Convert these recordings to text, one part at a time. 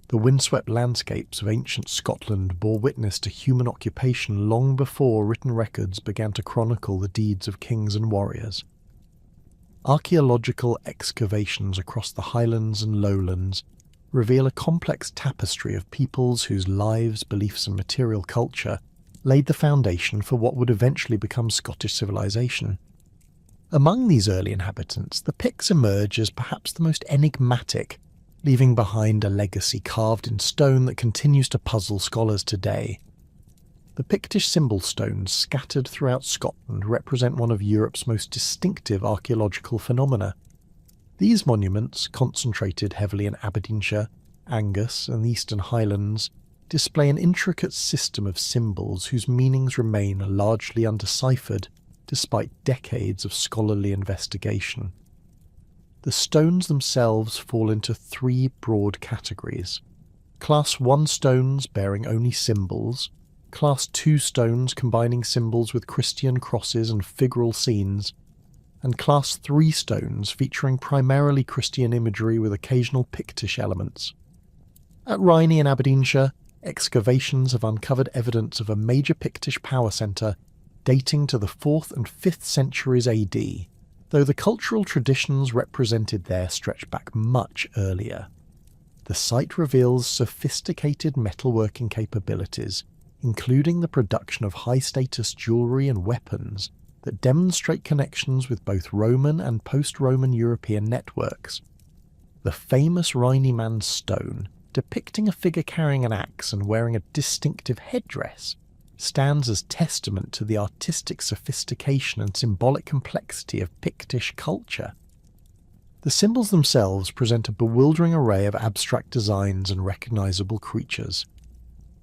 The windswept landscapes of ancient Scotland bore witness to human occupation long before written records began to chronicle the deeds of kings and warriors. Archaeological excavations across the Highlands and Lowlands reveal a complex tapestry of peoples whose lives, beliefs and material culture laid the foundation for what would eventually become Scottish civilization. Among these early inhabitants, the Picts emerge as perhaps the most enigmatic, leaving behind a legacy carved in stone that continues to puzzle scholars today. The Pictish symbol stones scattered throughout Scotland represent one of Europe's most distinctive archaeological phenomena. These monuments, concentrated heavily in Aberdeenshire, Angus and the Eastern Highlands, display an intricate system of symbols whose meanings remain largely undeciphered despite decades of scholarly investigation. The stones themselves fall into three broad categories: Class 1 stones bearing only symbols, Class 2 stones combining symbols with Christian crosses and figural scenes, and Class 3 stones featuring primarily Christian imagery with occasional Pictish elements. At Rhynie in Aberdeenshire, excavations have uncovered evidence of a major Pictish power centre dating to the 4th and 5th centuries AD, though the cultural traditions represented there stretch back much earlier. The site reveals sophisticated metalworking capabilities, including the production of high-status jewellery and weapons that demonstrate connections with both Roman and post-Roman European networks. The famous Rhynie man's stone, depicting a figure carrying an axe and wearing a distinctive headdress, stands as testament to the artistic sophistication and symbolic complexity of Pictish culture. The symbols themselves present a bewildering array of abstract designs and recognisable creatures.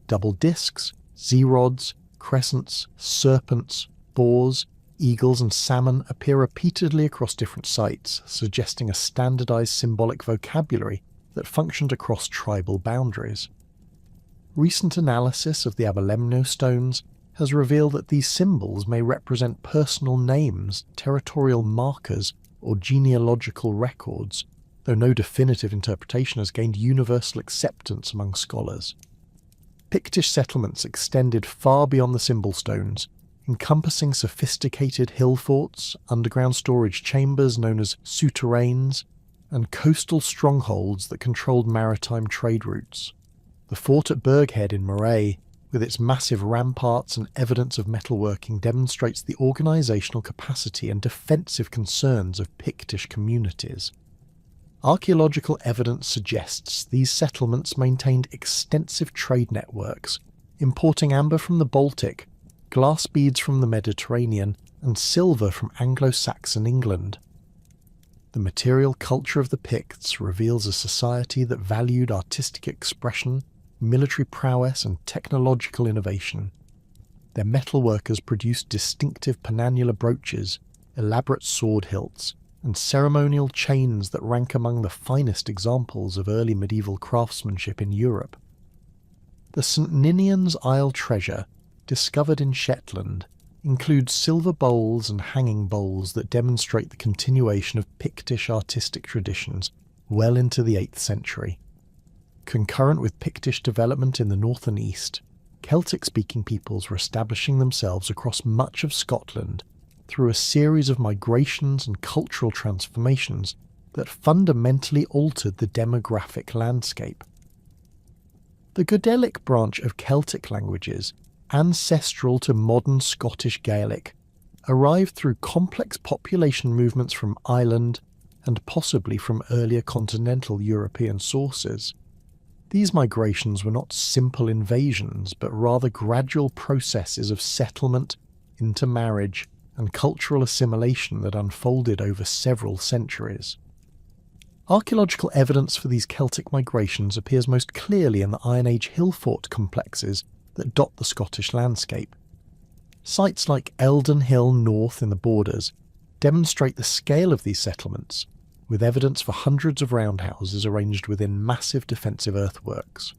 Double discs, zerods, crescents, serpents, boars, eagles and salmon appear repeatedly across different sites, suggesting a standardised symbolic vocabulary that functioned across tribal boundaries. Recent analysis of the Aberlemno stones has revealed that these symbols may represent personal names, territorial markers, or genealogical records, though no definitive interpretation has gained universal acceptance among scholars. Pictish settlements extended far beyond the symbol stones, encompassing sophisticated hill forts, underground storage chambers known as souterrains, and coastal strongholds that controlled maritime trade routes. The fort at Burghead in Moray, with its massive ramparts and evidence of metalworking, demonstrates the organisational capacity and defensive concerns of Pictish communities. Archaeological evidence suggests these settlements maintained extensive trade networks, importing amber from the Baltic, glass beads from the Mediterranean, and silver from Anglo-Saxon England. The material culture of the Picts reveals a society that valued artistic expression, military prowess and technological innovation. Their metalworkers produced distinctive penannular brooches, elaborate sword hilts, and ceremonial chains that rank among the finest examples of early medieval craftsmanship in Europe. The St Ninian's Isle treasure, discovered in Shetland, includes silver bowls and hanging bowls that demonstrate the continuation of Pictish artistic traditions well into the 8th century. Concurrent with Pictish development in the north and east, Celtic-speaking peoples were establishing themselves across much of Scotland through a series of migrations and cultural transformations that fundamentally altered the demographic landscape. The Goidelic branch of Celtic languages, ancestral to modern Scottish Gaelic, arrived through complex population movements from Ireland and possibly from earlier continental European sources. These migrations were not simple invasions, but rather gradual processes of settlement, intermarriage, and cultural assimilation that unfolded over several centuries. Archaeological evidence for these Celtic migrations appears most clearly in the Iron Age hill fort complexes that dot the Scottish landscape. Sites like Eldon Hill North in the Borders demonstrate the scale of these settlements, with evidence for hundreds of roundhouses arranged within massive defensive earthworks.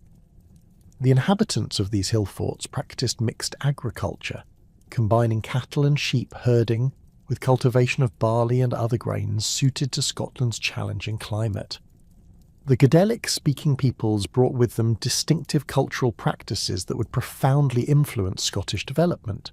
The inhabitants of these hill forts practiced mixed agriculture, combining cattle and sheep herding with cultivation of barley and other grains suited to Scotland's challenging climate. The Gaelic-speaking peoples brought with them distinctive cultural practices that would profoundly influence Scottish development.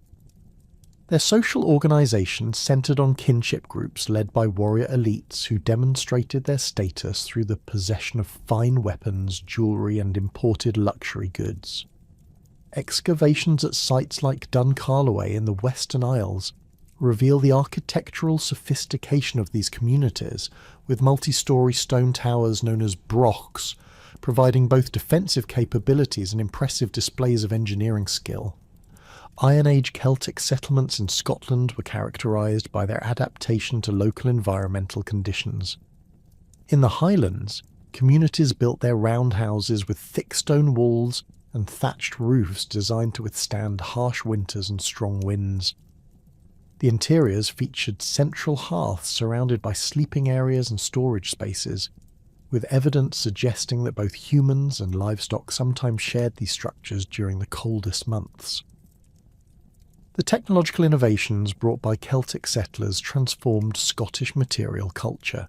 Their social organisation centred on kinship groups led by warrior elites who demonstrated their status through the possession of fine weapons, jewellery and imported luxury goods. Excavations at sites like Duncarloway in the Western Isles reveal the architectural sophistication of these communities, with multi-storey stone towers known as brochs, providing both defensive capabilities and impressive displays of engineering skill. Iron Age Celtic settlements in Scotland were characterised by their adaptation to local environmental conditions. In the Highlands, communities built their roundhouses with thick stone walls and thatched roofs designed to withstand harsh winters and strong winds. The interiors featured central hearths surrounded by sleeping areas and storage spaces, with evidence suggesting that both humans and livestock sometimes shared these structures during the coldest months. The technological innovations brought by Celtic settlers transformed Scottish material culture.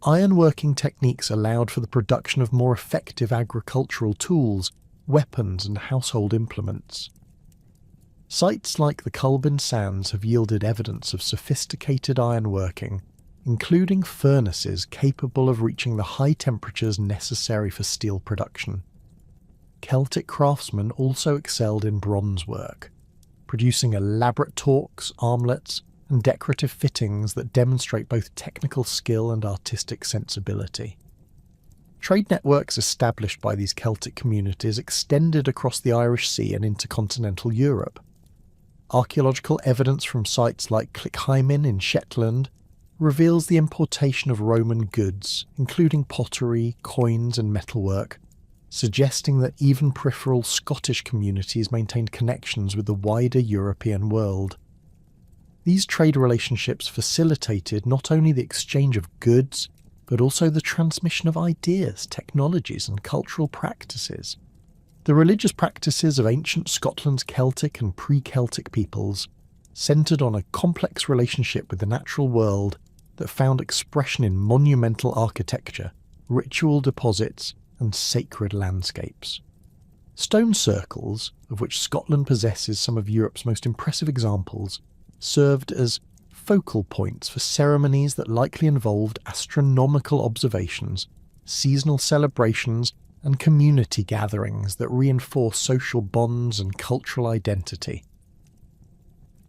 Ironworking techniques allowed for the production of more effective agricultural tools, weapons and household implements. Sites like the Culbin Sands have yielded evidence of sophisticated ironworking, including furnaces capable of reaching the high temperatures necessary for steel production. Celtic craftsmen also excelled in bronze work, producing elaborate torques, armlets, and decorative fittings that demonstrate both technical skill and artistic sensibility. Trade networks established by these Celtic communities extended across the Irish Sea and into continental Europe. Archaeological evidence from sites like Clickhymen in Shetland reveals the importation of Roman goods, including pottery, coins and metalwork, suggesting that even peripheral Scottish communities maintained connections with the wider European world. These trade relationships facilitated not only the exchange of goods, but also the transmission of ideas, technologies, and cultural practices. The religious practices of ancient Scotland's Celtic and pre-Celtic peoples centred on a complex relationship with the natural world that found expression in monumental architecture, ritual deposits, and sacred landscapes. Stone circles, of which Scotland possesses some of Europe's most impressive examples, served as focal points for ceremonies that likely involved astronomical observations, seasonal celebrations, and community gatherings that reinforce social bonds and cultural identity.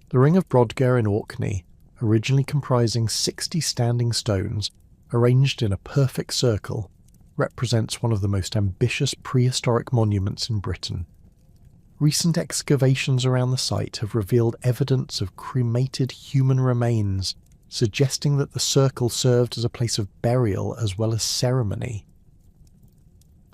The Ring of Brodgar in Orkney, originally comprising 60 standing stones arranged in a perfect circle, represents one of the most ambitious prehistoric monuments in Britain. Recent excavations around the site have revealed evidence of cremated human remains, suggesting that the circle served as a place of burial as well as ceremony.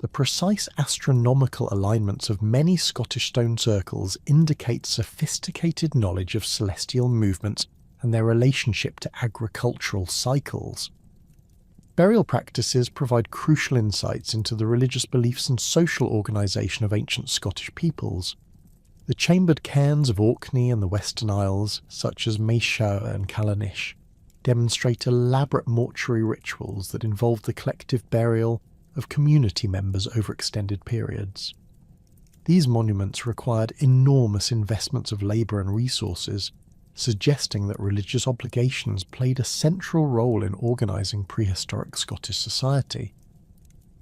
The precise astronomical alignments of many Scottish stone circles indicate sophisticated knowledge of celestial movements and their relationship to agricultural cycles. Burial practices provide crucial insights into the religious beliefs and social organisation of ancient Scottish peoples. The chambered cairns of Orkney and the Western Isles, such as Maeshowe and Callanish, demonstrate elaborate mortuary rituals that involve the collective burial of community members over extended periods. These monuments required enormous investments of labour and resources, suggesting that religious obligations played a central role in organising prehistoric Scottish society.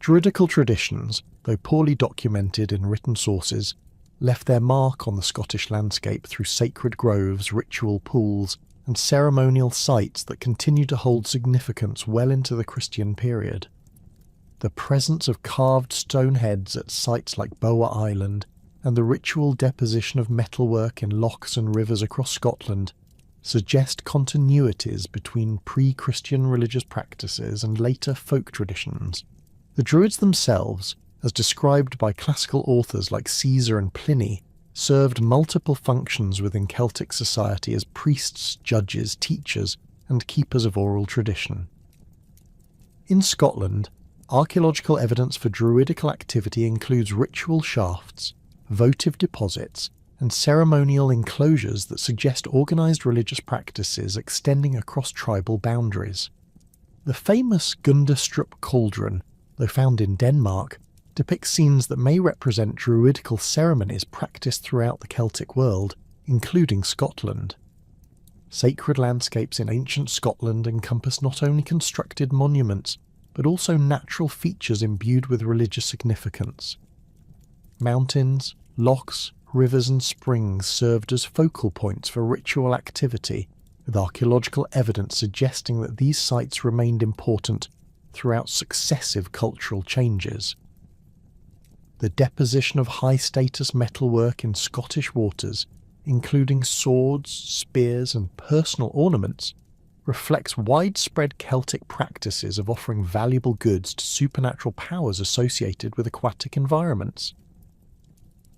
Druidical traditions, though poorly documented in written sources, left their mark on the Scottish landscape through sacred groves, ritual pools, and ceremonial sites that continue to hold significance well into the Christian period. The presence of carved stone heads at sites like Boa Island and the ritual deposition of metalwork in lochs and rivers across Scotland suggest continuities between pre-Christian religious practices and later folk traditions. The Druids themselves, as described by classical authors like Caesar and Pliny, served multiple functions within Celtic society as priests, judges, teachers, and keepers of oral tradition. In Scotland, archaeological evidence for Druidical activity includes ritual shafts, votive deposits, and ceremonial enclosures that suggest organised religious practices extending across tribal boundaries. The famous Gundestrup cauldron, though found in Denmark, depict scenes that may represent druidical ceremonies practiced throughout the Celtic world, including Scotland. Sacred landscapes in ancient Scotland encompass not only constructed monuments, but also natural features imbued with religious significance. Mountains, lochs, rivers and springs served as focal points for ritual activity, with archaeological evidence suggesting that these sites remained important throughout successive cultural changes. The deposition of high-status metalwork in Scottish waters, including swords, spears and personal ornaments, reflects widespread Celtic practices of offering valuable goods to supernatural powers associated with aquatic environments.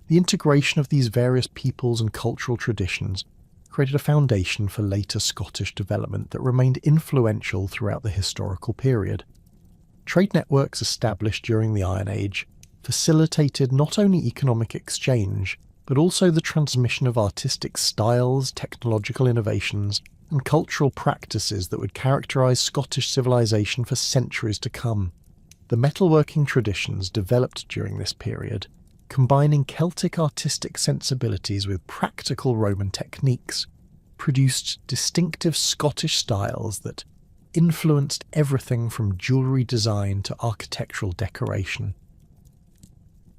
The integration of these various peoples and cultural traditions created a foundation for later Scottish development that remained influential throughout the historical period. Trade networks established during the Iron Age facilitated not only economic exchange, but also the transmission of artistic styles, technological innovations, and cultural practices that would characterise Scottish civilization for centuries to come. The metalworking traditions developed during this period, combining Celtic artistic sensibilities with practical Roman techniques, produced distinctive Scottish styles that influenced everything from jewellery design to architectural decoration.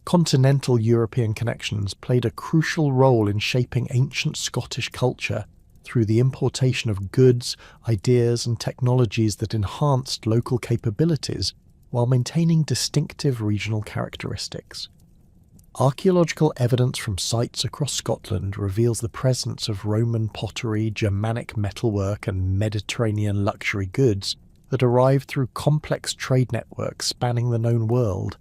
Continental European connections played a crucial role in shaping ancient Scottish culture through the importation of goods, ideas and technologies that enhanced local capabilities while maintaining distinctive regional characteristics. Archaeological evidence from sites across Scotland reveals the presence of Roman pottery, Germanic metalwork and Mediterranean luxury goods that arrived through complex trade networks spanning the known world.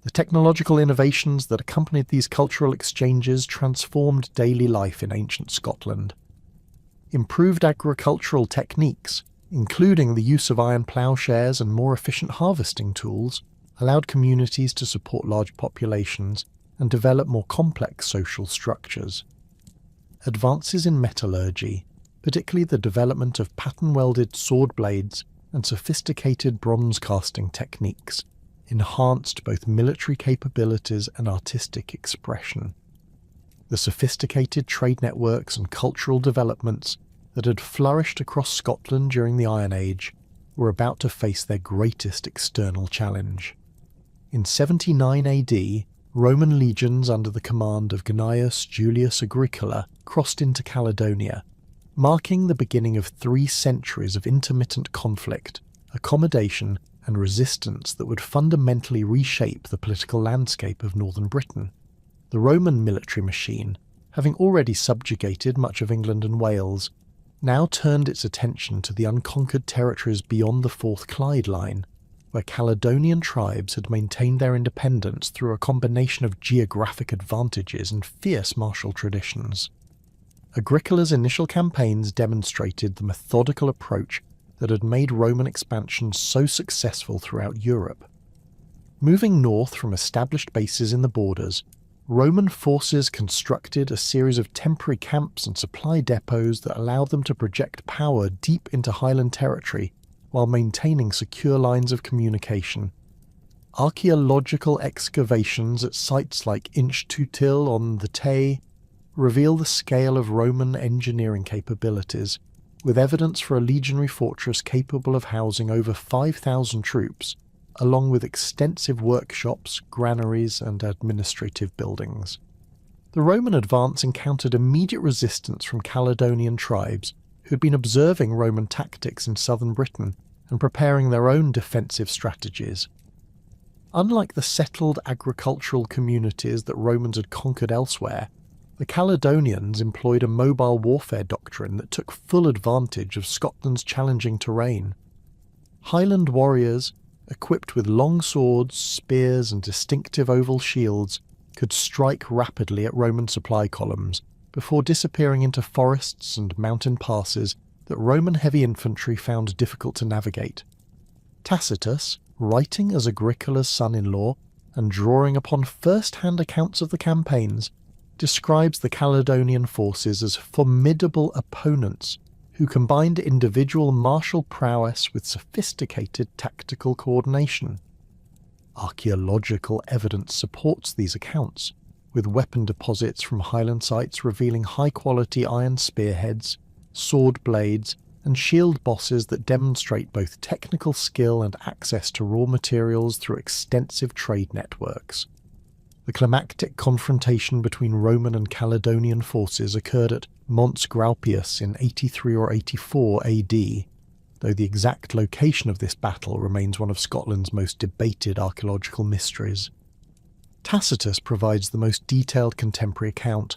The technological innovations that accompanied these cultural exchanges transformed daily life in ancient Scotland. Improved agricultural techniques, including the use of iron ploughshares and more efficient harvesting tools, allowed communities to support large populations and develop more complex social structures. Advances in metallurgy, particularly the development of pattern-welded sword blades and sophisticated bronze casting techniques, enhanced both military capabilities and artistic expression. The sophisticated trade networks and cultural developments that had flourished across Scotland during the Iron Age were about to face their greatest external challenge. In 79 AD, Roman legions under the command of Gnaeus Julius Agricola crossed into Caledonia, marking the beginning of 3 centuries of intermittent conflict, accommodation and resistance that would fundamentally reshape the political landscape of northern Britain. The Roman military machine, having already subjugated much of England and Wales, now turned its attention to the unconquered territories beyond the Forth Clyde line, where Caledonian tribes had maintained their independence through a combination of geographic advantages and fierce martial traditions. Agricola's initial campaigns demonstrated the methodical approach that had made Roman expansion so successful throughout Europe. Moving north from established bases in the borders, Roman forces constructed a series of temporary camps and supply depots that allowed them to project power deep into Highland territory while maintaining secure lines of communication. Archaeological excavations at sites like Inch Tutil on the Tay reveal the scale of Roman engineering capabilities, with evidence for a legionary fortress capable of housing over 5,000 troops, along with extensive workshops, granaries and administrative buildings. The Roman advance encountered immediate resistance from Caledonian tribes who had been observing Roman tactics in southern Britain and preparing their own defensive strategies. Unlike the settled agricultural communities that Romans had conquered elsewhere, the Caledonians employed a mobile warfare doctrine that took full advantage of Scotland's challenging terrain. Highland warriors, equipped with long swords, spears and distinctive oval shields, could strike rapidly at Roman supply columns before disappearing into forests and mountain passes that Roman heavy infantry found difficult to navigate. Tacitus, writing as Agricola's son-in-law and drawing upon first-hand accounts of the campaigns, describes the Caledonian forces as formidable opponents who combined individual martial prowess with sophisticated tactical coordination. Archaeological evidence supports these accounts, with weapon deposits from Highland sites revealing high-quality iron spearheads, sword blades, and shield bosses that demonstrate both technical skill and access to raw materials through extensive trade networks. The climactic confrontation between Roman and Caledonian forces occurred at Mons Graupius in 83 or 84 AD, though the exact location of this battle remains one of Scotland's most debated archaeological mysteries. Tacitus provides the most detailed contemporary account,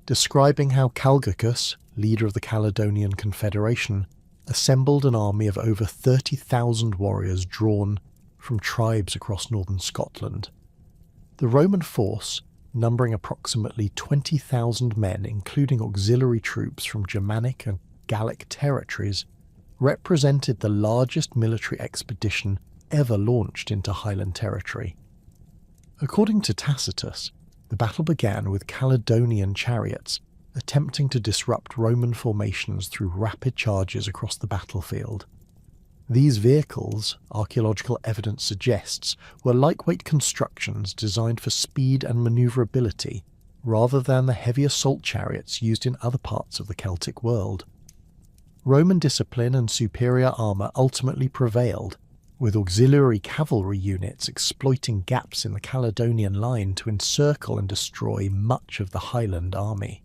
describing how Calgacus, leader of the Caledonian Confederation, assembled an army of over 30,000 warriors drawn from tribes across northern Scotland. The Roman force, numbering approximately 20,000 men, including auxiliary troops from Germanic and Gallic territories, represented the largest military expedition ever launched into Highland territory. According to Tacitus, the battle began with Caledonian chariots attempting to disrupt Roman formations through rapid charges across the battlefield. These vehicles, archaeological evidence suggests, were lightweight constructions designed for speed and maneuverability, rather than the heavy assault chariots used in other parts of the Celtic world. Roman discipline and superior armour ultimately prevailed, with auxiliary cavalry units exploiting gaps in the Caledonian line to encircle and destroy much of the Highland army.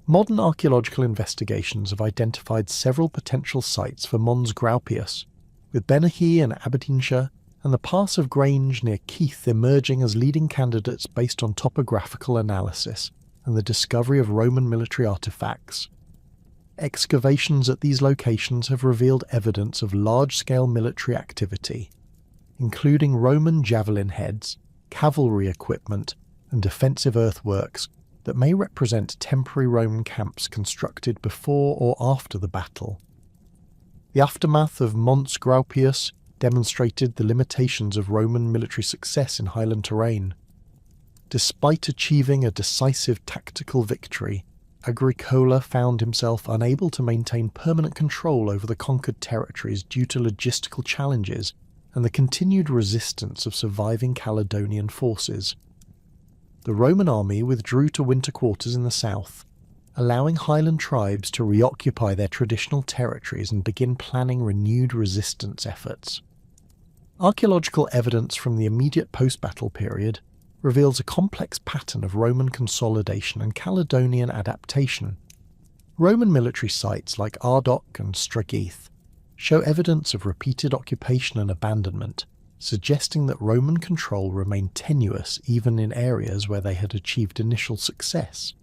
Modern archaeological investigations have identified several potential sites for Mons Graupius, with Benahee in Aberdeenshire and the Pass of Grange near Keith emerging as leading candidates based on topographical analysis and the discovery of Roman military artefacts. Excavations at these locations have revealed evidence of large-scale military activity, including Roman javelin heads, cavalry equipment, and defensive earthworks that may represent temporary Roman camps constructed before or after the battle. The aftermath of Mons Graupius demonstrated the limitations of Roman military success in Highland terrain. Despite achieving a decisive tactical victory, Agricola found himself unable to maintain permanent control over the conquered territories due to logistical challenges and the continued resistance of surviving Caledonian forces. The Roman army withdrew to winter quarters in the south, allowing Highland tribes to reoccupy their traditional territories and begin planning renewed resistance efforts. Archaeological evidence from the immediate post-battle period reveals a complex pattern of Roman consolidation and Caledonian adaptation. Roman military sites like Ardoch and Stregeith show evidence of repeated occupation and abandonment, suggesting that Roman control remained tenuous even in areas where they had achieved initial success.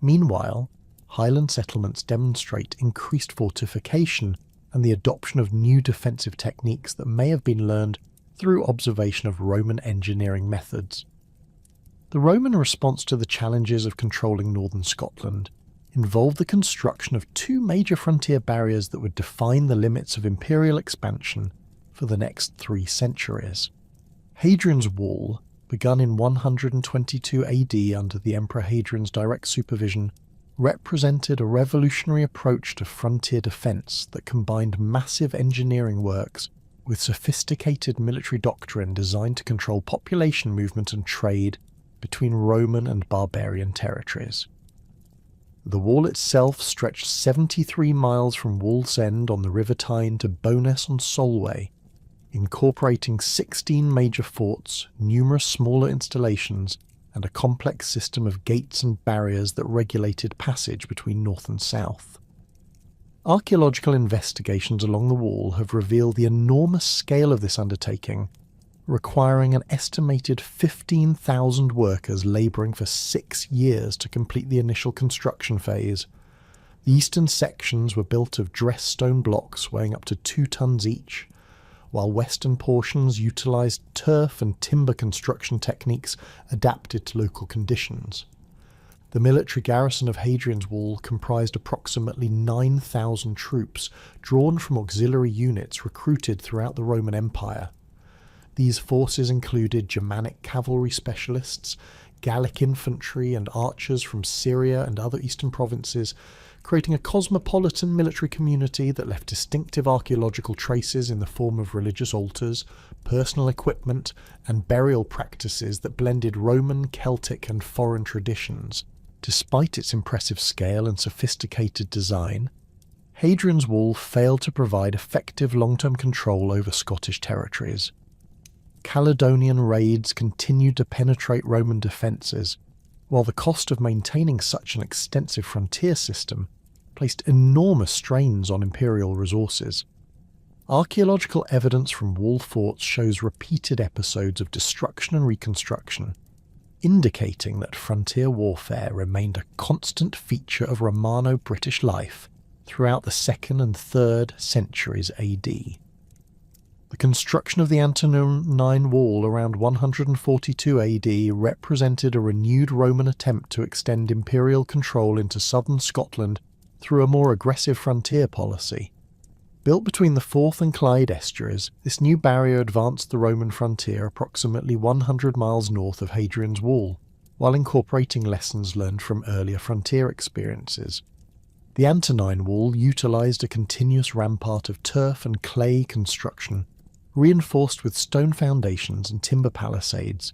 Meanwhile, Highland settlements demonstrate increased fortification and the adoption of new defensive techniques that may have been learned through observation of Roman engineering methods. The Roman response to the challenges of controlling northern Scotland involved the construction of two major frontier barriers that would define the limits of imperial expansion for the next 3 centuries. Hadrian's Wall, begun in 122 AD under the Emperor Hadrian's direct supervision, represented a revolutionary approach to frontier defence that combined massive engineering works with sophisticated military doctrine designed to control population movement and trade between Roman and barbarian territories. The wall itself stretched 73 miles from Wallsend on the River Tyne to Bowness on Solway, incorporating 16 major forts, numerous smaller installations, and a complex system of gates and barriers that regulated passage between north and south. Archaeological investigations along the wall have revealed the enormous scale of this undertaking, requiring an estimated 15,000 workers labouring for 6 years to complete the initial construction phase. The eastern sections were built of dressed stone blocks weighing up to 2 tons each, while western portions utilised turf and timber construction techniques adapted to local conditions. The military garrison of Hadrian's Wall comprised approximately 9,000 troops drawn from auxiliary units recruited throughout the Roman Empire. These forces included Germanic cavalry specialists, Gallic infantry and archers from Syria and other eastern provinces, creating a cosmopolitan military community that left distinctive archaeological traces in the form of religious altars, personal equipment, and burial practices that blended Roman, Celtic, and foreign traditions. Despite its impressive scale and sophisticated design, Hadrian's Wall failed to provide effective long-term control over Scottish territories. Caledonian raids continued to penetrate Roman defences, while the cost of maintaining such an extensive frontier system placed enormous strains on imperial resources. Archaeological evidence from wall forts shows repeated episodes of destruction and reconstruction, indicating that frontier warfare remained a constant feature of Romano-British life throughout the 2nd and 3rd centuries AD. The construction of the Antonine Wall around 142 AD represented a renewed Roman attempt to extend imperial control into southern Scotland through a more aggressive frontier policy. Built between the Forth and Clyde estuaries, this new barrier advanced the Roman frontier approximately 100 miles north of Hadrian's Wall, while incorporating lessons learned from earlier frontier experiences. The Antonine Wall utilised a continuous rampart of turf and clay construction, reinforced with stone foundations and timber palisades,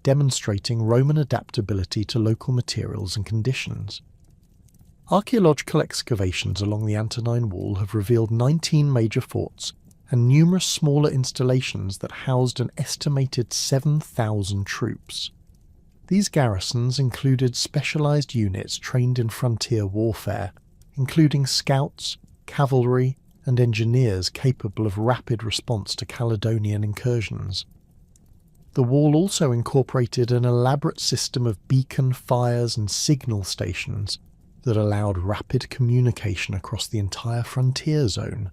demonstrating Roman adaptability to local materials and conditions. Archaeological excavations along the Antonine Wall have revealed 19 major forts and numerous smaller installations that housed an estimated 7,000 troops. These garrisons included specialised units trained in frontier warfare, including scouts, cavalry, and engineers capable of rapid response to Caledonian incursions. The wall also incorporated an elaborate system of beacon fires and signal stations that allowed rapid communication across the entire frontier zone.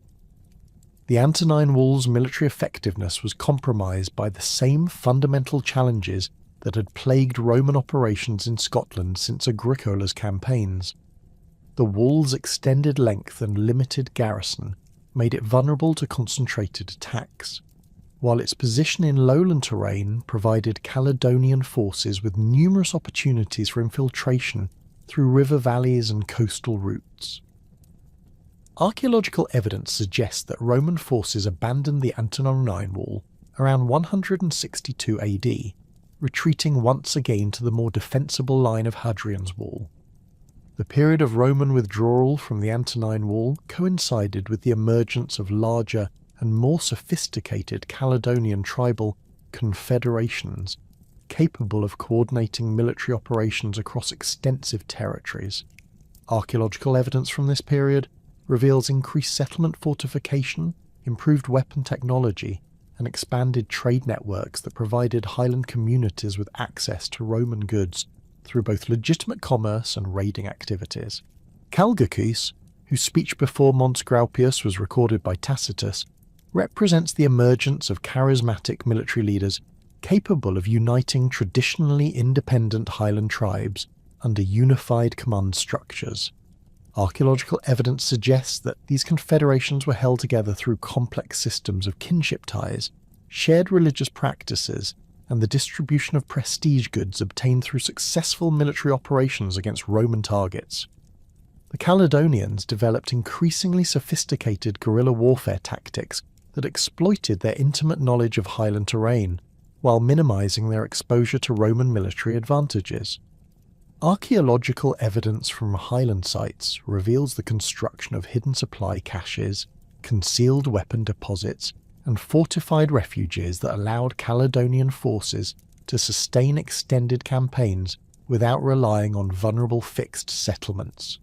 The Antonine Wall's military effectiveness was compromised by the same fundamental challenges that had plagued Roman operations in Scotland since Agricola's campaigns. The wall's extended length and limited garrison made it vulnerable to concentrated attacks, while its position in lowland terrain provided Caledonian forces with numerous opportunities for infiltration through river valleys and coastal routes. Archaeological evidence suggests that Roman forces abandoned the Antonine Wall around 162 AD, retreating once again to the more defensible line of Hadrian's Wall. The period of Roman withdrawal from the Antonine Wall coincided with the emergence of larger and more sophisticated Caledonian tribal confederations, capable of coordinating military operations across extensive territories. Archaeological evidence from this period reveals increased settlement fortification, improved weapon technology, and expanded trade networks that provided Highland communities with access to Roman goods through both legitimate commerce and raiding activities. Calgacus, whose speech before Mons Graupius was recorded by Tacitus, represents the emergence of charismatic military leaders capable of uniting traditionally independent Highland tribes under unified command structures. Archaeological evidence suggests that these confederations were held together through complex systems of kinship ties, shared religious practices, and the distribution of prestige goods obtained through successful military operations against Roman targets. The Caledonians developed increasingly sophisticated guerrilla warfare tactics that exploited their intimate knowledge of Highland terrain, while minimizing their exposure to Roman military advantages. Archaeological evidence from Highland sites reveals the construction of hidden supply caches, concealed weapon deposits, and fortified refuges that allowed Caledonian forces to sustain extended campaigns without relying on vulnerable fixed settlements.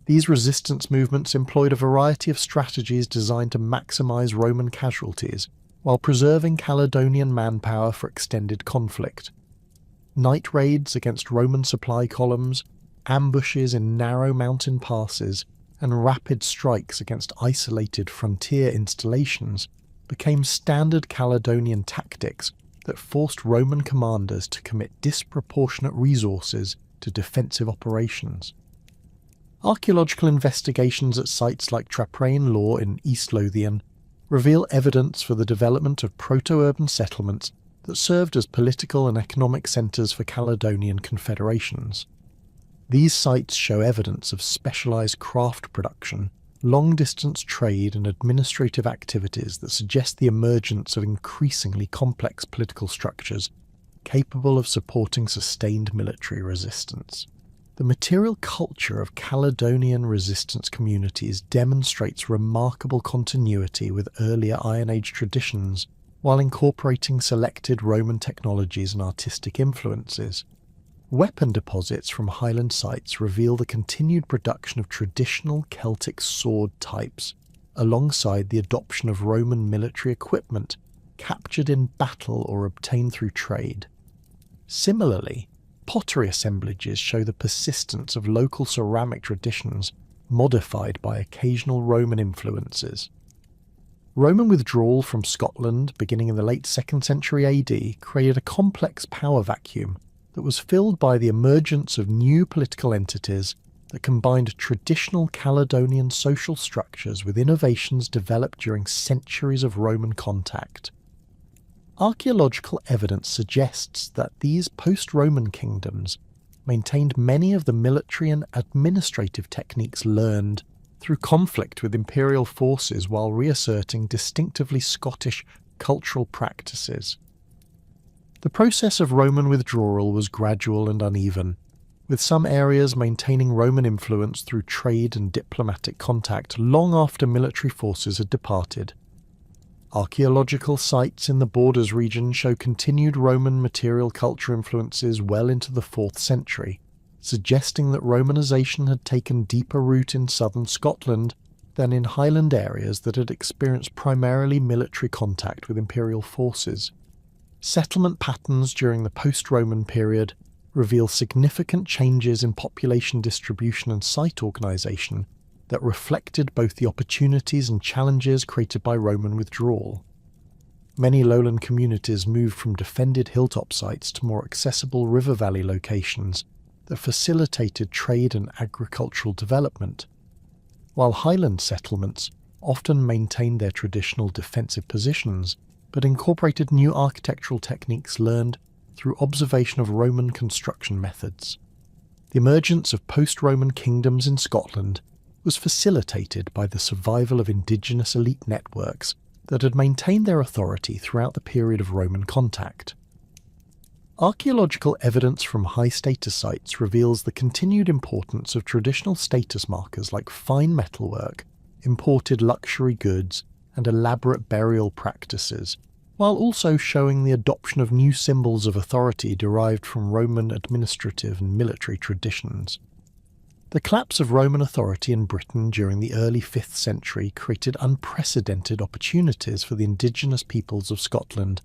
These resistance movements employed a variety of strategies designed to maximize Roman casualties while preserving Caledonian manpower for extended conflict. Night raids against Roman supply columns, ambushes in narrow mountain passes, and rapid strikes against isolated frontier installations became standard Caledonian tactics that forced Roman commanders to commit disproportionate resources to defensive operations. Archaeological investigations at sites like Traprain Law in East Lothian reveal evidence for the development of proto-urban settlements that served as political and economic centres for Caledonian confederations. These sites show evidence of specialized craft production, long-distance trade and administrative activities that suggest the emergence of increasingly complex political structures capable of supporting sustained military resistance. The material culture of Caledonian resistance communities demonstrates remarkable continuity with earlier Iron Age traditions, while incorporating selected Roman technologies and artistic influences. Weapon deposits from Highland sites reveal the continued production of traditional Celtic sword types, alongside the adoption of Roman military equipment captured in battle or obtained through trade. Similarly, pottery assemblages show the persistence of local ceramic traditions modified by occasional Roman influences. Roman withdrawal from Scotland beginning in the late 2nd century AD created a complex power vacuum that was filled by the emergence of new political entities that combined traditional Caledonian social structures with innovations developed during centuries of Roman contact. Archaeological evidence suggests that these post-Roman kingdoms maintained many of the military and administrative techniques learned through conflict with imperial forces while reasserting distinctively Scottish cultural practices. The process of Roman withdrawal was gradual and uneven, with some areas maintaining Roman influence through trade and diplomatic contact long after military forces had departed. Archaeological sites in the Borders region show continued Roman material culture influences well into the 4th century, suggesting that Romanization had taken deeper root in southern Scotland than in Highland areas that had experienced primarily military contact with imperial forces. Settlement patterns during the post-Roman period reveal significant changes in population distribution and site organisation that reflected both the opportunities and challenges created by Roman withdrawal. Many lowland communities moved from defended hilltop sites to more accessible river valley locations that facilitated trade and agricultural development, while highland settlements often maintained their traditional defensive positions but incorporated new architectural techniques learned through observation of Roman construction methods. The emergence of post-Roman kingdoms in Scotland was facilitated by the survival of indigenous elite networks that had maintained their authority throughout the period of Roman contact. Archaeological evidence from high-status sites reveals the continued importance of traditional status markers like fine metalwork, imported luxury goods, and elaborate burial practices, while also showing the adoption of new symbols of authority derived from Roman administrative and military traditions. The collapse of Roman authority in Britain during the early 5th century created unprecedented opportunities for the indigenous peoples of Scotland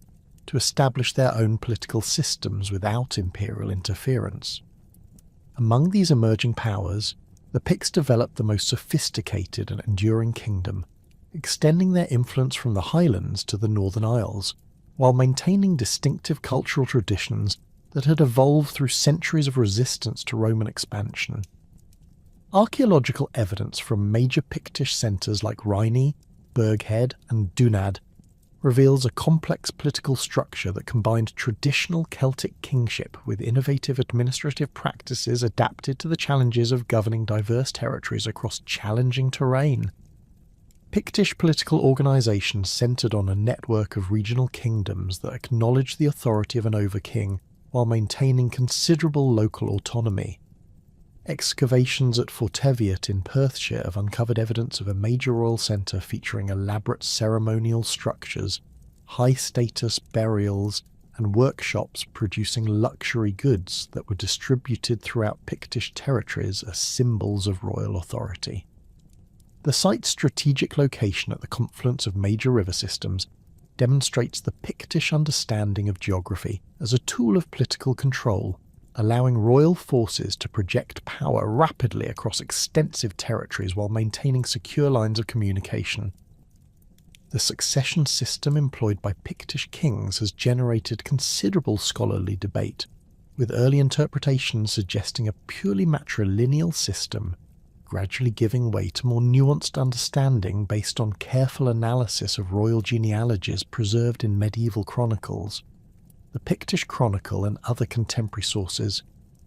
to establish their own political systems without imperial interference. Among these emerging powers, the Picts developed the most sophisticated and enduring kingdom, extending their influence from the Highlands to the Northern Isles, while maintaining distinctive cultural traditions that had evolved through centuries of resistance to Roman expansion. Archaeological evidence from major Pictish centres like Rhynie, Burghead and Dunad reveals a complex political structure that combined traditional Celtic kingship with innovative administrative practices adapted to the challenges of governing diverse territories across challenging terrain. Pictish political organisation centred on a network of regional kingdoms that acknowledged the authority of an over-king while maintaining considerable local autonomy. Excavations at Forteviot in Perthshire have uncovered evidence of a major royal centre featuring elaborate ceremonial structures, high-status burials, and workshops producing luxury goods that were distributed throughout Pictish territories as symbols of royal authority. The site's strategic location at the confluence of major river systems demonstrates the Pictish understanding of geography as a tool of political control, allowing royal forces to project power rapidly across extensive territories while maintaining secure lines of communication. The succession system employed by Pictish kings has generated considerable scholarly debate, with early interpretations suggesting a purely matrilineal system, gradually giving way to more nuanced understanding based on careful analysis of royal genealogies preserved in medieval chronicles. The Pictish Chronicle and other contemporary sources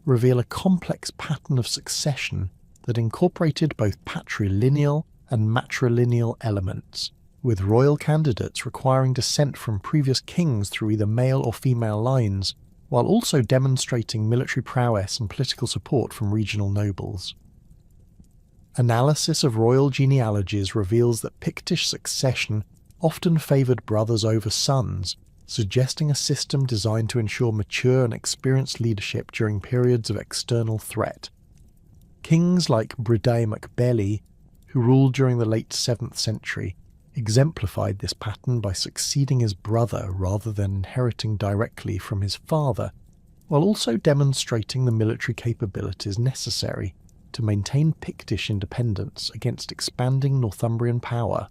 reveal a complex pattern of succession that incorporated both patrilineal and matrilineal elements, with royal candidates requiring descent from previous kings through either male or female lines, while also demonstrating military prowess and political support from regional nobles. Analysis of royal genealogies reveals that Pictish succession often favoured brothers over sons, suggesting a system designed to ensure mature and experienced leadership during periods of external threat. Kings like Brydei mac Beli, who ruled during the late 7th century, exemplified this pattern by succeeding his brother rather than inheriting directly from his father, while also demonstrating the military capabilities necessary to maintain Pictish independence against expanding Northumbrian power.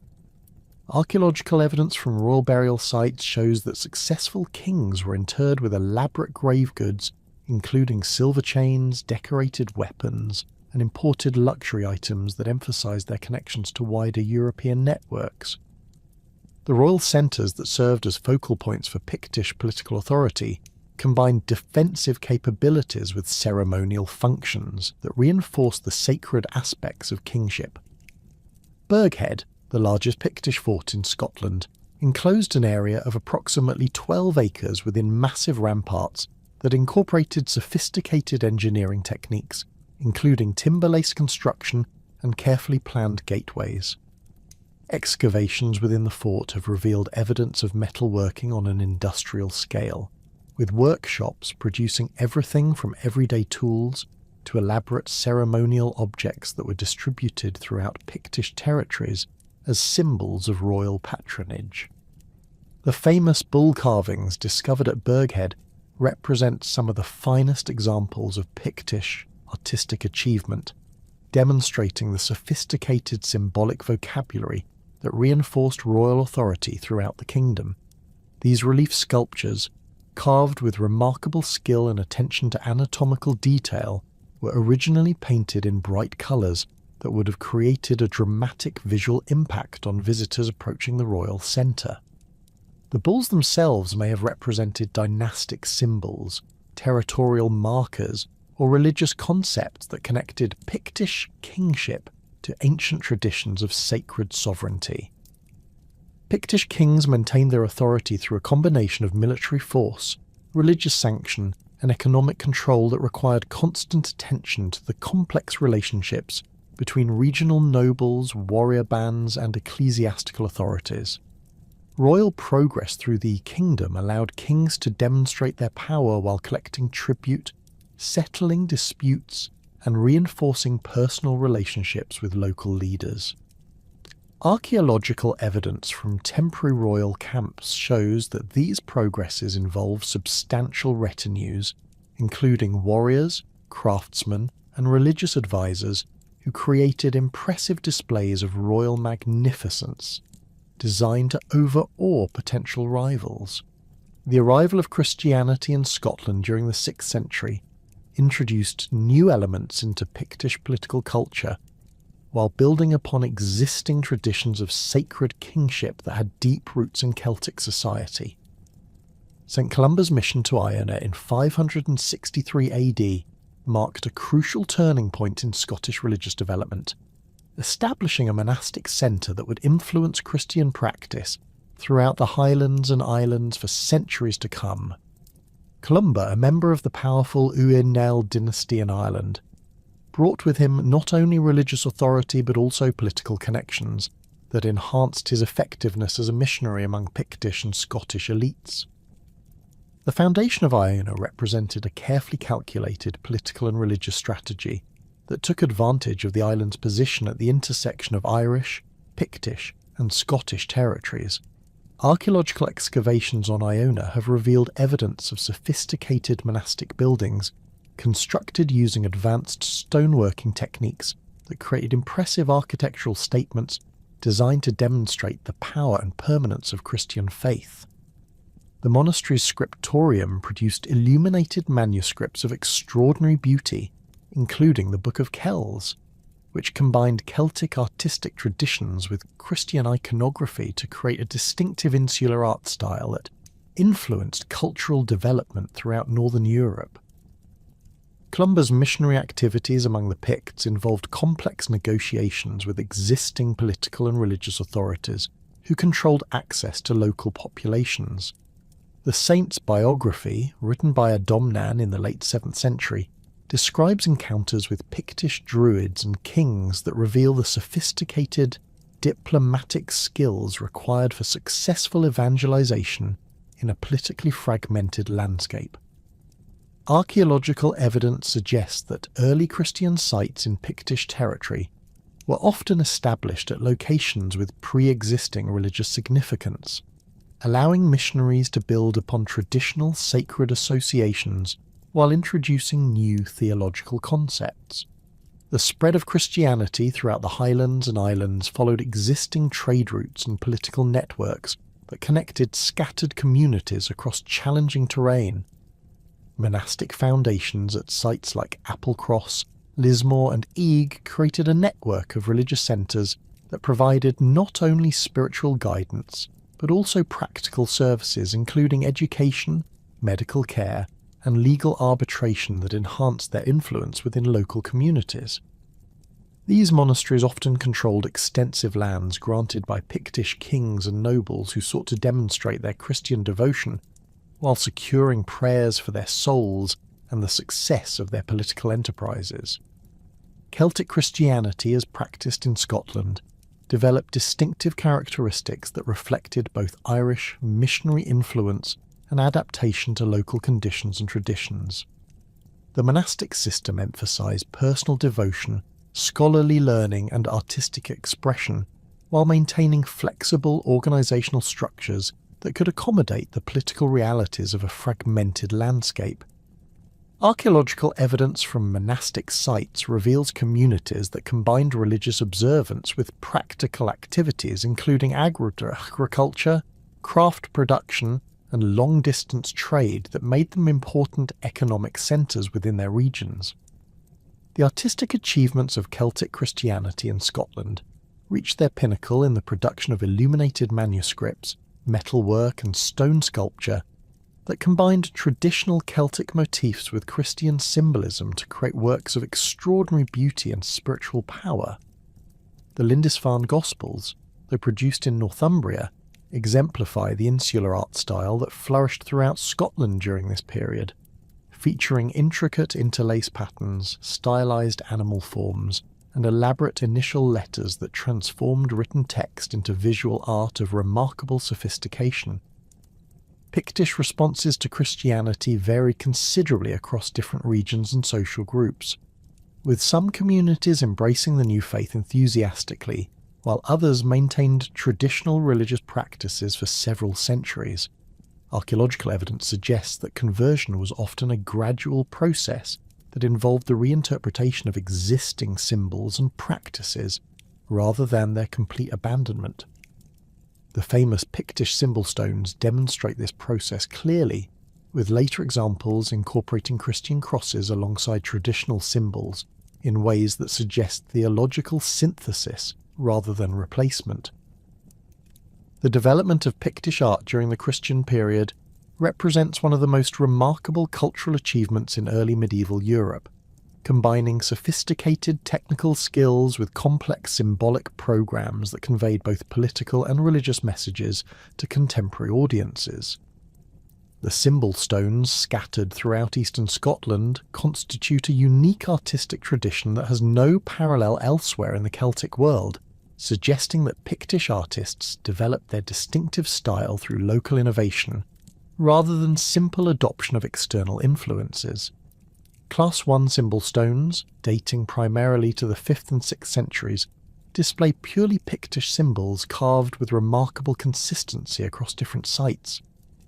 Archaeological evidence from royal burial sites shows that successful kings were interred with elaborate grave goods, including silver chains, decorated weapons, and imported luxury items that emphasised their connections to wider European networks. The royal centres that served as focal points for Pictish political authority combined defensive capabilities with ceremonial functions that reinforced the sacred aspects of kingship. Burghead, the largest Pictish fort in Scotland, enclosed an area of approximately 12 acres within massive ramparts that incorporated sophisticated engineering techniques, including timber-laced construction and carefully planned gateways. Excavations within the fort have revealed evidence of metalworking on an industrial scale, with workshops producing everything from everyday tools to elaborate ceremonial objects that were distributed throughout Pictish territories as symbols of royal patronage. The famous bull carvings discovered at Burghead represent some of the finest examples of Pictish artistic achievement, demonstrating the sophisticated symbolic vocabulary that reinforced royal authority throughout the kingdom. These relief sculptures, carved with remarkable skill and attention to anatomical detail, were originally painted in bright colours that would have created a dramatic visual impact on visitors approaching the royal centre. The bulls themselves may have represented dynastic symbols, territorial markers, or religious concepts that connected Pictish kingship to ancient traditions of sacred sovereignty. Pictish kings maintained their authority through a combination of military force, religious sanction, and economic control that required constant attention to the complex relationships between regional nobles, warrior bands, and ecclesiastical authorities. Royal progress through the kingdom allowed kings to demonstrate their power while collecting tribute, settling disputes, and reinforcing personal relationships with local leaders. Archaeological evidence from temporary royal camps shows that these progresses involve substantial retinues, including warriors, craftsmen, and religious advisors who created impressive displays of royal magnificence, designed to overawe potential rivals. The arrival of Christianity in Scotland during the 6th century introduced new elements into Pictish political culture, while building upon existing traditions of sacred kingship that had deep roots in Celtic society. St Columba's mission to Iona in 563 AD marked a crucial turning point in Scottish religious development, establishing a monastic centre that would influence Christian practice throughout the Highlands and Islands for centuries to come. Columba, a member of the powerful Uí Nel dynasty in Ireland, brought with him not only religious authority but also political connections that enhanced his effectiveness as a missionary among Pictish and Scottish elites. The foundation of Iona represented a carefully calculated political and religious strategy that took advantage of the island's position at the intersection of Irish, Pictish, and Scottish territories. Archaeological excavations on Iona have revealed evidence of sophisticated monastic buildings constructed using advanced stoneworking techniques that created impressive architectural statements designed to demonstrate the power and permanence of Christian faith. The monastery's scriptorium produced illuminated manuscripts of extraordinary beauty, including the Book of Kells, which combined Celtic artistic traditions with Christian iconography to create a distinctive insular art style that influenced cultural development throughout Northern Europe. Columba's missionary activities among the Picts involved complex negotiations with existing political and religious authorities who controlled access to local populations. The saint's biography, written by a Domnan in the late 7th century, describes encounters with Pictish druids and kings that reveal the sophisticated diplomatic skills required for successful evangelization in a politically fragmented landscape. Archaeological evidence suggests that early Christian sites in Pictish territory were often established at locations with pre-existing religious significance, allowing missionaries to build upon traditional sacred associations while introducing new theological concepts. The spread of Christianity throughout the highlands and islands followed existing trade routes and political networks that connected scattered communities across challenging terrain. Monastic foundations at sites like Applecross, Lismore and Eage created a network of religious centres that provided not only spiritual guidance, but also practical services including education, medical care, and legal arbitration that enhanced their influence within local communities. These monasteries often controlled extensive lands granted by Pictish kings and nobles who sought to demonstrate their Christian devotion while securing prayers for their souls and the success of their political enterprises. Celtic Christianity, as practiced in Scotland, developed distinctive characteristics that reflected both Irish missionary influence and adaptation to local conditions and traditions. The monastic system emphasised personal devotion, scholarly learning and artistic expression, while maintaining flexible organisational structures that could accommodate the political realities of a fragmented landscape. Archaeological evidence from monastic sites reveals communities that combined religious observance with practical activities including agriculture, craft production, and long-distance trade that made them important economic centres within their regions. The artistic achievements of Celtic Christianity in Scotland reached their pinnacle in the production of illuminated manuscripts, metalwork and stone sculpture that combined traditional Celtic motifs with Christian symbolism to create works of extraordinary beauty and spiritual power. The Lindisfarne Gospels, though produced in Northumbria, exemplify the insular art style that flourished throughout Scotland during this period, featuring intricate interlace patterns, stylised animal forms, and elaborate initial letters that transformed written text into visual art of remarkable sophistication. Pictish responses to Christianity vary considerably across different regions and social groups, with some communities embracing the new faith enthusiastically, while others maintained traditional religious practices for several centuries. Archaeological evidence suggests that conversion was often a gradual process that involved the reinterpretation of existing symbols and practices, rather than their complete abandonment. The famous Pictish symbol stones demonstrate this process clearly, with later examples incorporating Christian crosses alongside traditional symbols in ways that suggest theological synthesis rather than replacement. The development of Pictish art during the Christian period represents one of the most remarkable cultural achievements in early medieval Europe, combining sophisticated technical skills with complex symbolic programs that conveyed both political and religious messages to contemporary audiences. The symbol stones scattered throughout eastern Scotland constitute a unique artistic tradition that has no parallel elsewhere in the Celtic world, suggesting that Pictish artists developed their distinctive style through local innovation, rather than simple adoption of external influences. Class 1 symbol stones, dating primarily to the 5th and 6th centuries, display purely Pictish symbols carved with remarkable consistency across different sites,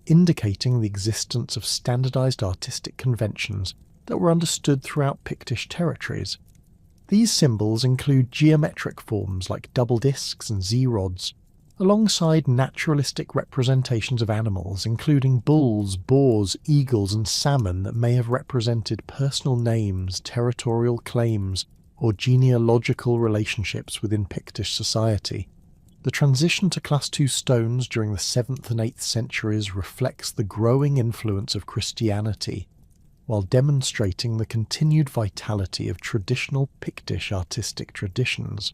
indicating the existence of standardised artistic conventions that were understood throughout Pictish territories. These symbols include geometric forms like double discs and Z-rods, alongside naturalistic representations of animals including bulls, boars, eagles and salmon that may have represented personal names, territorial claims, or genealogical relationships within Pictish society. The transition to Class 2 stones during the 7th and 8th centuries reflects the growing influence of Christianity, while demonstrating the continued vitality of traditional Pictish artistic traditions.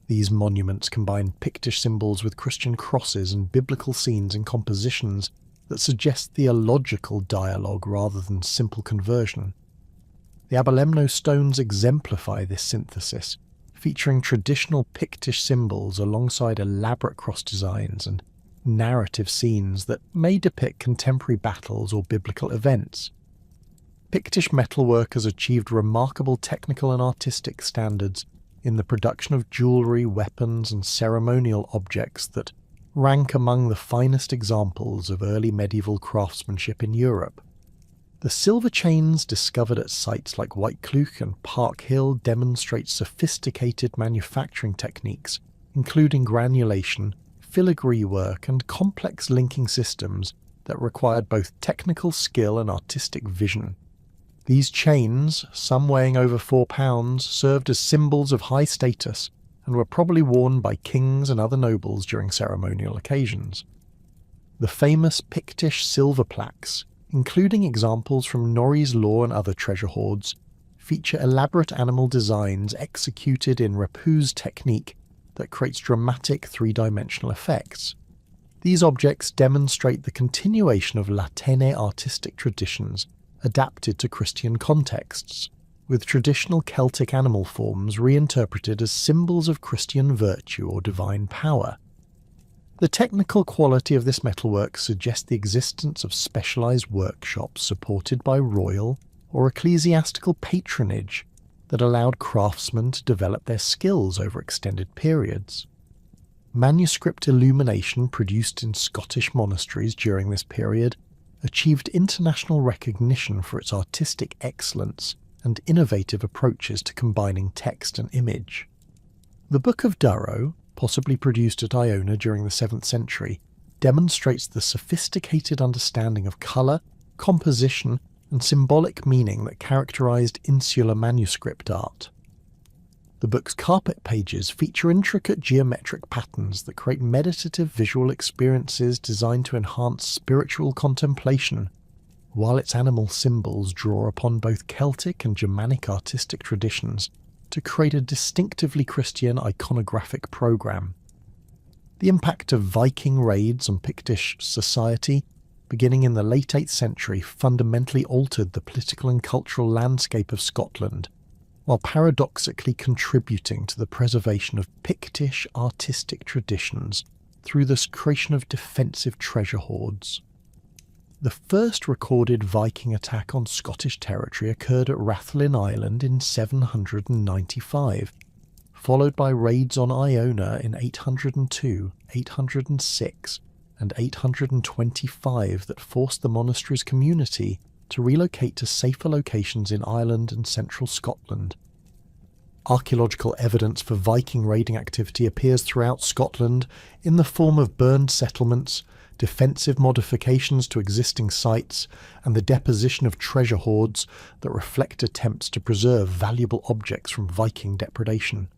These monuments combine Pictish symbols with Christian crosses and biblical scenes in compositions that suggest theological dialogue rather than simple conversion. The Abelemno stones exemplify this synthesis, featuring traditional Pictish symbols alongside elaborate cross designs and narrative scenes that may depict contemporary battles or biblical events. Pictish metalwork has achieved remarkable technical and artistic standards in the production of jewellery, weapons and ceremonial objects that rank among the finest examples of early medieval craftsmanship in Europe. The silver chains discovered at sites like Whitecleuch and Park Hill demonstrate sophisticated manufacturing techniques, including granulation, filigree work and complex linking systems that required both technical skill and artistic vision. These chains, some weighing over 4 pounds, served as symbols of high status and were probably worn by kings and other nobles during ceremonial occasions. The famous Pictish silver plaques, including examples from Norreys law and other treasure hoards, feature elaborate animal designs executed in repousse technique that creates dramatic three-dimensional effects. These objects demonstrate the continuation of Latène artistic traditions adapted to Christian contexts, with traditional Celtic animal forms reinterpreted as symbols of Christian virtue or divine power. The technical quality of this metalwork suggests the existence of specialised workshops supported by royal or ecclesiastical patronage that allowed craftsmen to develop their skills over extended periods. Manuscript illumination produced in Scottish monasteries during this period achieved international recognition for its artistic excellence and innovative approaches to combining text and image. The Book of Durrow, possibly produced at Iona during the 7th century, demonstrates the sophisticated understanding of colour, composition and symbolic meaning that characterised insular manuscript art. The book's carpet pages feature intricate geometric patterns that create meditative visual experiences designed to enhance spiritual contemplation, while its animal symbols draw upon both Celtic and Germanic artistic traditions to create a distinctively Christian iconographic program. The impact of Viking raids on Pictish society, beginning in the late 8th century, fundamentally altered the political and cultural landscape of Scotland, while paradoxically contributing to the preservation of Pictish artistic traditions through the creation of defensive treasure hoards. The first recorded Viking attack on Scottish territory occurred at Rathlin Island in 795, followed by raids on Iona in 802, 806 and 825 that forced the monastery's community to relocate to safer locations in Ireland and central Scotland. Archaeological evidence for Viking raiding activity appears throughout Scotland in the form of burned settlements, defensive modifications to existing sites, and the deposition of treasure hoards that reflect attempts to preserve valuable objects from Viking depredation.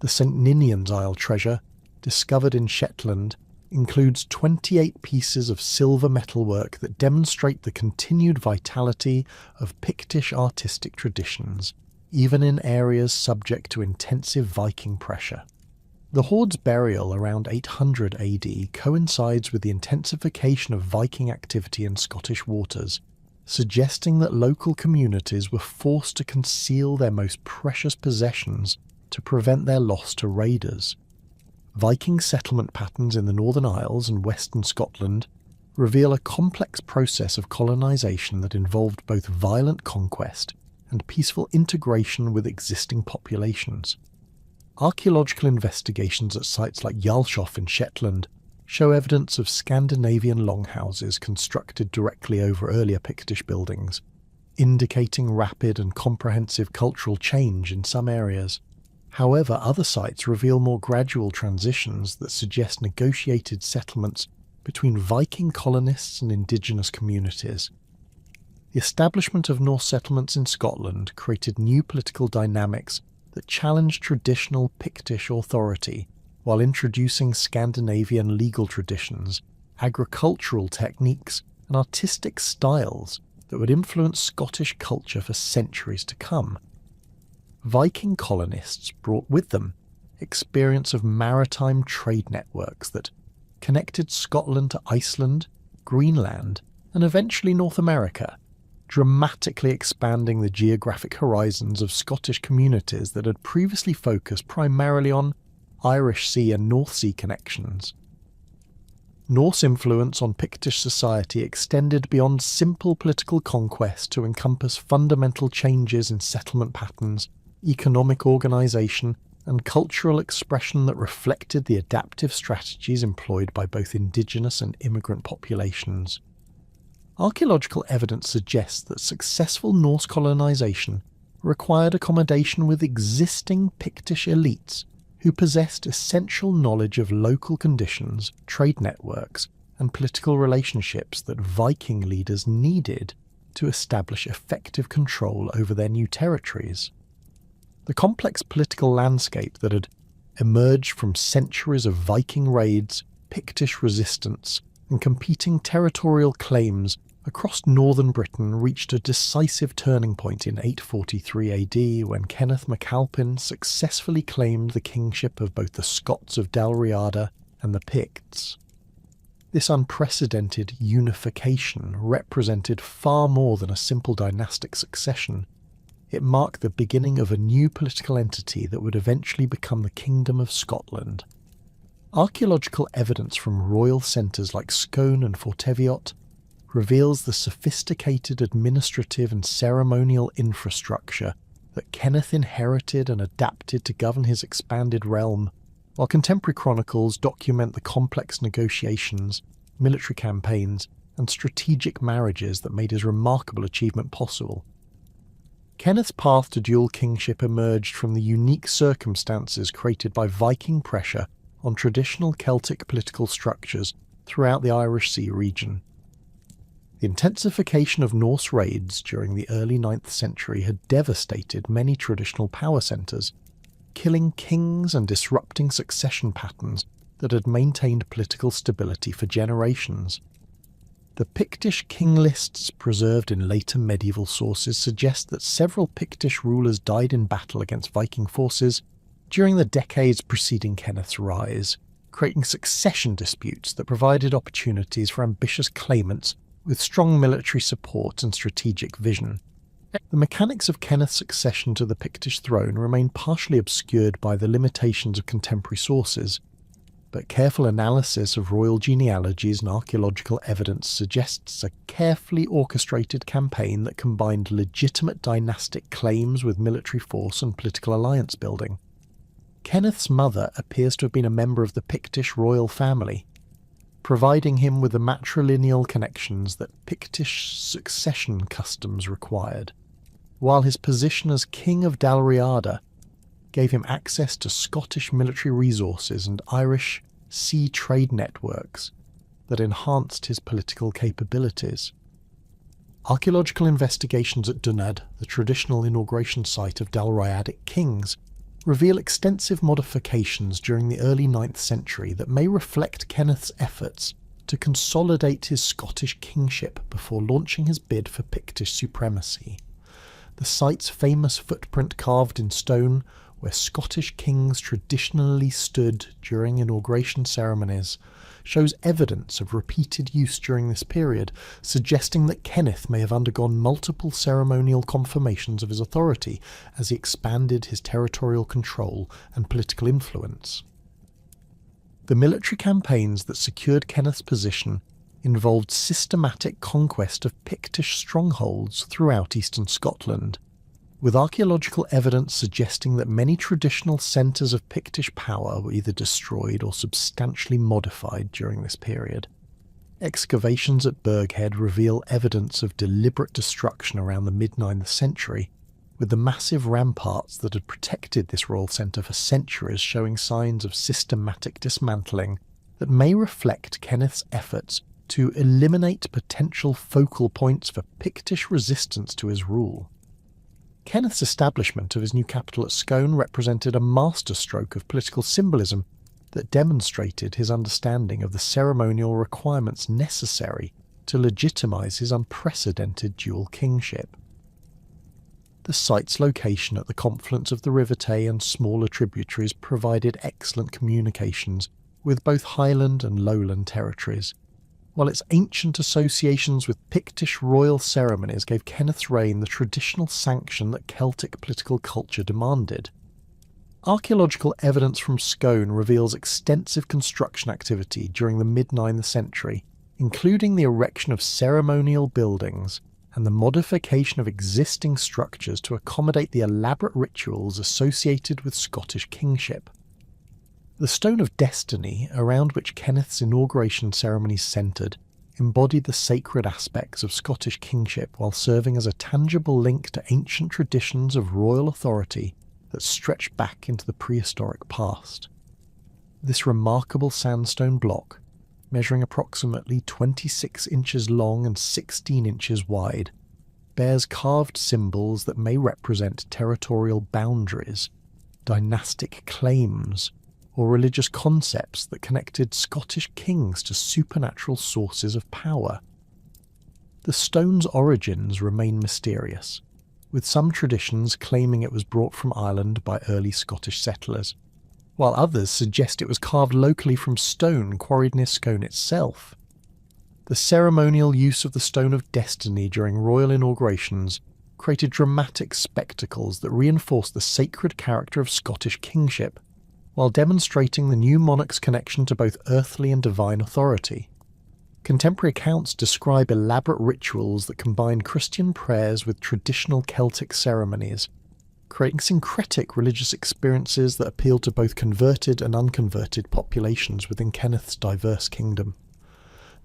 The St Ninian's Isle treasure, discovered in Shetland, includes 28 pieces of silver metalwork that demonstrate the continued vitality of Pictish artistic traditions, even in areas subject to intensive Viking pressure. The hoard's burial around 800 AD coincides with the intensification of Viking activity in Scottish waters, suggesting that local communities were forced to conceal their most precious possessions to prevent their loss to raiders. Viking settlement patterns in the Northern Isles and western Scotland reveal a complex process of colonisation that involved both violent conquest and peaceful integration with existing populations. Archaeological investigations at sites like Jarlshof in Shetland show evidence of Scandinavian longhouses constructed directly over earlier Pictish buildings, indicating rapid and comprehensive cultural change in some areas. However, other sites reveal more gradual transitions that suggest negotiated settlements between Viking colonists and indigenous communities. The establishment of Norse settlements in Scotland created new political dynamics that challenged traditional Pictish authority while introducing Scandinavian legal traditions, agricultural techniques, and artistic styles that would influence Scottish culture for centuries to come. Viking colonists brought with them experience of maritime trade networks that connected Scotland to Iceland, Greenland, and eventually North America, dramatically expanding the geographic horizons of Scottish communities that had previously focused primarily on Irish Sea and North Sea connections. Norse influence on Pictish society extended beyond simple political conquest to encompass fundamental changes in settlement patterns, economic organisation, and cultural expression that reflected the adaptive strategies employed by both indigenous and immigrant populations. Archaeological evidence suggests that successful Norse colonisation required accommodation with existing Pictish elites who possessed essential knowledge of local conditions, trade networks, and political relationships that Viking leaders needed to establish effective control over their new territories. The complex political landscape that had emerged from centuries of Viking raids, Pictish resistance, and competing territorial claims across northern Britain reached a decisive turning point in 843 AD when Kenneth MacAlpin successfully claimed the kingship of both the Scots of Dalriada and the Picts. This unprecedented unification represented far more than a simple dynastic succession. It marked the beginning of a new political entity that would eventually become the Kingdom of Scotland. Archaeological evidence from royal centres like Scone and Forteviot reveals the sophisticated administrative and ceremonial infrastructure that Kenneth inherited and adapted to govern his expanded realm, while contemporary chronicles document the complex negotiations, military campaigns, and strategic marriages that made his remarkable achievement possible. Kenneth's path to dual kingship emerged from the unique circumstances created by Viking pressure on traditional Celtic political structures throughout the Irish Sea region. The intensification of Norse raids during the early 9th century had devastated many traditional power centres, killing kings and disrupting succession patterns that had maintained political stability for generations. The Pictish king lists preserved in later medieval sources suggest that several Pictish rulers died in battle against Viking forces during the decades preceding Kenneth's rise, creating succession disputes that provided opportunities for ambitious claimants with strong military support and strategic vision. The mechanics of Kenneth's succession to the Pictish throne remain partially obscured by the limitations of contemporary sources, but careful analysis of royal genealogies and archaeological evidence suggests a carefully orchestrated campaign that combined legitimate dynastic claims with military force and political alliance building. Kenneth's mother appears to have been a member of the Pictish royal family, providing him with the matrilineal connections that Pictish succession customs required, while his position as King of Dalriada gave him access to Scottish military resources and Irish sea trade networks that enhanced his political capabilities. Archaeological investigations at Dunad, the traditional inauguration site of Dalriadic kings, reveal extensive modifications during the early 9th century that may reflect Kenneth's efforts to consolidate his Scottish kingship before launching his bid for Pictish supremacy. The site's famous footprint carved in stone, where Scottish kings traditionally stood during inauguration ceremonies, shows evidence of repeated use during this period, suggesting that Kenneth may have undergone multiple ceremonial confirmations of his authority as he expanded his territorial control and political influence. The military campaigns that secured Kenneth's position involved systematic conquest of Pictish strongholds throughout eastern Scotland, with archaeological evidence suggesting that many traditional centres of Pictish power were either destroyed or substantially modified during this period. Excavations at Burghead reveal evidence of deliberate destruction around the mid-9th century, with the massive ramparts that had protected this royal centre for centuries showing signs of systematic dismantling that may reflect Kenneth's efforts to eliminate potential focal points for Pictish resistance to his rule. Kenneth's establishment of his new capital at Scone represented a masterstroke of political symbolism that demonstrated his understanding of the ceremonial requirements necessary to legitimise his unprecedented dual kingship. The site's location at the confluence of the River Tay and smaller tributaries provided excellent communications with both highland and lowland territories, while its ancient associations with Pictish royal ceremonies gave Kenneth's reign the traditional sanction that Celtic political culture demanded. Archaeological evidence from Scone reveals extensive construction activity during the mid-9th century, including the erection of ceremonial buildings and the modification of existing structures to accommodate the elaborate rituals associated with Scottish kingship. The Stone of Destiny, around which Kenneth's inauguration ceremonies centred, embodied the sacred aspects of Scottish kingship while serving as a tangible link to ancient traditions of royal authority that stretched back into the prehistoric past. This remarkable sandstone block, measuring approximately 26 inches long and 16 inches wide, bears carved symbols that may represent territorial boundaries, dynastic claims, or religious concepts that connected Scottish kings to supernatural sources of power. The stone's origins remain mysterious, with some traditions claiming it was brought from Ireland by early Scottish settlers, while others suggest it was carved locally from stone quarried near Scone itself. The ceremonial use of the Stone of Destiny during royal inaugurations created dramatic spectacles that reinforced the sacred character of Scottish kingship, while demonstrating the new monarch's connection to both earthly and divine authority. Contemporary accounts describe elaborate rituals that combine Christian prayers with traditional Celtic ceremonies, creating syncretic religious experiences that appeal to both converted and unconverted populations within Kenneth's diverse kingdom.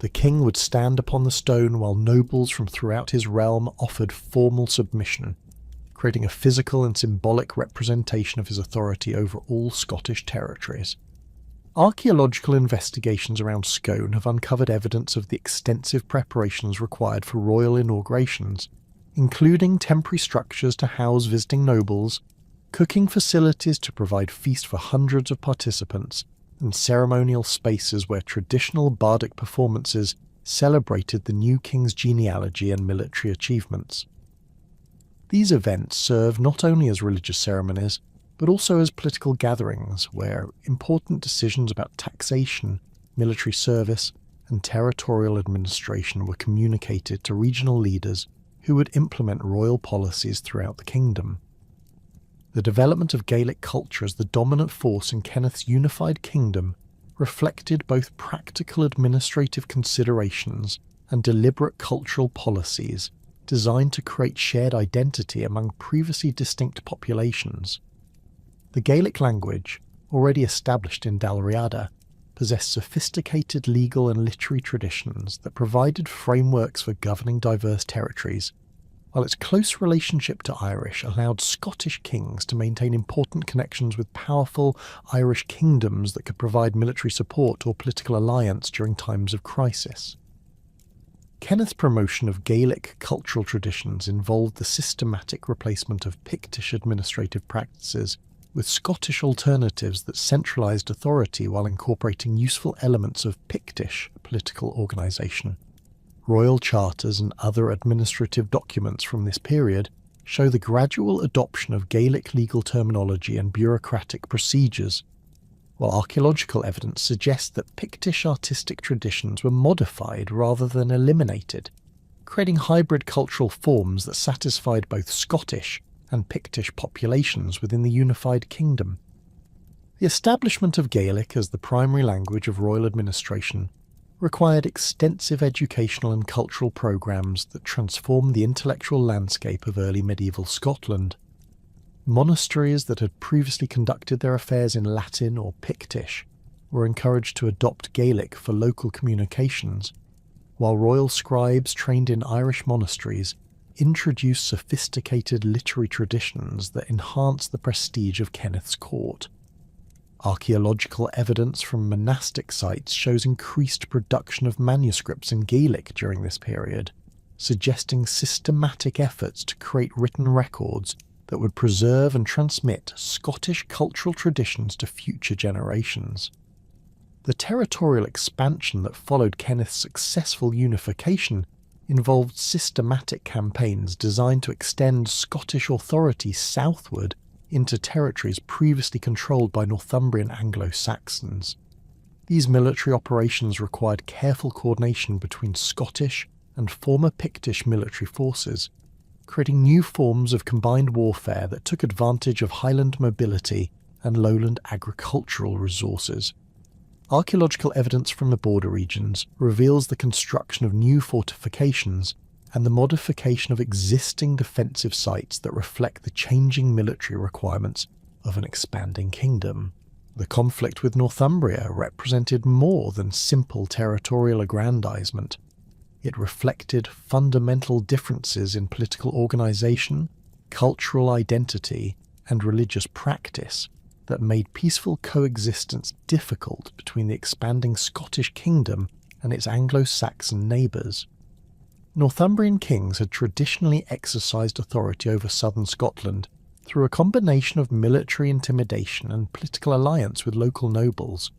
The king would stand upon the stone while nobles from throughout his realm offered formal submission, creating a physical and symbolic representation of his authority over all Scottish territories. Archaeological investigations around Scone have uncovered evidence of the extensive preparations required for royal inaugurations, including temporary structures to house visiting nobles, cooking facilities to provide feast for hundreds of participants, and ceremonial spaces where traditional bardic performances celebrated the new king's genealogy and military achievements. These events serve not only as religious ceremonies, but also as political gatherings where important decisions about taxation, military service, and territorial administration were communicated to regional leaders who would implement royal policies throughout the kingdom. The development of Gaelic culture as the dominant force in Kenneth's unified kingdom reflected both practical administrative considerations and deliberate cultural policies designed to create shared identity among previously distinct populations. The Gaelic language, already established in Dalriada, possessed sophisticated legal and literary traditions that provided frameworks for governing diverse territories, while its close relationship to Irish allowed Scottish kings to maintain important connections with powerful Irish kingdoms that could provide military support or political alliance during times of crisis. Kenneth's promotion of Gaelic cultural traditions involved the systematic replacement of Pictish administrative practices with Scottish alternatives that centralised authority while incorporating useful elements of Pictish political organisation. Royal charters and other administrative documents from this period show the gradual adoption of Gaelic legal terminology and bureaucratic procedures, while archaeological evidence suggests that Pictish artistic traditions were modified rather than eliminated, creating hybrid cultural forms that satisfied both Scottish and Pictish populations within the unified kingdom. The establishment of Gaelic as the primary language of royal administration required extensive educational and cultural programs that transformed the intellectual landscape of early medieval Scotland. Monasteries that had previously conducted their affairs in Latin or Pictish were encouraged to adopt Gaelic for local communications, while royal scribes trained in Irish monasteries introduced sophisticated literary traditions that enhanced the prestige of Kenneth's court. Archaeological evidence from monastic sites shows increased production of manuscripts in Gaelic during this period, suggesting systematic efforts to create written records that would preserve and transmit Scottish cultural traditions to future generations. The territorial expansion that followed Kenneth's successful unification involved systematic campaigns designed to extend Scottish authority southward into territories previously controlled by Northumbrian Anglo-Saxons. These military operations required careful coordination between Scottish and former Pictish military forces, creating new forms of combined warfare that took advantage of Highland mobility and lowland agricultural resources. Archaeological evidence from the border regions reveals the construction of new fortifications and the modification of existing defensive sites that reflect the changing military requirements of an expanding kingdom. The conflict with Northumbria represented more than simple territorial aggrandizement. It reflected fundamental differences in political organization, cultural identity, and religious practice that made peaceful coexistence difficult between the expanding Scottish kingdom and its Anglo-Saxon neighbours. Northumbrian kings had traditionally exercised authority over southern Scotland through a combination of military intimidation and political alliance with local nobles,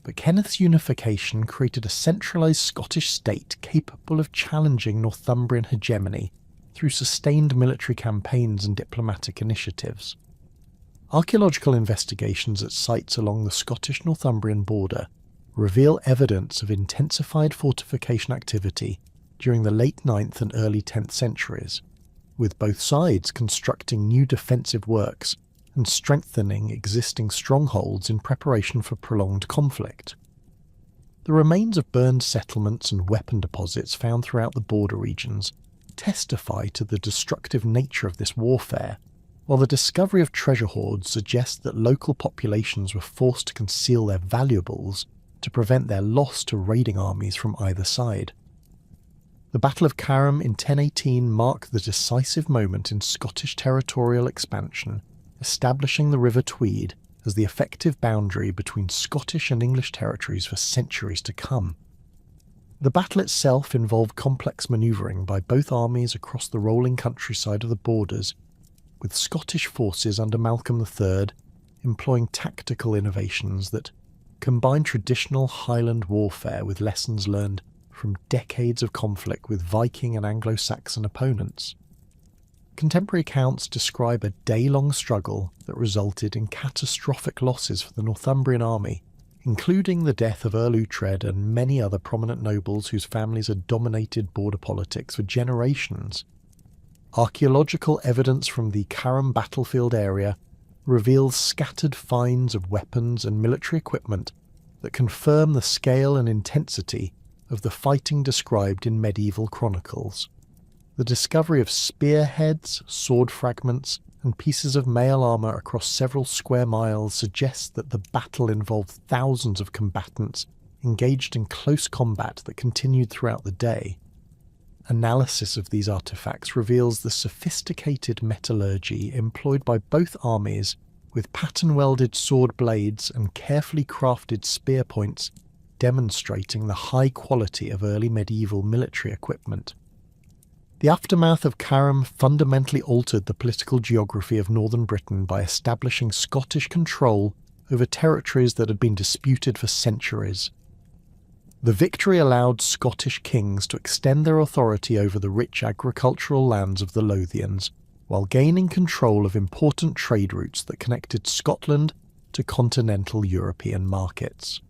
but Kenneth's unification created a centralised Scottish state capable of challenging Northumbrian hegemony through sustained military campaigns and diplomatic initiatives. Archaeological investigations at sites along the Scottish-Northumbrian border reveal evidence of intensified fortification activity during the late 9th and early 10th centuries, with both sides constructing new defensive works and strengthening existing strongholds in preparation for prolonged conflict. The remains of burned settlements and weapon deposits found throughout the border regions testify to the destructive nature of this warfare, while the discovery of treasure hoards suggests that local populations were forced to conceal their valuables to prevent their loss to raiding armies from either side. The Battle of Carham in 1018 marked the decisive moment in Scottish territorial expansion, establishing the River Tweed as the effective boundary between Scottish and English territories for centuries to come. The battle itself involved complex manoeuvring by both armies across the rolling countryside of the borders, with Scottish forces under Malcolm III employing tactical innovations that combined traditional Highland warfare with lessons learned from decades of conflict with Viking and Anglo-Saxon opponents. Contemporary accounts describe a day-long struggle that resulted in catastrophic losses for the Northumbrian army, including the death of Earl Uhtred and many other prominent nobles whose families had dominated border politics for generations. Archaeological evidence from the Carham battlefield area reveals scattered finds of weapons and military equipment that confirm the scale and intensity of the fighting described in medieval chronicles. The discovery of spearheads, sword fragments, and pieces of mail armour across several square miles suggests that the battle involved thousands of combatants engaged in close combat that continued throughout the day. Analysis of these artefacts reveals the sophisticated metallurgy employed by both armies, with pattern-welded sword blades and carefully crafted spear points demonstrating the high quality of early medieval military equipment. The aftermath of Carham fundamentally altered the political geography of northern Britain by establishing Scottish control over territories that had been disputed for centuries. The victory allowed Scottish kings to extend their authority over the rich agricultural lands of the Lothians, while gaining control of important trade routes that connected Scotland to continental European markets.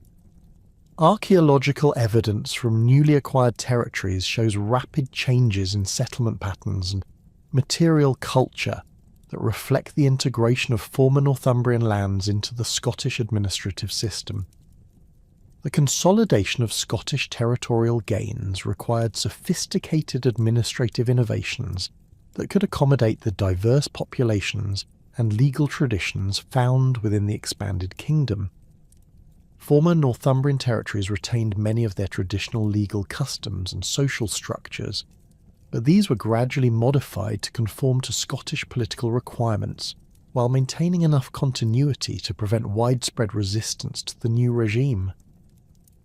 Archaeological evidence from newly acquired territories shows rapid changes in settlement patterns and material culture that reflect the integration of former Northumbrian lands into the Scottish administrative system. The consolidation of Scottish territorial gains required sophisticated administrative innovations that could accommodate the diverse populations and legal traditions found within the expanded kingdom. Former Northumbrian territories retained many of their traditional legal customs and social structures, but these were gradually modified to conform to Scottish political requirements, while maintaining enough continuity to prevent widespread resistance to the new regime.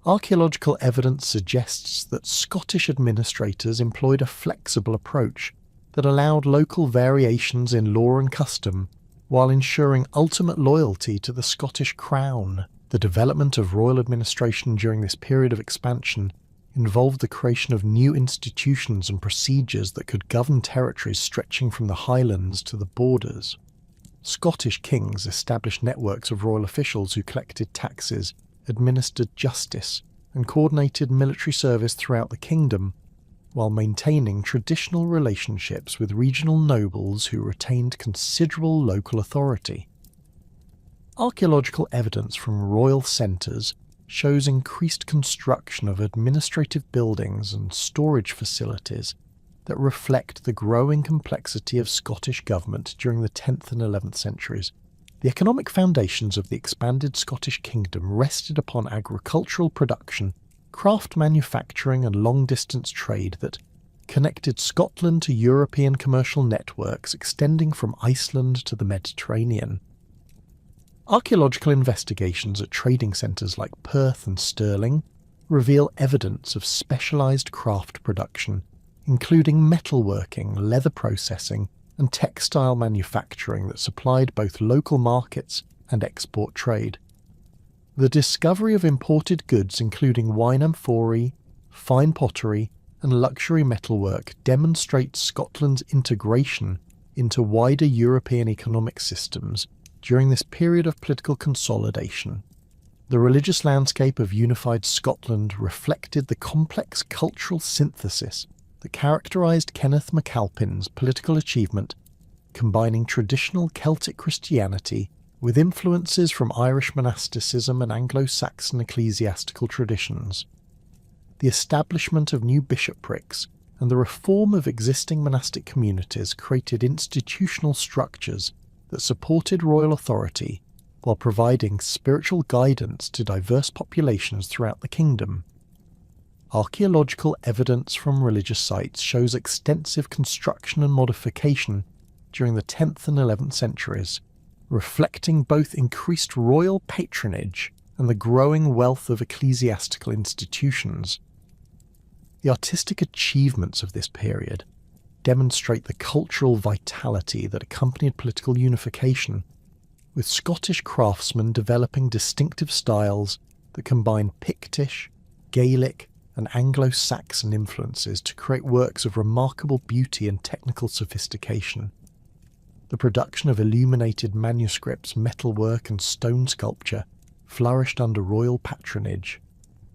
Archaeological evidence suggests that Scottish administrators employed a flexible approach that allowed local variations in law and custom while ensuring ultimate loyalty to the Scottish crown. The development of royal administration during this period of expansion involved the creation of new institutions and procedures that could govern territories stretching from the Highlands to the borders. Scottish kings established networks of royal officials who collected taxes, administered justice, and coordinated military service throughout the kingdom, while maintaining traditional relationships with regional nobles who retained considerable local authority. Archaeological evidence from royal centres shows increased construction of administrative buildings and storage facilities that reflect the growing complexity of Scottish government during the 10th and 11th centuries. The economic foundations of the expanded Scottish kingdom rested upon agricultural production, craft manufacturing and long-distance trade that connected Scotland to European commercial networks extending from Iceland to the Mediterranean. Archaeological investigations at trading centres like Perth and Stirling reveal evidence of specialised craft production, including metalworking, leather processing, and textile manufacturing that supplied both local markets and export trade. The discovery of imported goods including wine amphorae, fine pottery, and luxury metalwork demonstrates Scotland's integration into wider European economic systems during this period of political consolidation. The religious landscape of unified Scotland reflected the complex cultural synthesis that characterised Kenneth MacAlpin's political achievement, combining traditional Celtic Christianity with influences from Irish monasticism and Anglo-Saxon ecclesiastical traditions. The establishment of new bishoprics and the reform of existing monastic communities created institutional structures that supported royal authority while providing spiritual guidance to diverse populations throughout the kingdom. Archaeological evidence from religious sites shows extensive construction and modification during the 10th and 11th centuries, reflecting both increased royal patronage and the growing wealth of ecclesiastical institutions. The artistic achievements of this period demonstrate the cultural vitality that accompanied political unification, with Scottish craftsmen developing distinctive styles that combine Pictish, Gaelic, and Anglo-Saxon influences to create works of remarkable beauty and technical sophistication. The production of illuminated manuscripts, metalwork, and stone sculpture flourished under royal patronage,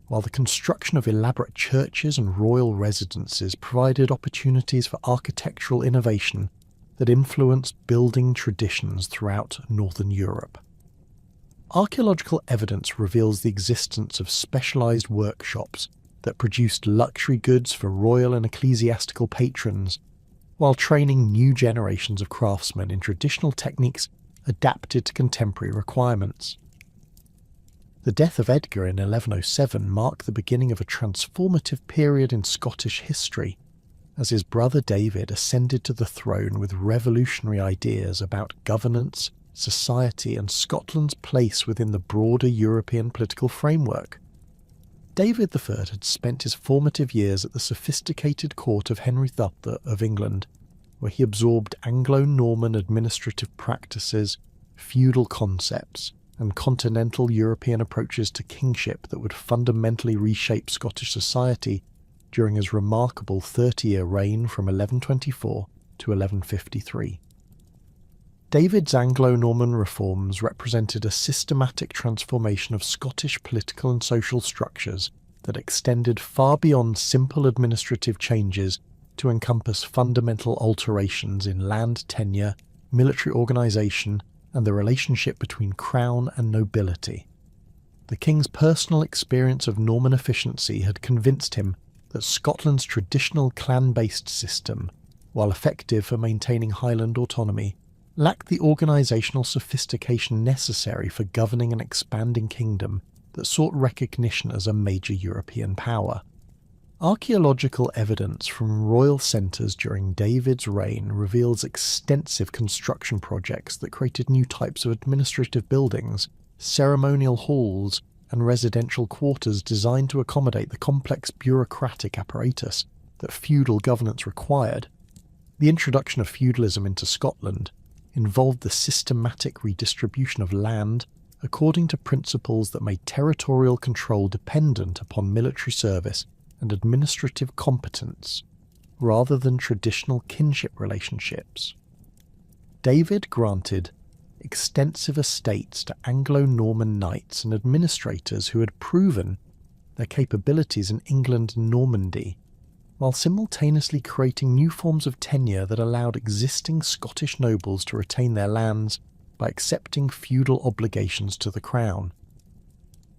while the construction of elaborate churches and royal residences provided opportunities for architectural innovation that influenced building traditions throughout Northern Europe. Archaeological evidence reveals the existence of specialised workshops that produced luxury goods for royal and ecclesiastical patrons, while training new generations of craftsmen in traditional techniques adapted to contemporary requirements. The death of Edgar in 1107 marked the beginning of a transformative period in Scottish history, as his brother David ascended to the throne with revolutionary ideas about governance, society, and Scotland's place within the broader European political framework. David I had spent his formative years at the sophisticated court of Henry III of England, where he absorbed Anglo-Norman administrative practices, feudal concepts, and continental European approaches to kingship that would fundamentally reshape Scottish society during his remarkable 30-year reign from 1124 to 1153. David's Anglo-Norman reforms represented a systematic transformation of Scottish political and social structures that extended far beyond simple administrative changes to encompass fundamental alterations in land tenure, military organisation, and the relationship between crown and nobility. The king's personal experience of Norman efficiency had convinced him that Scotland's traditional clan-based system, while effective for maintaining Highland autonomy, lacked the organisational sophistication necessary for governing an expanding kingdom that sought recognition as a major European power. Archaeological evidence from royal centres during David's reign reveals extensive construction projects that created new types of administrative buildings, ceremonial halls, and residential quarters designed to accommodate the complex bureaucratic apparatus that feudal governance required. The introduction of feudalism into Scotland involved the systematic redistribution of land, according to principles that made territorial control dependent upon military service and administrative competence, rather than traditional kinship relationships. David granted extensive estates to Anglo-Norman knights and administrators who had proven their capabilities in England and Normandy, while simultaneously creating new forms of tenure that allowed existing Scottish nobles to retain their lands by accepting feudal obligations to the crown.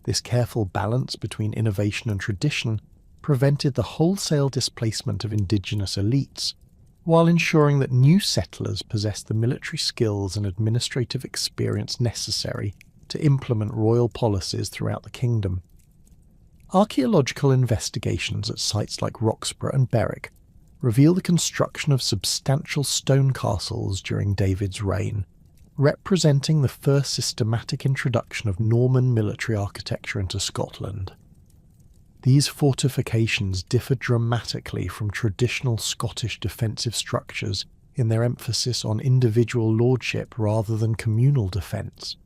This careful balance between innovation and tradition prevented the wholesale displacement of indigenous elites, while ensuring that new settlers possessed the military skills and administrative experience necessary to implement royal policies throughout the kingdom. Archaeological investigations at sites like Roxburgh and Berwick reveal the construction of substantial stone castles during David's reign, representing the first systematic introduction of Norman military architecture into Scotland. These fortifications differed dramatically from traditional Scottish defensive structures in their emphasis on individual lordship rather than communal defence,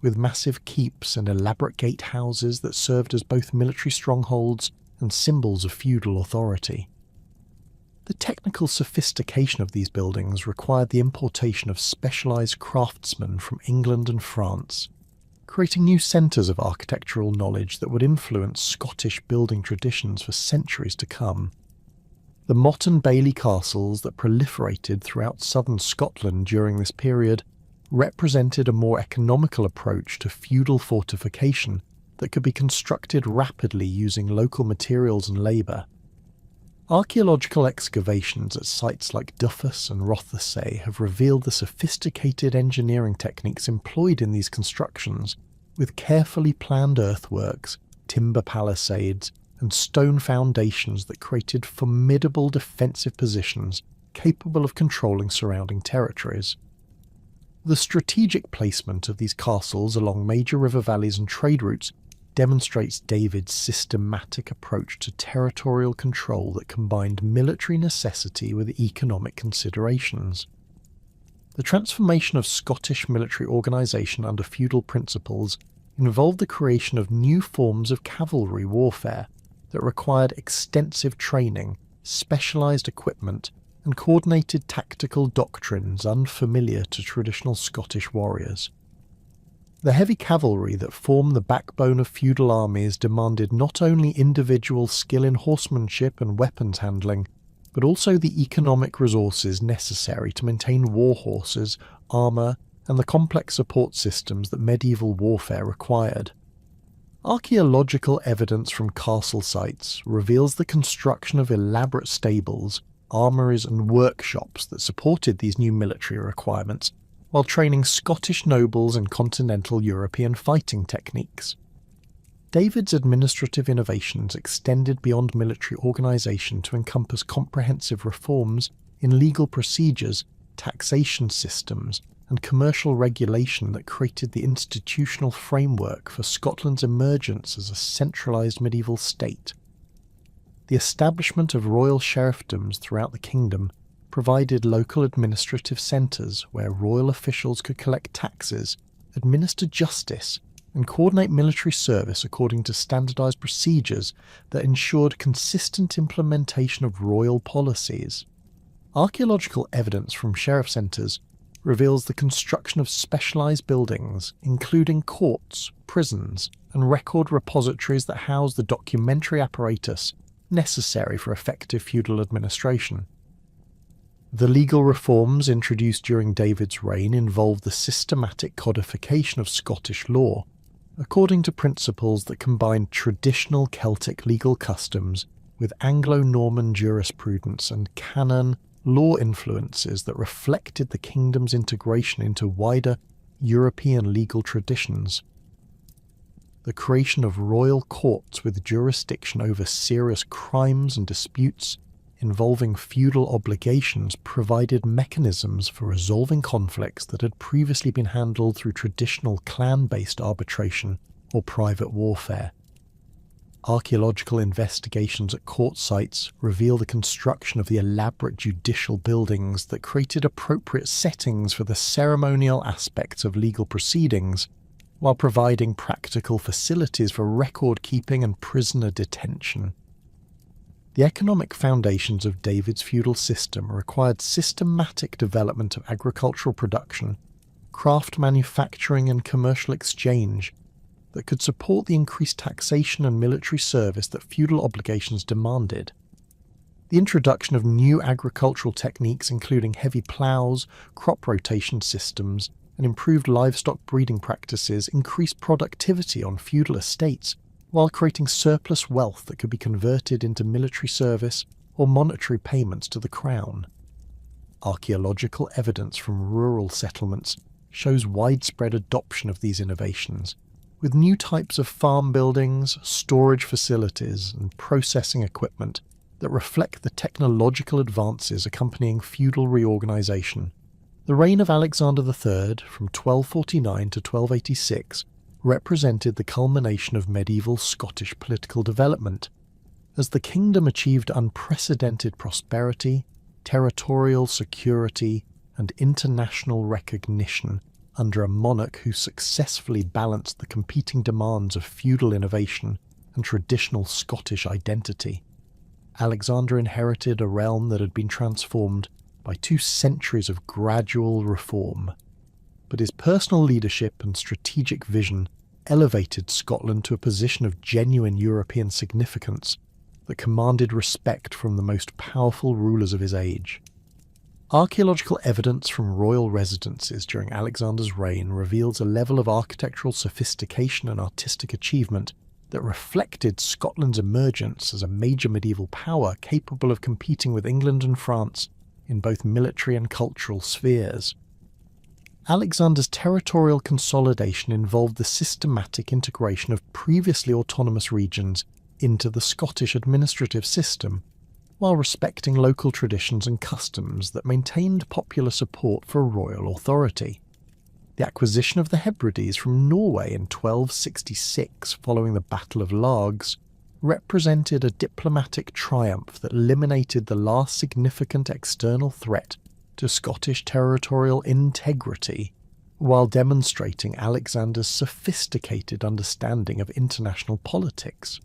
with massive keeps and elaborate gatehouses that served as both military strongholds and symbols of feudal authority. The technical sophistication of these buildings required the importation of specialised craftsmen from England and France, creating new centres of architectural knowledge that would influence Scottish building traditions for centuries to come. The motte and bailey castles that proliferated throughout southern Scotland during this period represented a more economical approach to feudal fortification that could be constructed rapidly using local materials and labour. Archaeological excavations at sites like Duffus and Rothesay have revealed the sophisticated engineering techniques employed in these constructions, with carefully planned earthworks, timber palisades, and stone foundations that created formidable defensive positions capable of controlling surrounding territories. The strategic placement of these castles along major river valleys and trade routes demonstrates David's systematic approach to territorial control that combined military necessity with economic considerations. The transformation of Scottish military organisation under feudal principles involved the creation of new forms of cavalry warfare that required extensive training, specialised equipment, and coordinated tactical doctrines unfamiliar to traditional Scottish warriors. The heavy cavalry that formed the backbone of feudal armies demanded not only individual skill in horsemanship and weapons handling, but also the economic resources necessary to maintain war horses, armour, and the complex support systems that medieval warfare required. Archaeological evidence from castle sites reveals the construction of elaborate stables, armouries and workshops that supported these new military requirements, while training Scottish nobles in continental European fighting techniques. David's administrative innovations extended beyond military organisation to encompass comprehensive reforms in legal procedures, taxation systems, and commercial regulation that created the institutional framework for Scotland's emergence as a centralised medieval state. The establishment of royal sheriffdoms throughout the kingdom provided local administrative centres where royal officials could collect taxes, administer justice, and coordinate military service according to standardised procedures that ensured consistent implementation of royal policies. Archaeological evidence from sheriff centres reveals the construction of specialised buildings, including courts, prisons, and record repositories that house the documentary apparatus necessary for effective feudal administration. The legal reforms introduced during David's reign involved the systematic codification of Scottish law, according to principles that combined traditional Celtic legal customs with Anglo-Norman jurisprudence and canon law influences that reflected the kingdom's integration into wider European legal traditions. The creation of royal courts with jurisdiction over serious crimes and disputes involving feudal obligations provided mechanisms for resolving conflicts that had previously been handled through traditional clan-based arbitration or private warfare. Archaeological investigations at court sites reveal the construction of the elaborate judicial buildings that created appropriate settings for the ceremonial aspects of legal proceedings, while providing practical facilities for record-keeping and prisoner detention. The economic foundations of David's feudal system required systematic development of agricultural production, craft manufacturing and commercial exchange that could support the increased taxation and military service that feudal obligations demanded. The introduction of new agricultural techniques including heavy ploughs, crop rotation systems, and improved livestock breeding practices increased productivity on feudal estates while creating surplus wealth that could be converted into military service or monetary payments to the crown. Archaeological evidence from rural settlements shows widespread adoption of these innovations, with new types of farm buildings, storage facilities, and processing equipment that reflect the technological advances accompanying feudal reorganisation. The reign of Alexander III, from 1249 to 1286, represented the culmination of medieval Scottish political development, as the kingdom achieved unprecedented prosperity, territorial security, and international recognition under a monarch who successfully balanced the competing demands of feudal innovation and traditional Scottish identity. Alexander inherited a realm that had been transformed by 2 centuries of gradual reform, but his personal leadership and strategic vision elevated Scotland to a position of genuine European significance that commanded respect from the most powerful rulers of his age. Archaeological evidence from royal residences during Alexander's reign reveals a level of architectural sophistication and artistic achievement that reflected Scotland's emergence as a major medieval power capable of competing with England and France in both military and cultural spheres. Alexander's territorial consolidation involved the systematic integration of previously autonomous regions into the Scottish administrative system, while respecting local traditions and customs that maintained popular support for royal authority. The acquisition of the Hebrides from Norway in 1266 following the Battle of Largs represented a diplomatic triumph that eliminated the last significant external threat to Scottish territorial integrity, while demonstrating Alexander's sophisticated understanding of international politics.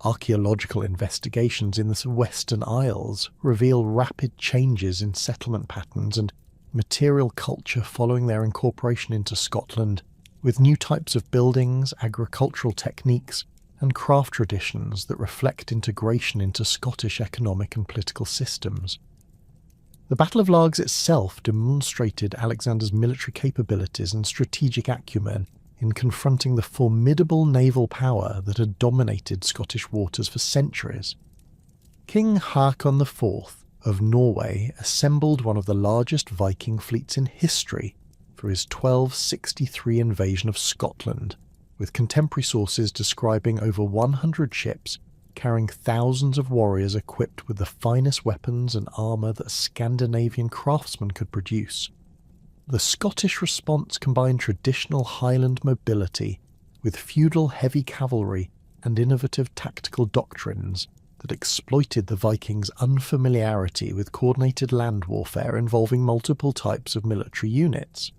Archaeological investigations in the Western Isles reveal rapid changes in settlement patterns and material culture following their incorporation into Scotland, with new types of buildings, agricultural techniques, and craft traditions that reflect integration into Scottish economic and political systems. The Battle of Largs itself demonstrated Alexander's military capabilities and strategic acumen in confronting the formidable naval power that had dominated Scottish waters for centuries. King Haakon IV of Norway assembled one of the largest Viking fleets in history for his 1263 invasion of Scotland, with contemporary sources describing over 100 ships carrying thousands of warriors equipped with the finest weapons and armour that Scandinavian craftsmen could produce. The Scottish response combined traditional Highland mobility with feudal heavy cavalry and innovative tactical doctrines that exploited the Vikings' unfamiliarity with coordinated land warfare involving multiple types of military units.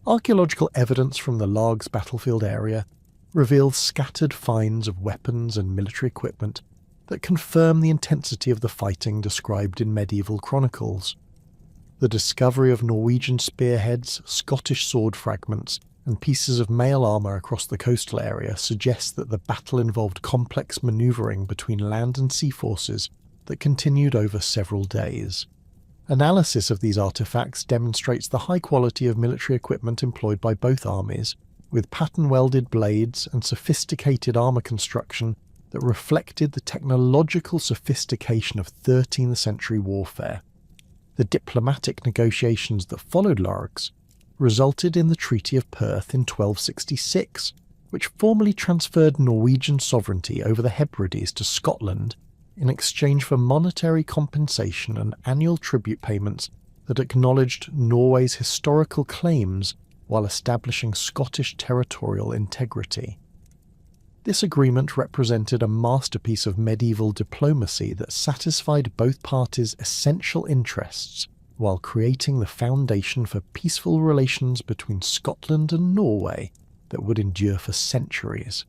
Archaeological evidence from the Largs battlefield area reveals scattered finds of weapons and military equipment that confirm the intensity of the fighting described in medieval chronicles. The discovery of Norwegian spearheads, Scottish sword fragments, and pieces of mail armour across the coastal area suggests that the battle involved complex manoeuvring between land and sea forces that continued over several days. Analysis of these artefacts demonstrates the high quality of military equipment employed by both armies, with pattern-welded blades and sophisticated armour construction that reflected the technological sophistication of 13th century warfare. The diplomatic negotiations that followed Largs resulted in the Treaty of Perth in 1266, which formally transferred Norwegian sovereignty over the Hebrides to Scotland in exchange for monetary compensation and annual tribute payments that acknowledged Norway's historical claims while establishing Scottish territorial integrity. This agreement represented a masterpiece of medieval diplomacy that satisfied both parties' essential interests while creating the foundation for peaceful relations between Scotland and Norway that would endure for centuries.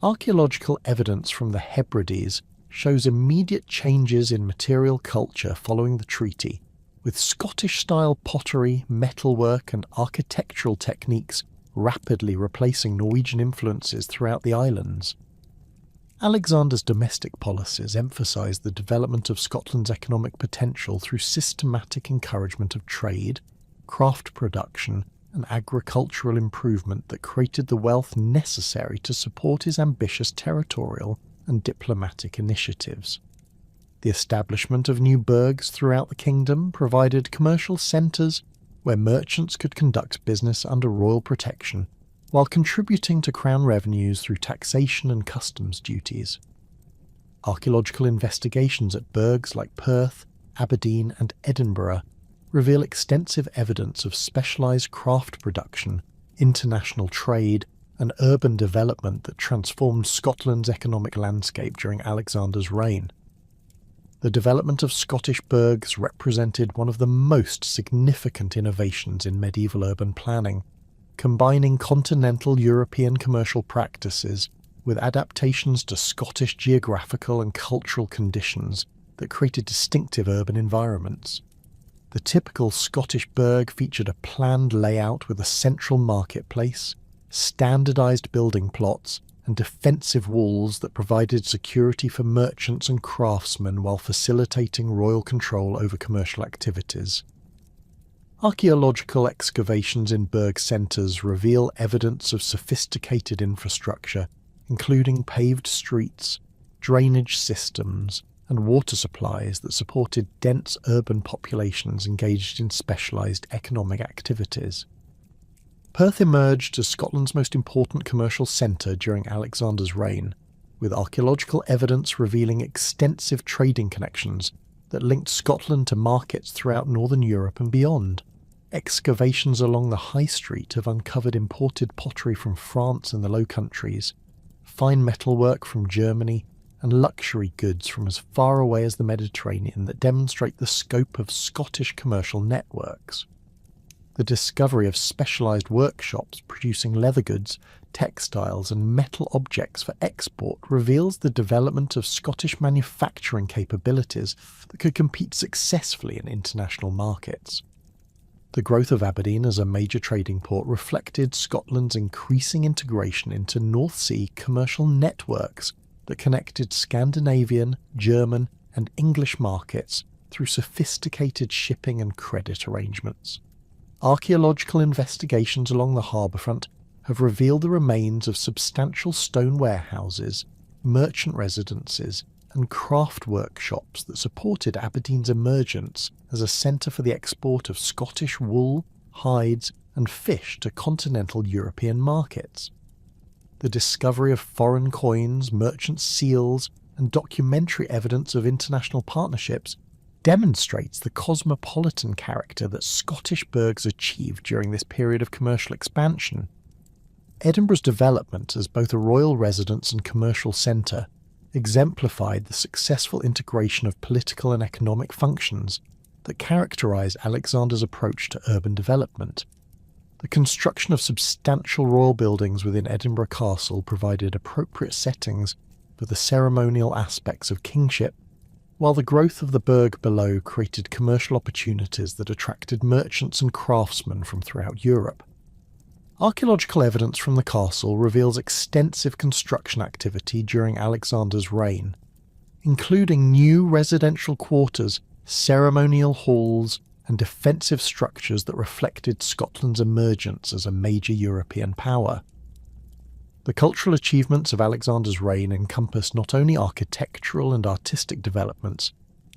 Archaeological evidence from the Hebrides shows immediate changes in material culture following the treaty, with Scottish-style pottery, metalwork and architectural techniques rapidly replacing Norwegian influences throughout the islands. Alexander's domestic policies emphasised the development of Scotland's economic potential through systematic encouragement of trade, craft production and agricultural improvement that created the wealth necessary to support his ambitious territorial and diplomatic initiatives. The establishment of new burghs throughout the kingdom provided commercial centres where merchants could conduct business under royal protection, while contributing to crown revenues through taxation and customs duties. Archaeological investigations at burghs like Perth, Aberdeen and Edinburgh reveal extensive evidence of specialised craft production, international trade and urban development that transformed Scotland's economic landscape during Alexander's reign. The development of Scottish burghs represented one of the most significant innovations in medieval urban planning, combining continental European commercial practices with adaptations to Scottish geographical and cultural conditions that created distinctive urban environments. The typical Scottish burgh featured a planned layout with a central marketplace, standardised building plots, and defensive walls that provided security for merchants and craftsmen while facilitating royal control over commercial activities. Archaeological excavations in burgh centres reveal evidence of sophisticated infrastructure, including paved streets, drainage systems, and water supplies that supported dense urban populations engaged in specialised economic activities. Perth emerged as Scotland's most important commercial centre during Alexander's reign, with archaeological evidence revealing extensive trading connections that linked Scotland to markets throughout northern Europe and beyond. Excavations along the High Street have uncovered imported pottery from France and the Low Countries, fine metalwork from Germany, and luxury goods from as far away as the Mediterranean that demonstrate the scope of Scottish commercial networks. The discovery of specialised workshops producing leather goods, textiles and metal objects for export reveals the development of Scottish manufacturing capabilities that could compete successfully in international markets. The growth of Aberdeen as a major trading port reflected Scotland's increasing integration into North Sea commercial networks that connected Scandinavian, German and English markets through sophisticated shipping and credit arrangements. Archaeological investigations along the harbourfront have revealed the remains of substantial stone warehouses, merchant residences and craft workshops that supported Aberdeen's emergence as a centre for the export of Scottish wool, hides and fish to continental European markets. The discovery of foreign coins, merchant seals and documentary evidence of international partnerships demonstrates the cosmopolitan character that Scottish burghs achieved during this period of commercial expansion. Edinburgh's development as both a royal residence and commercial centre exemplified the successful integration of political and economic functions that characterised Alexander's approach to urban development. The construction of substantial royal buildings within Edinburgh Castle provided appropriate settings for the ceremonial aspects of kingship, while the growth of the burgh below created commercial opportunities that attracted merchants and craftsmen from throughout Europe. Archaeological evidence from the castle reveals extensive construction activity during Alexander's reign, including new residential quarters, ceremonial halls, and defensive structures that reflected Scotland's emergence as a major European power. The cultural achievements of Alexander's reign encompass not only architectural and artistic developments,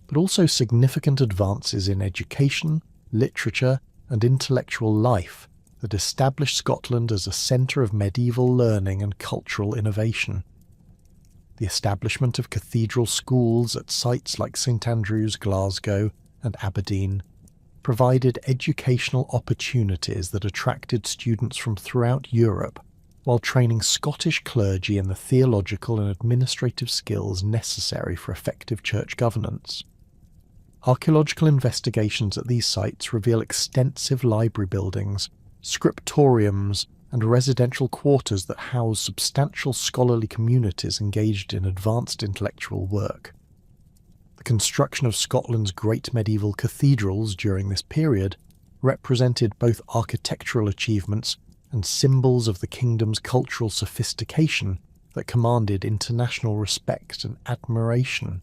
but also significant advances in education, literature, and intellectual life that established Scotland as a centre of medieval learning and cultural innovation. The establishment of cathedral schools at sites like St Andrews, Glasgow, and Aberdeen provided educational opportunities that attracted students from throughout Europe, while training Scottish clergy in the theological and administrative skills necessary for effective church governance. Archaeological investigations at these sites reveal extensive library buildings, scriptoriums, and residential quarters that house substantial scholarly communities engaged in advanced intellectual work. The construction of Scotland's great medieval cathedrals during this period represented both architectural achievements and symbols of the kingdom's cultural sophistication that commanded international respect and admiration.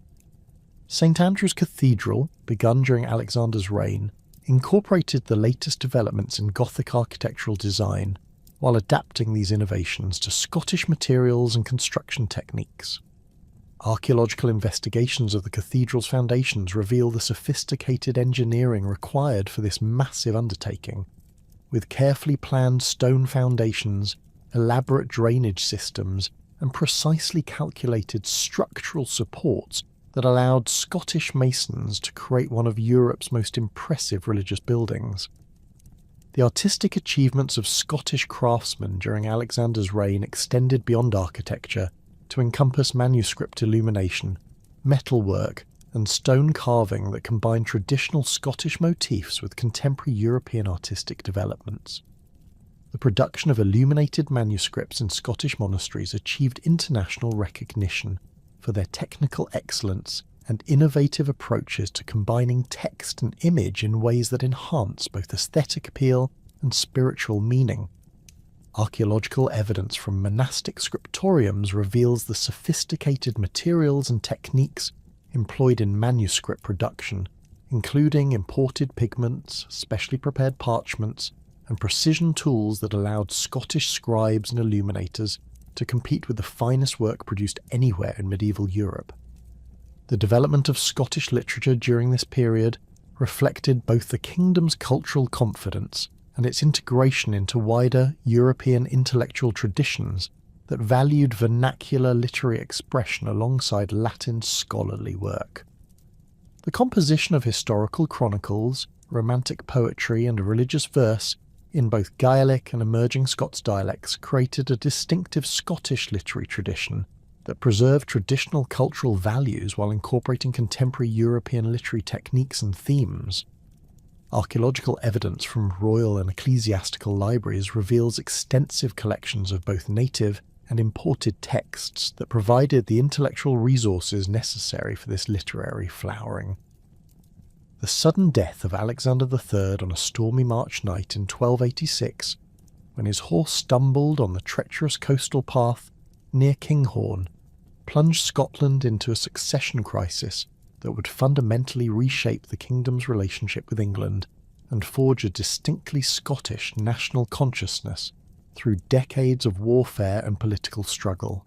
St Andrew's Cathedral, begun during Alexander's reign, incorporated the latest developments in Gothic architectural design while adapting these innovations to Scottish materials and construction techniques. Archaeological investigations of the cathedral's foundations reveal the sophisticated engineering required for this massive undertaking, with carefully planned stone foundations, elaborate drainage systems, and precisely calculated structural supports that allowed Scottish masons to create one of Europe's most impressive religious buildings. The artistic achievements of Scottish craftsmen during Alexander's reign extended beyond architecture to encompass manuscript illumination, metalwork, and stone carving that combined traditional Scottish motifs with contemporary European artistic developments. The production of illuminated manuscripts in Scottish monasteries achieved international recognition for their technical excellence and innovative approaches to combining text and image in ways that enhance both aesthetic appeal and spiritual meaning. Archaeological evidence from monastic scriptoriums reveals the sophisticated materials and techniques employed in manuscript production, including imported pigments, specially prepared parchments, and precision tools that allowed Scottish scribes and illuminators to compete with the finest work produced anywhere in medieval Europe. The development of Scottish literature during this period reflected both the kingdom's cultural confidence and its integration into wider European intellectual traditions that valued vernacular literary expression alongside Latin scholarly work. The composition of historical chronicles, romantic poetry, and religious verse in both Gaelic and emerging Scots dialects created a distinctive Scottish literary tradition that preserved traditional cultural values while incorporating contemporary European literary techniques and themes. Archaeological evidence from royal and ecclesiastical libraries reveals extensive collections of both native and imported texts that provided the intellectual resources necessary for this literary flowering. The sudden death of Alexander III on a stormy March night in 1286, when his horse stumbled on the treacherous coastal path near Kinghorn, plunged Scotland into a succession crisis that would fundamentally reshape the kingdom's relationship with England and forge a distinctly Scottish national consciousness through decades of warfare and political struggle.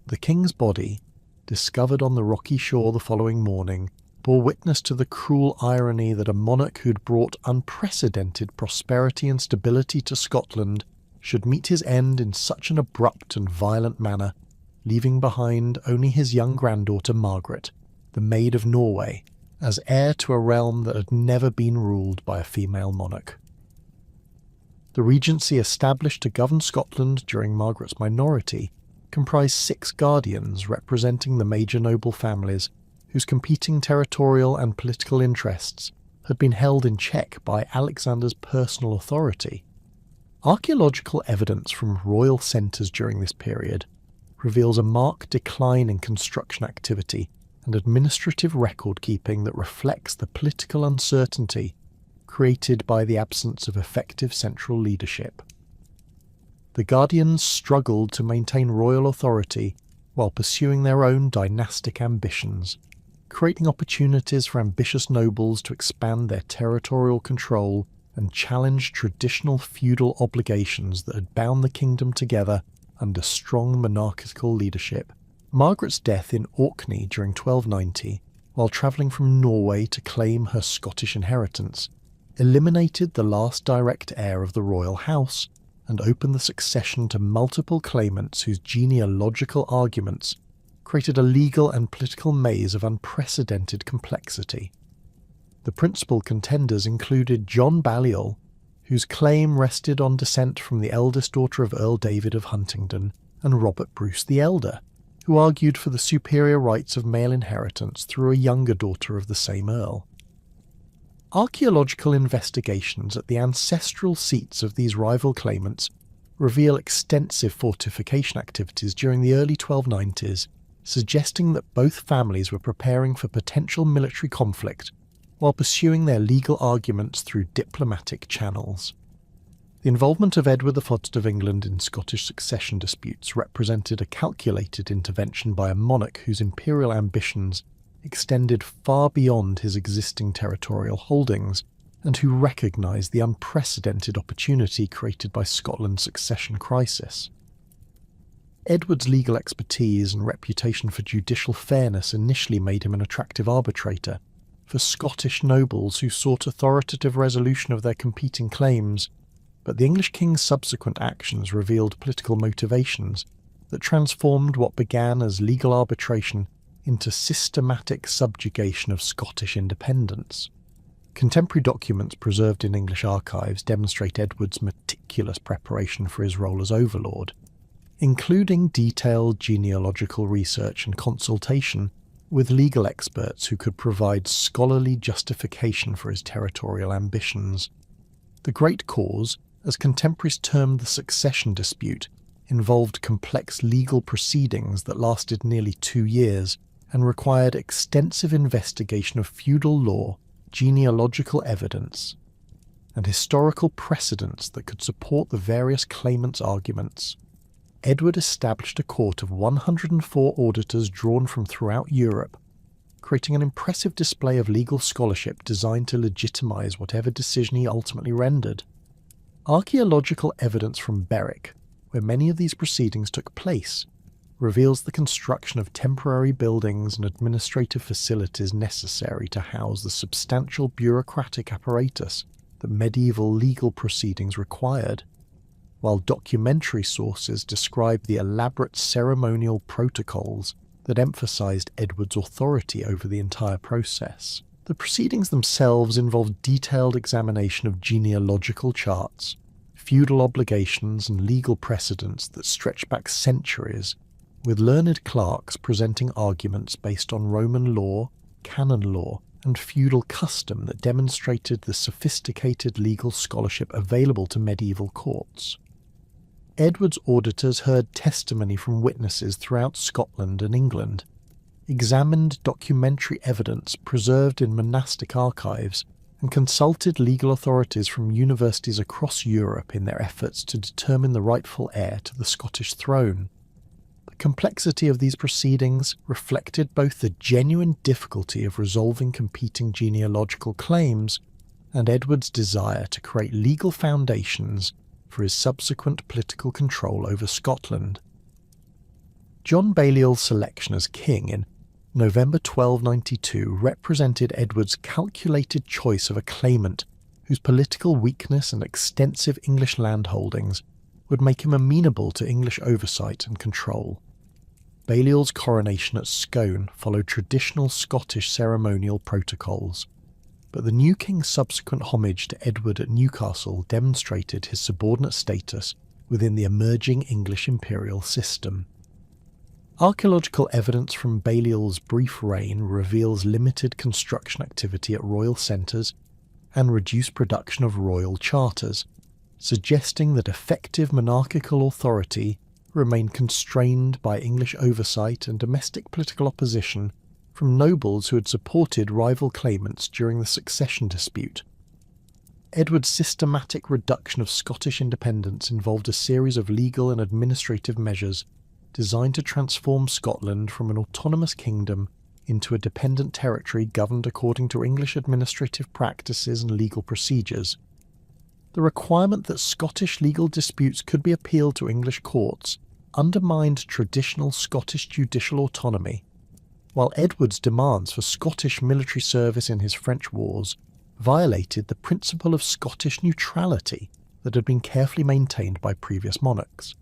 The king's body, discovered on the rocky shore the following morning, bore witness to the cruel irony that a monarch who'd brought unprecedented prosperity and stability to Scotland should meet his end in such an abrupt and violent manner, leaving behind only his young granddaughter Margaret, the Maid of Norway, as heir to a realm that had never been ruled by a female monarch. The regency established to govern Scotland during Margaret's minority comprised 6 guardians representing the major noble families whose competing territorial and political interests had been held in check by Alexander's personal authority. Archaeological evidence from royal centres during this period reveals a marked decline in construction activity and administrative record-keeping that reflects the political uncertainty created by the absence of effective central leadership. The Guardians struggled to maintain royal authority while pursuing their own dynastic ambitions, creating opportunities for ambitious nobles to expand their territorial control and challenge traditional feudal obligations that had bound the kingdom together under strong monarchical leadership. Margaret's death in Orkney during 1290, while travelling from Norway to claim her Scottish inheritance, eliminated the last direct heir of the royal house and opened the succession to multiple claimants whose genealogical arguments created a legal and political maze of unprecedented complexity. The principal contenders included John Balliol, whose claim rested on descent from the eldest daughter of Earl David of Huntingdon, and Robert Bruce the Elder, who argued for the superior rights of male inheritance through a younger daughter of the same earl. Archaeological investigations at the ancestral seats of these rival claimants reveal extensive fortification activities during the early 1290s, suggesting that both families were preparing for potential military conflict while pursuing their legal arguments through diplomatic channels. The involvement of Edward IV of England in Scottish succession disputes represented a calculated intervention by a monarch whose imperial ambitions extended far beyond his existing territorial holdings, and who recognised the unprecedented opportunity created by Scotland's succession crisis. Edward's legal expertise and reputation for judicial fairness initially made him an attractive arbitrator for Scottish nobles who sought authoritative resolution of their competing claims, but the English king's subsequent actions revealed political motivations that transformed what began as legal arbitration into systematic subjugation of Scottish independence. Contemporary documents preserved in English archives demonstrate Edward's meticulous preparation for his role as overlord, including detailed genealogical research and consultation with legal experts who could provide scholarly justification for his territorial ambitions. The Great Cause, as contemporaries termed the succession dispute, involved complex legal proceedings that lasted nearly 2 years and required extensive investigation of feudal law, genealogical evidence, and historical precedents that could support the various claimants' arguments. Edward established a court of 104 auditors drawn from throughout Europe, creating an impressive display of legal scholarship designed to legitimise whatever decision he ultimately rendered. Archaeological evidence from Berwick, where many of these proceedings took place, reveals the construction of temporary buildings and administrative facilities necessary to house the substantial bureaucratic apparatus that medieval legal proceedings required, while documentary sources describe the elaborate ceremonial protocols that emphasised Edward's authority over the entire process. The proceedings themselves involved detailed examination of genealogical charts, feudal obligations and legal precedents that stretch back centuries, with learned clerks presenting arguments based on Roman law, canon law, and feudal custom that demonstrated the sophisticated legal scholarship available to medieval courts. Edward's auditors heard testimony from witnesses throughout Scotland and England, examined documentary evidence preserved in monastic archives, and consulted legal authorities from universities across Europe in their efforts to determine the rightful heir to the Scottish throne. The complexity of these proceedings reflected both the genuine difficulty of resolving competing genealogical claims and Edward's desire to create legal foundations for his subsequent political control over Scotland. John Balliol's selection as king in November 1292 represented Edward's calculated choice of a claimant whose political weakness and extensive English landholdings would make him amenable to English oversight and control. Balliol's coronation at Scone followed traditional Scottish ceremonial protocols, but the new king's subsequent homage to Edward at Newcastle demonstrated his subordinate status within the emerging English imperial system. Archaeological evidence from Balliol's brief reign reveals limited construction activity at royal centres and reduced production of royal charters, suggesting that effective monarchical authority remained constrained by English oversight and domestic political opposition from nobles who had supported rival claimants during the succession dispute. Edward's systematic reduction of Scottish independence involved a series of legal and administrative measures designed to transform Scotland from an autonomous kingdom into a dependent territory governed according to English administrative practices and legal procedures. The requirement that Scottish legal disputes could be appealed to English courts undermined traditional Scottish judicial autonomy, while Edward's demands for Scottish military service in his French wars violated the principle of Scottish neutrality that had been carefully maintained by previous monarchs.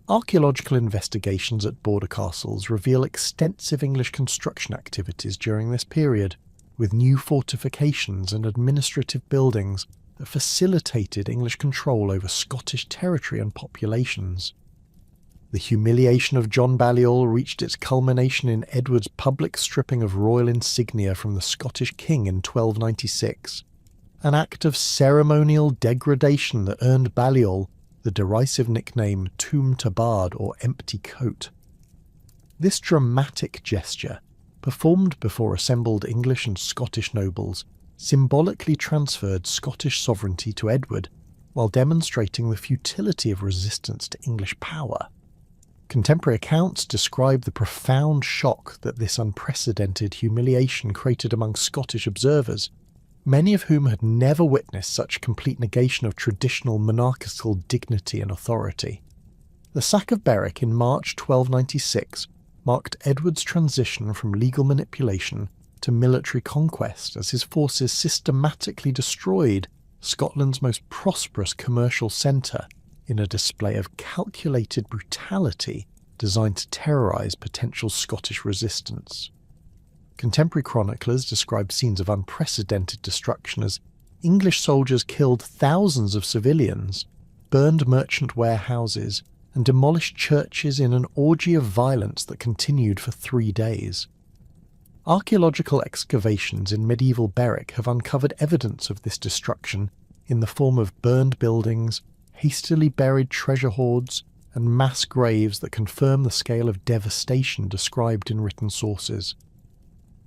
Archaeological investigations at border castles reveal extensive English construction activities during this period, with new fortifications and administrative buildings that facilitated English control over Scottish territory and populations. The humiliation of John Balliol reached its culmination in Edward's public stripping of royal insignia from the Scottish king in 1296, an act of ceremonial degradation that earned Balliol the derisive nickname Tomb Tabard or Empty Coat. This dramatic gesture, performed before assembled English and Scottish nobles, symbolically transferred Scottish sovereignty to Edward, while demonstrating the futility of resistance to English power. Contemporary accounts describe the profound shock that this unprecedented humiliation created among Scottish observers, many of whom had never witnessed such complete negation of traditional monarchical dignity and authority. The sack of Berwick in March 1296 marked Edward's transition from legal manipulation to military conquest as his forces systematically destroyed Scotland's most prosperous commercial centre in a display of calculated brutality designed to terrorise potential Scottish resistance. Contemporary chroniclers describe scenes of unprecedented destruction as English soldiers killed thousands of civilians, burned merchant warehouses, and demolished churches in an orgy of violence that continued for 3 days. Archaeological excavations in medieval Berwick have uncovered evidence of this destruction in the form of burned buildings, hastily buried treasure hoards, and mass graves that confirm the scale of devastation described in written sources.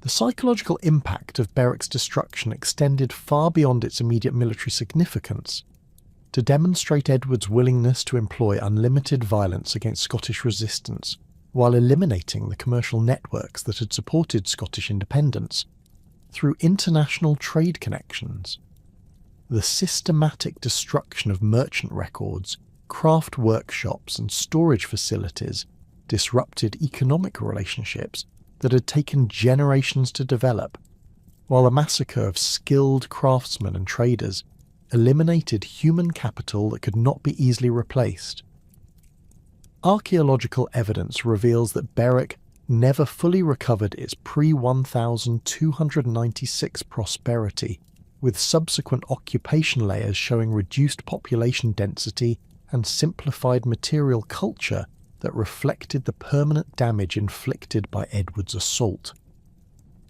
The psychological impact of Berwick's destruction extended far beyond its immediate military significance. To demonstrate Edward's willingness to employ unlimited violence against Scottish resistance, while eliminating the commercial networks that had supported Scottish independence, through international trade connections. The systematic destruction of merchant records, craft workshops and storage facilities disrupted economic relationships that had taken generations to develop, while the massacre of skilled craftsmen and traders eliminated human capital that could not be easily replaced. Archaeological evidence reveals that Berwick never fully recovered its pre-1296 prosperity, with subsequent occupation layers showing reduced population density and simplified material culture that reflected the permanent damage inflicted by Edward's assault.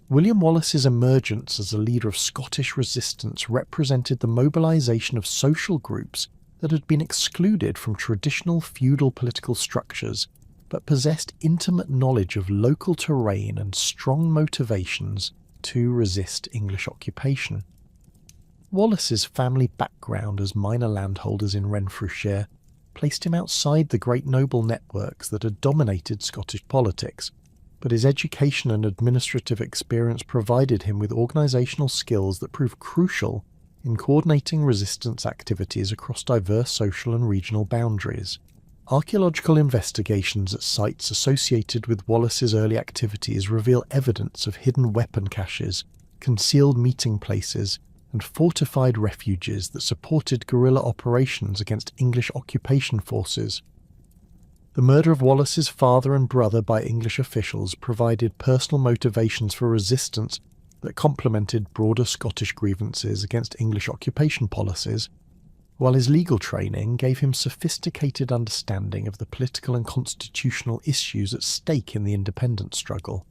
William Wallace's emergence as a leader of Scottish resistance represented the mobilisation of social groups that had been excluded from traditional feudal political structures, but possessed intimate knowledge of local terrain and strong motivations to resist English occupation. Wallace's family background as minor landholders in Renfrewshire placed him outside the great noble networks that had dominated Scottish politics, but his education and administrative experience provided him with organisational skills that proved crucial in coordinating resistance activities across diverse social and regional boundaries. Archaeological investigations at sites associated with Wallace's early activities reveal evidence of hidden weapon caches, concealed meeting places, and fortified refuges that supported guerrilla operations against English occupation forces. The murder of Wallace's father and brother by English officials provided personal motivations for resistance that complemented broader Scottish grievances against English occupation policies, while his legal training gave him sophisticated understanding of the political and constitutional issues at stake in the independence struggle.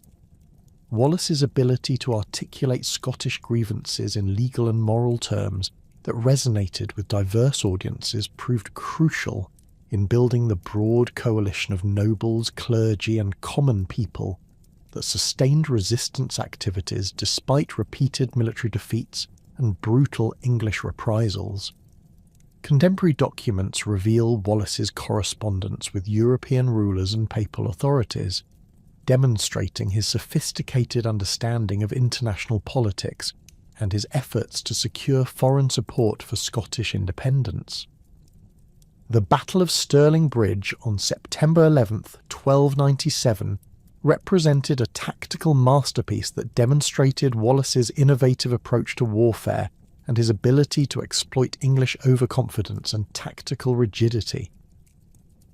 Wallace's ability to articulate Scottish grievances in legal and moral terms that resonated with diverse audiences proved crucial in building the broad coalition of nobles, clergy and common people that sustained resistance activities despite repeated military defeats and brutal English reprisals. Contemporary documents reveal Wallace's correspondence with European rulers and papal authorities, demonstrating his sophisticated understanding of international politics and his efforts to secure foreign support for Scottish independence. The Battle of Stirling Bridge on September 11th, 1297, represented a tactical masterpiece that demonstrated Wallace's innovative approach to warfare and his ability to exploit English overconfidence and tactical rigidity.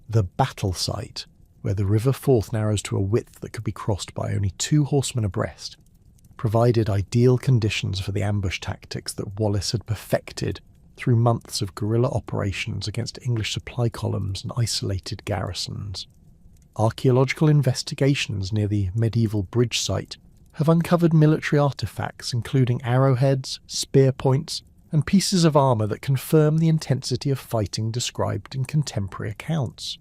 The battle site, where the River Forth narrows to a width that could be crossed by only 2 horsemen abreast, provided ideal conditions for the ambush tactics that Wallace had perfected through months of guerrilla operations against English supply columns and isolated garrisons. Archaeological investigations near the medieval bridge site have uncovered military artefacts including arrowheads, spear points, and pieces of armour that confirm the intensity of fighting described in contemporary accounts.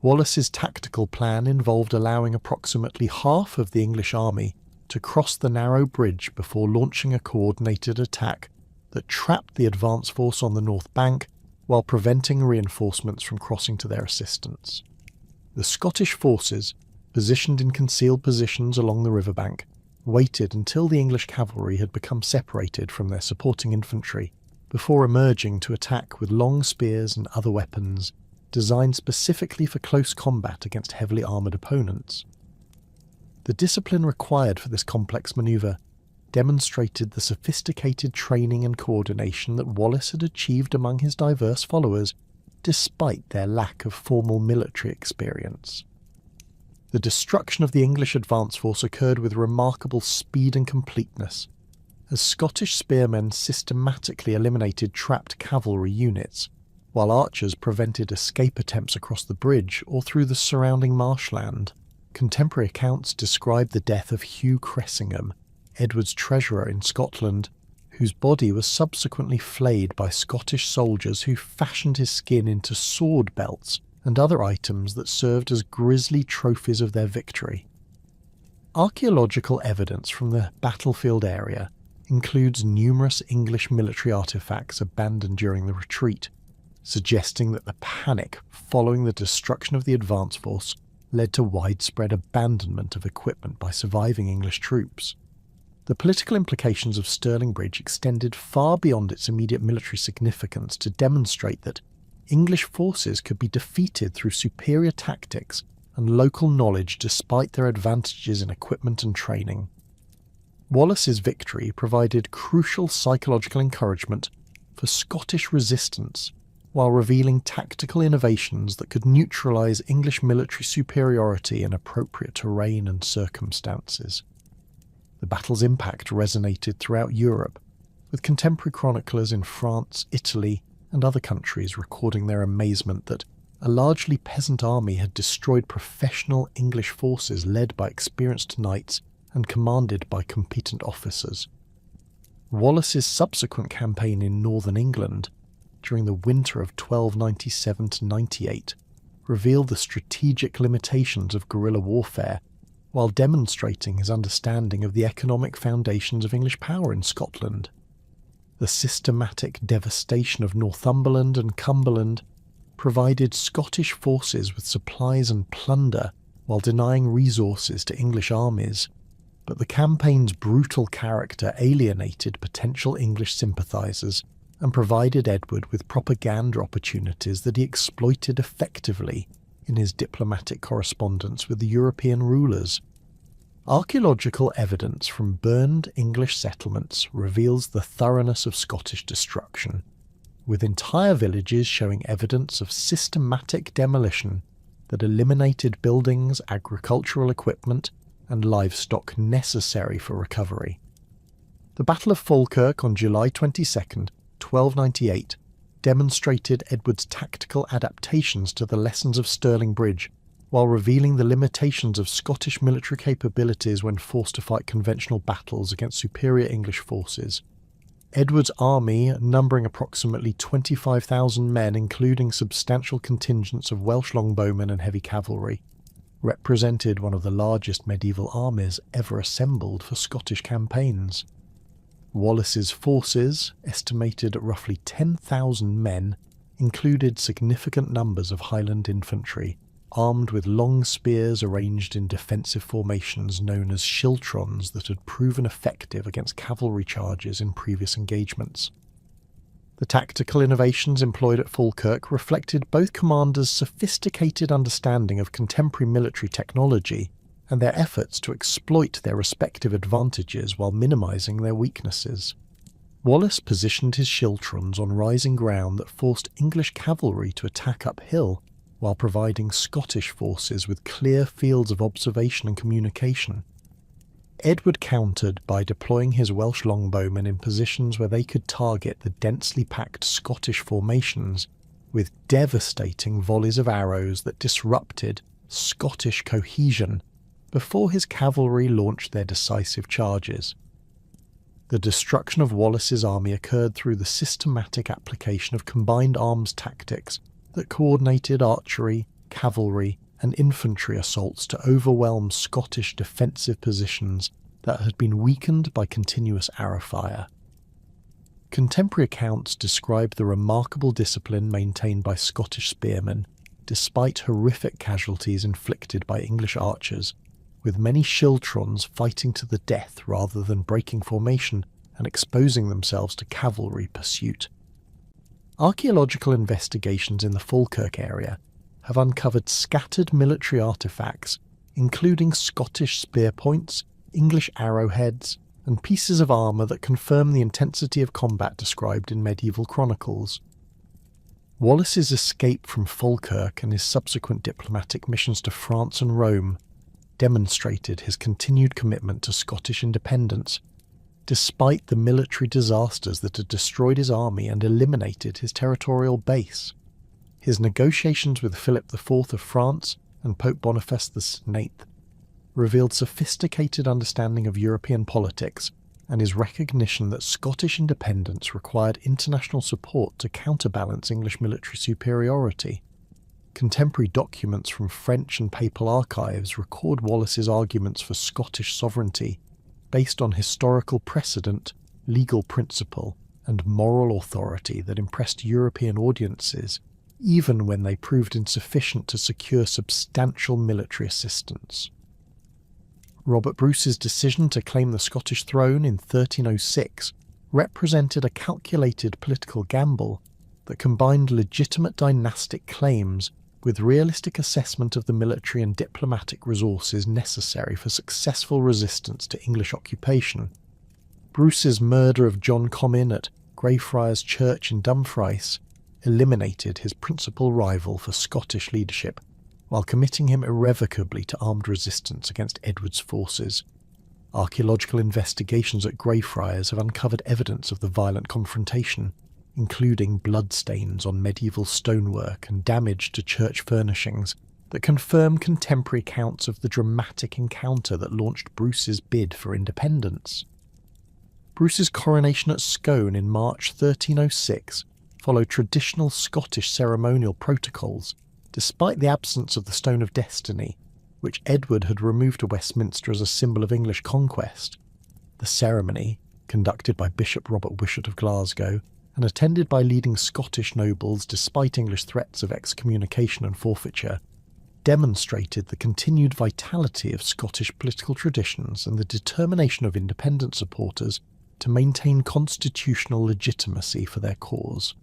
Wallace's tactical plan involved allowing approximately half of the English army to cross the narrow bridge before launching a coordinated attack that trapped the advance force on the north bank while preventing reinforcements from crossing to their assistance. The Scottish forces, positioned in concealed positions along the riverbank, waited until the English cavalry had become separated from their supporting infantry before emerging to attack with long spears and other weapons designed specifically for close combat against heavily armoured opponents. The discipline required for this complex manoeuvre demonstrated the sophisticated training and coordination that Wallace had achieved among his diverse followers, despite their lack of formal military experience. The destruction of the English advance force occurred with remarkable speed and completeness, as Scottish spearmen systematically eliminated trapped cavalry units, while archers prevented escape attempts across the bridge or through the surrounding marshland. Contemporary accounts describe the death of Hugh Cressingham, Edward's treasurer in Scotland, whose body was subsequently flayed by Scottish soldiers who fashioned his skin into sword belts and other items that served as grisly trophies of their victory. Archaeological evidence from the battlefield area includes numerous English military artefacts abandoned during the retreat, suggesting that the panic following the destruction of the advance force led to widespread abandonment of equipment by surviving English troops. The political implications of Stirling Bridge extended far beyond its immediate military significance to demonstrate that English forces could be defeated through superior tactics and local knowledge despite their advantages in equipment and training. Wallace's victory provided crucial psychological encouragement for Scottish resistance, while revealing tactical innovations that could neutralise English military superiority in appropriate terrain and circumstances. The battle's impact resonated throughout Europe, with contemporary chroniclers in France, Italy, and other countries recording their amazement that a largely peasant army had destroyed professional English forces led by experienced knights and commanded by competent officers. Wallace's subsequent campaign in northern England, during the winter of 1297-98, revealed the strategic limitations of guerrilla warfare while demonstrating his understanding of the economic foundations of English power in Scotland. The systematic devastation of Northumberland and Cumberland provided Scottish forces with supplies and plunder while denying resources to English armies, but the campaign's brutal character alienated potential English sympathisers and provided Edward with propaganda opportunities that he exploited effectively in his diplomatic correspondence with the European rulers. Archaeological evidence from burned English settlements reveals the thoroughness of Scottish destruction, with entire villages showing evidence of systematic demolition that eliminated buildings, agricultural equipment, and livestock necessary for recovery. The Battle of Falkirk on July 22nd, 1298, demonstrated Edward's tactical adaptations to the lessons of Stirling Bridge, while revealing the limitations of Scottish military capabilities when forced to fight conventional battles against superior English forces. Edward's army, numbering approximately 25,000 men including substantial contingents of Welsh longbowmen and heavy cavalry, represented one of the largest medieval armies ever assembled for Scottish campaigns. Wallace's forces, estimated at roughly 10,000 men, included significant numbers of Highland infantry, armed with long spears arranged in defensive formations known as schiltrons that had proven effective against cavalry charges in previous engagements. The tactical innovations employed at Falkirk reflected both commanders' sophisticated understanding of contemporary military technology and their efforts to exploit their respective advantages while minimising their weaknesses. Wallace positioned his schiltrons on rising ground that forced English cavalry to attack uphill, while providing Scottish forces with clear fields of observation and communication. Edward countered by deploying his Welsh longbowmen in positions where they could target the densely packed Scottish formations with devastating volleys of arrows that disrupted Scottish cohesion before his cavalry launched their decisive charges. The destruction of Wallace's army occurred through the systematic application of combined arms tactics that coordinated archery, cavalry, and infantry assaults to overwhelm Scottish defensive positions that had been weakened by continuous arrow fire. Contemporary accounts describe the remarkable discipline maintained by Scottish spearmen, despite horrific casualties inflicted by English archers, with many schiltrons fighting to the death rather than breaking formation and exposing themselves to cavalry pursuit. Archaeological investigations in the Falkirk area have uncovered scattered military artefacts, including Scottish spear points, English arrowheads, and pieces of armour that confirm the intensity of combat described in medieval chronicles. Wallace's escape from Falkirk and his subsequent diplomatic missions to France and Rome demonstrated his continued commitment to Scottish independence, despite the military disasters that had destroyed his army and eliminated his territorial base. His negotiations with Philip IV of France and Pope Boniface VIII revealed sophisticated understanding of European politics and his recognition that Scottish independence required international support to counterbalance English military superiority. Contemporary documents from French and papal archives record Wallace's arguments for Scottish sovereignty based on historical precedent, legal principle, and moral authority that impressed European audiences, even when they proved insufficient to secure substantial military assistance. Robert Bruce's decision to claim the Scottish throne in 1306 represented a calculated political gamble that combined legitimate dynastic claims with realistic assessment of the military and diplomatic resources necessary for successful resistance to English occupation. Bruce's murder of John Comyn at Greyfriars Church in Dumfries eliminated his principal rival for Scottish leadership, while committing him irrevocably to armed resistance against Edward's forces. Archaeological investigations at Greyfriars have uncovered evidence of the violent confrontation, including bloodstains on medieval stonework and damage to church furnishings, that confirm contemporary accounts of the dramatic encounter that launched Bruce's bid for independence. Bruce's coronation at Scone in March 1306 followed traditional Scottish ceremonial protocols, despite the absence of the Stone of Destiny, which Edward had removed to Westminster as a symbol of English conquest. The ceremony, conducted by Bishop Robert Wishart of Glasgow, and attended by leading Scottish nobles despite English threats of excommunication and forfeiture, demonstrated the continued vitality of Scottish political traditions and the determination of independent supporters to maintain constitutional legitimacy for their cause.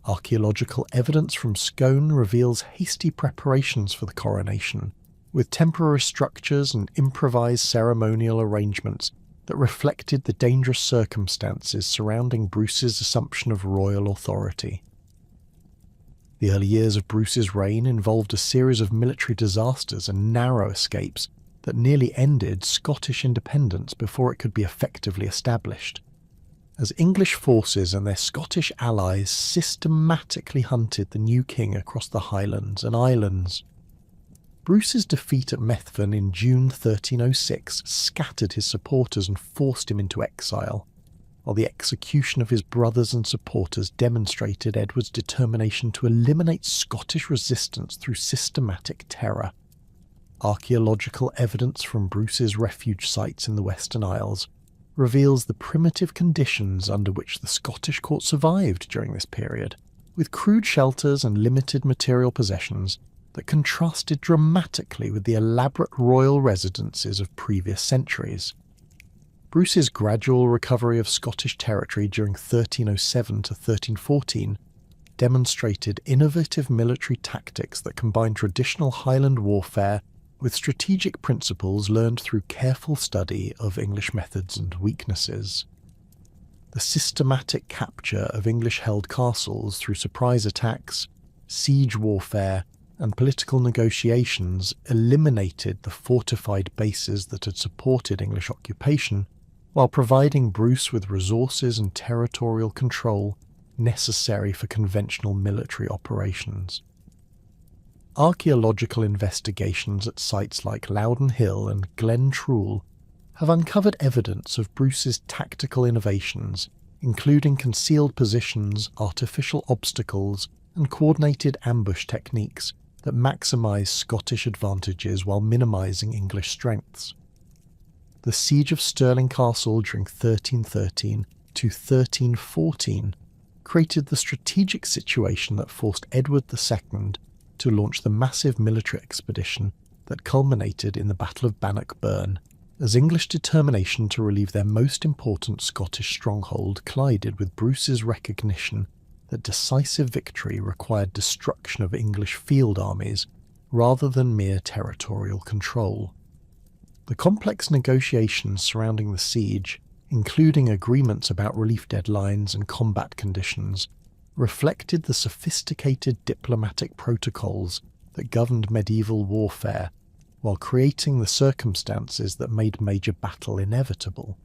Archaeological evidence from Scone reveals hasty preparations for the coronation, with temporary structures and improvised ceremonial arrangements that reflected the dangerous circumstances surrounding Bruce's assumption of royal authority. The early years of Bruce's reign involved a series of military disasters and narrow escapes that nearly ended Scottish independence before it could be effectively established. As English forces and their Scottish allies systematically hunted the new king across the Highlands and Islands, Bruce's defeat at Methven in June 1306 scattered his supporters and forced him into exile, while the execution of his brothers and supporters demonstrated Edward's determination to eliminate Scottish resistance through systematic terror. Archaeological evidence from Bruce's refuge sites in the Western Isles reveals the primitive conditions under which the Scottish court survived during this period, with crude shelters and limited material possessions that contrasted dramatically with the elaborate royal residences of previous centuries. Bruce's gradual recovery of Scottish territory during 1307 to 1314 demonstrated innovative military tactics that combined traditional Highland warfare with strategic principles learned through careful study of English methods and weaknesses. The systematic capture of English-held castles through surprise attacks, siege warfare, and political negotiations eliminated the fortified bases that had supported English occupation, while providing Bruce with resources and territorial control necessary for conventional military operations. Archaeological investigations at sites like Loudon Hill and Glen Trool have uncovered evidence of Bruce's tactical innovations, including concealed positions, artificial obstacles, and coordinated ambush techniques that maximise Scottish advantages while minimising English strengths. The siege of Stirling Castle during 1313 to 1314 created the strategic situation that forced Edward II to launch the massive military expedition that culminated in the Battle of Bannockburn, as English determination to relieve their most important Scottish stronghold collided with Bruce's recognition that decisive victory required destruction of English field armies rather than mere territorial control. The complex negotiations surrounding the siege, including agreements about relief deadlines and combat conditions, reflected the sophisticated diplomatic protocols that governed medieval warfare, while creating the circumstances that made major battle inevitable.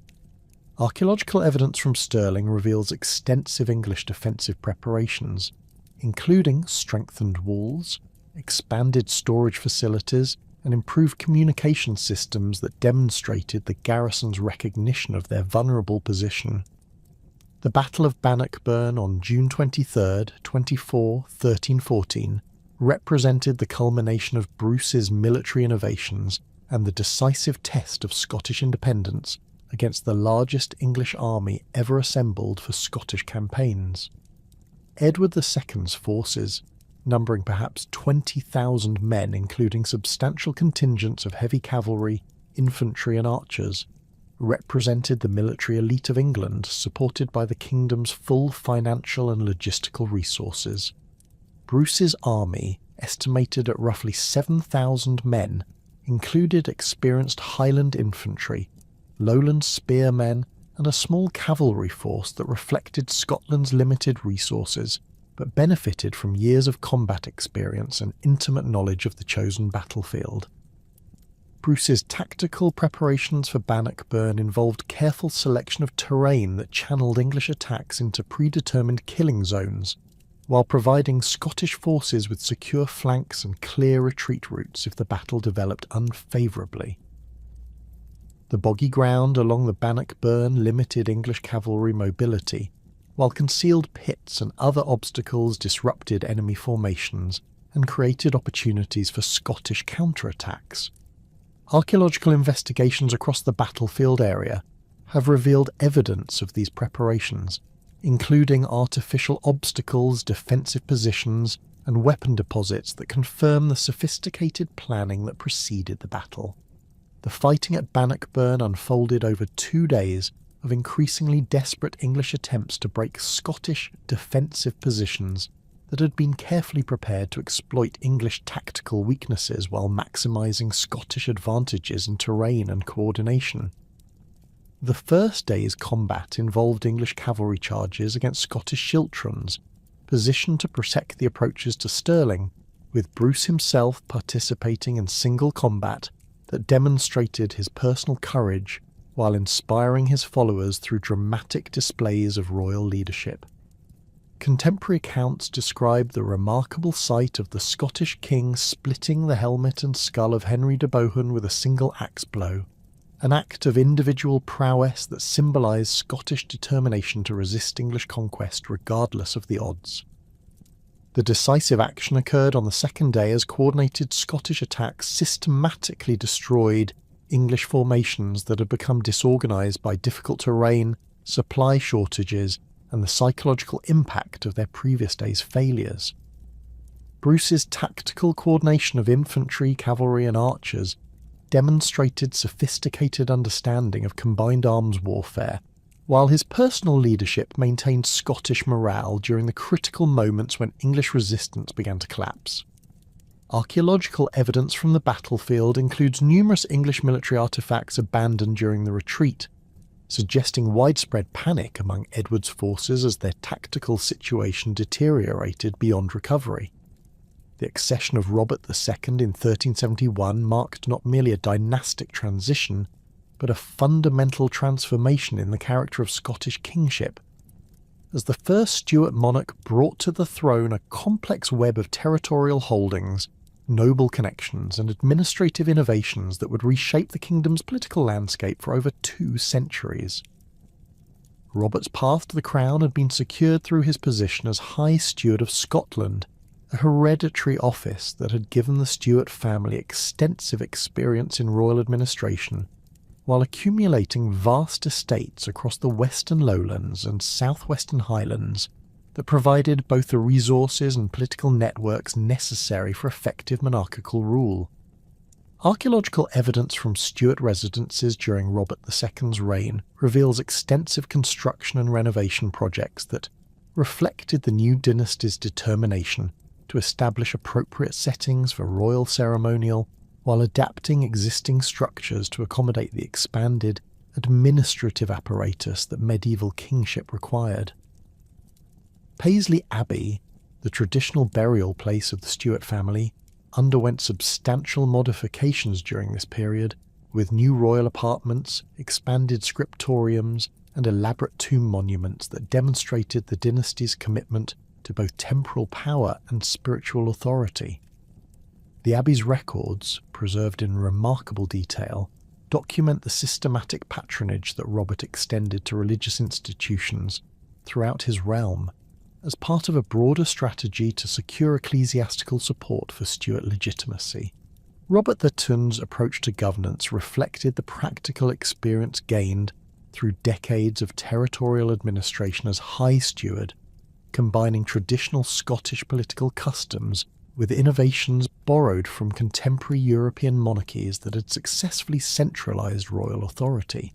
Archaeological evidence from Stirling reveals extensive English defensive preparations, including strengthened walls, expanded storage facilities, and improved communication systems that demonstrated the garrison's recognition of their vulnerable position. The Battle of Bannockburn on June 23, 1314, represented the culmination of Bruce's military innovations and the decisive test of Scottish independence against the largest English army ever assembled for Scottish campaigns. Edward II's forces, numbering perhaps 20,000 men including substantial contingents of heavy cavalry, infantry and archers, represented the military elite of England supported by the kingdom's full financial and logistical resources. Bruce's army, estimated at roughly 7,000 men, included experienced Highland infantry, Lowland spearmen, and a small cavalry force that reflected Scotland's limited resources, but benefited from years of combat experience and intimate knowledge of the chosen battlefield. Bruce's tactical preparations for Bannockburn involved careful selection of terrain that channeled English attacks into predetermined killing zones, while providing Scottish forces with secure flanks and clear retreat routes if the battle developed unfavourably. The boggy ground along the Bannockburn limited English cavalry mobility, while concealed pits and other obstacles disrupted enemy formations and created opportunities for Scottish counterattacks. Archaeological investigations across the battlefield area have revealed evidence of these preparations, including artificial obstacles, defensive positions, and weapon deposits that confirm the sophisticated planning that preceded the battle. The fighting at Bannockburn unfolded over 2 days of increasingly desperate English attempts to break Scottish defensive positions that had been carefully prepared to exploit English tactical weaknesses while maximising Scottish advantages in terrain and coordination. The first day's combat involved English cavalry charges against Scottish schiltrons, positioned to protect the approaches to Stirling, with Bruce himself participating in single combat that demonstrated his personal courage while inspiring his followers through dramatic displays of royal leadership. Contemporary accounts describe the remarkable sight of the Scottish king splitting the helmet and skull of Henry de Bohun with a single axe blow, an act of individual prowess that symbolised Scottish determination to resist English conquest regardless of the odds. The decisive action occurred on the second day as coordinated Scottish attacks systematically destroyed English formations that had become disorganised by difficult terrain, supply shortages, and the psychological impact of their previous day's failures. Bruce's tactical coordination of infantry, cavalry, and archers demonstrated sophisticated understanding of combined arms warfare, while his personal leadership maintained Scottish morale during the critical moments when English resistance began to collapse. Archaeological evidence from the battlefield includes numerous English military artefacts abandoned during the retreat, suggesting widespread panic among Edward's forces as their tactical situation deteriorated beyond recovery. The accession of Robert II in 1371 marked not merely a dynastic transition, but a fundamental transformation in the character of Scottish kingship. As the first Stuart monarch brought to the throne a complex web of territorial holdings, noble connections and administrative innovations that would reshape the kingdom's political landscape for over 2 centuries. Robert's path to the crown had been secured through his position as High Steward of Scotland, a hereditary office that had given the Stuart family extensive experience in royal administration, while accumulating vast estates across the Western Lowlands and Southwestern Highlands that provided both the resources and political networks necessary for effective monarchical rule. Archaeological evidence from Stuart residences during Robert II's reign reveals extensive construction and renovation projects that reflected the new dynasty's determination to establish appropriate settings for royal ceremonial while adapting existing structures to accommodate the expanded administrative apparatus that medieval kingship required. Paisley Abbey, the traditional burial place of the Stuart family, underwent substantial modifications during this period, with new royal apartments, expanded scriptoriums, and elaborate tomb monuments that demonstrated the dynasty's commitment to both temporal power and spiritual authority. The Abbey's records, preserved in remarkable detail, document the systematic patronage that Robert extended to religious institutions throughout his realm, as part of a broader strategy to secure ecclesiastical support for Stuart legitimacy. Robert II's approach to governance reflected the practical experience gained through decades of territorial administration as High Steward, combining traditional Scottish political customs with innovations borrowed from contemporary European monarchies that had successfully centralised royal authority.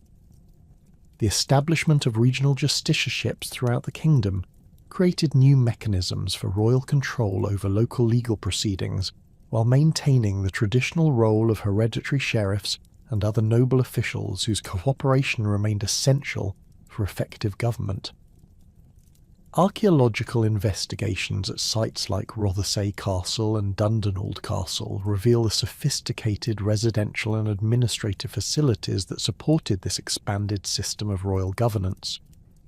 The establishment of regional justiciarships throughout the kingdom created new mechanisms for royal control over local legal proceedings while maintaining the traditional role of hereditary sheriffs and other noble officials whose cooperation remained essential for effective government. Archaeological investigations at sites like Rothesay Castle and Dundonald Castle reveal the sophisticated residential and administrative facilities that supported this expanded system of royal governance,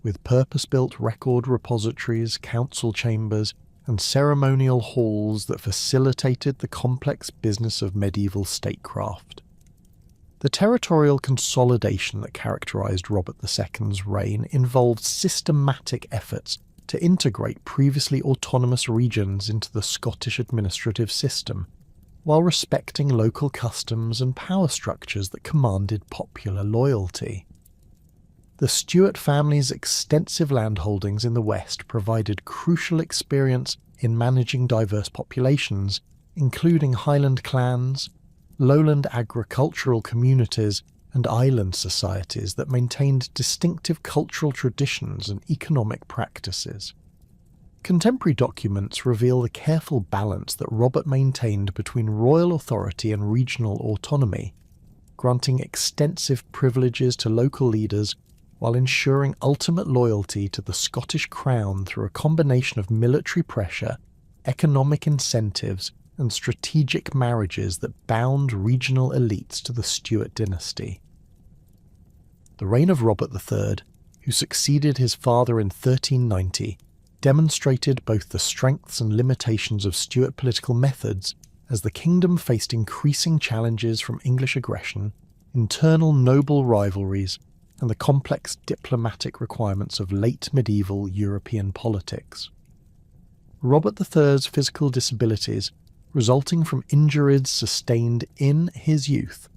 with purpose-built record repositories, council chambers, and ceremonial halls that facilitated the complex business of medieval statecraft. The territorial consolidation that characterised Robert II's reign involved systematic efforts to integrate previously autonomous regions into the Scottish administrative system, while respecting local customs and power structures that commanded popular loyalty. The Stuart family's extensive landholdings in the west provided crucial experience in managing diverse populations, including Highland clans, lowland agricultural communities, and island societies that maintained distinctive cultural traditions and economic practices. Contemporary documents reveal the careful balance that Robert maintained between royal authority and regional autonomy, granting extensive privileges to local leaders while ensuring ultimate loyalty to the Scottish crown through a combination of military pressure, economic incentives, and strategic marriages that bound regional elites to the Stuart dynasty. The reign of Robert III, who succeeded his father in 1390, demonstrated both the strengths and limitations of Stuart political methods as the kingdom faced increasing challenges from English aggression, internal noble rivalries, and the complex diplomatic requirements of late medieval European politics. Robert III's physical disabilities, resulting from injuries sustained in his youth,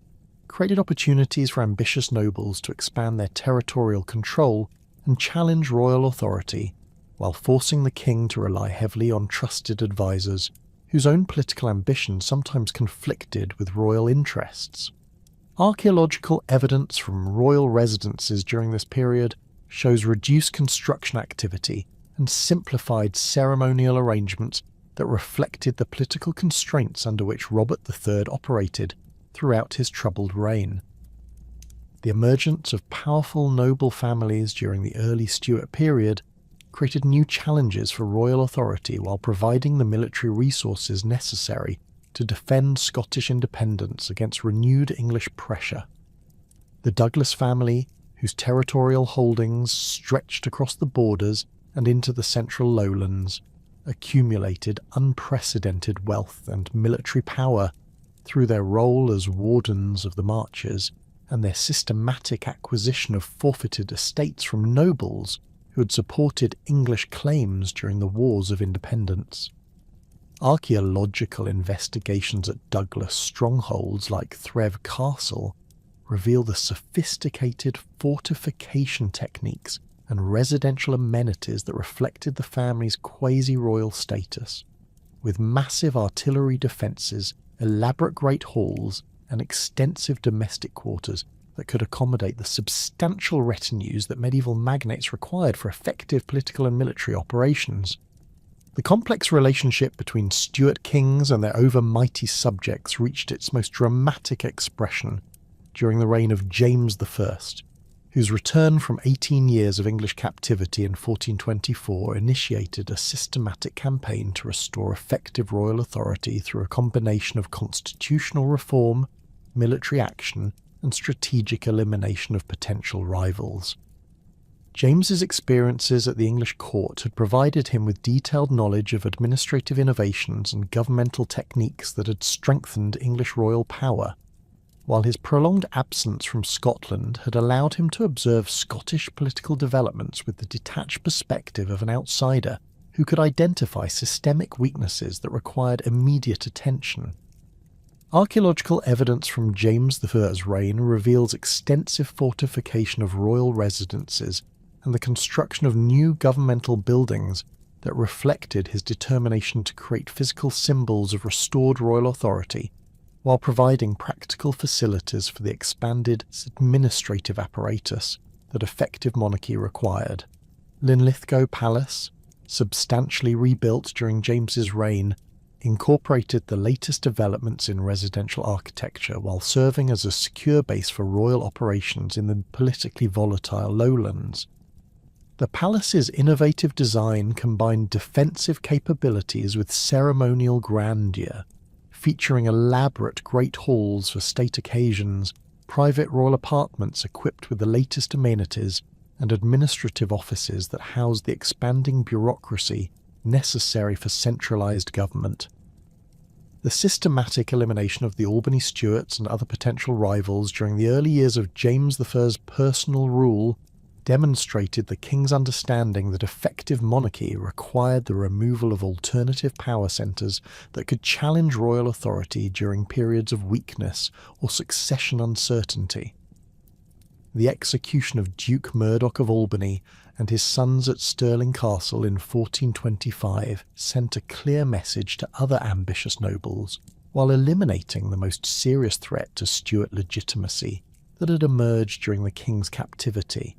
created opportunities for ambitious nobles to expand their territorial control and challenge royal authority, while forcing the king to rely heavily on trusted advisors, whose own political ambitions sometimes conflicted with royal interests. Archaeological evidence from royal residences during this period shows reduced construction activity and simplified ceremonial arrangements that reflected the political constraints under which Robert III operated throughout his troubled reign. The emergence of powerful noble families during the early Stuart period created new challenges for royal authority while providing the military resources necessary to defend Scottish independence against renewed English pressure. The Douglas family, whose territorial holdings stretched across the borders and into the central lowlands, accumulated unprecedented wealth and military power through their role as wardens of the marches and their systematic acquisition of forfeited estates from nobles who had supported English claims during the Wars of Independence. Archaeological investigations at Douglas strongholds like Threv Castle reveal the sophisticated fortification techniques and residential amenities that reflected the family's quasi-royal status, with massive artillery defences, elaborate great halls, and extensive domestic quarters that could accommodate the substantial retinues that medieval magnates required for effective political and military operations. The complex relationship between Stuart kings and their over-mighty subjects reached its most dramatic expression during the reign of James I, whose return from 18 years of English captivity in 1424 initiated a systematic campaign to restore effective royal authority through a combination of constitutional reform, military action, and strategic elimination of potential rivals. James's experiences at the English court had provided him with detailed knowledge of administrative innovations and governmental techniques that had strengthened English royal power, while his prolonged absence from Scotland had allowed him to observe Scottish political developments with the detached perspective of an outsider who could identify systemic weaknesses that required immediate attention. Archaeological evidence from James I's reign reveals extensive fortification of royal residences and the construction of new governmental buildings that reflected his determination to create physical symbols of restored royal authority while providing practical facilities for the expanded administrative apparatus that effective monarchy required. Linlithgow Palace, substantially rebuilt during James's reign, incorporated the latest developments in residential architecture while serving as a secure base for royal operations in the politically volatile lowlands. The palace's innovative design combined defensive capabilities with ceremonial grandeur, featuring elaborate great halls for state occasions, private royal apartments equipped with the latest amenities, and administrative offices that housed the expanding bureaucracy necessary for centralised government. The systematic elimination of the Albany Stuarts and other potential rivals during the early years of James I's personal rule demonstrated the king's understanding that effective monarchy required the removal of alternative power centres that could challenge royal authority during periods of weakness or succession uncertainty. The execution of Duke Murdoch of Albany and his sons at Stirling Castle in 1425 sent a clear message to other ambitious nobles, while eliminating the most serious threat to Stuart legitimacy that had emerged during the king's captivity.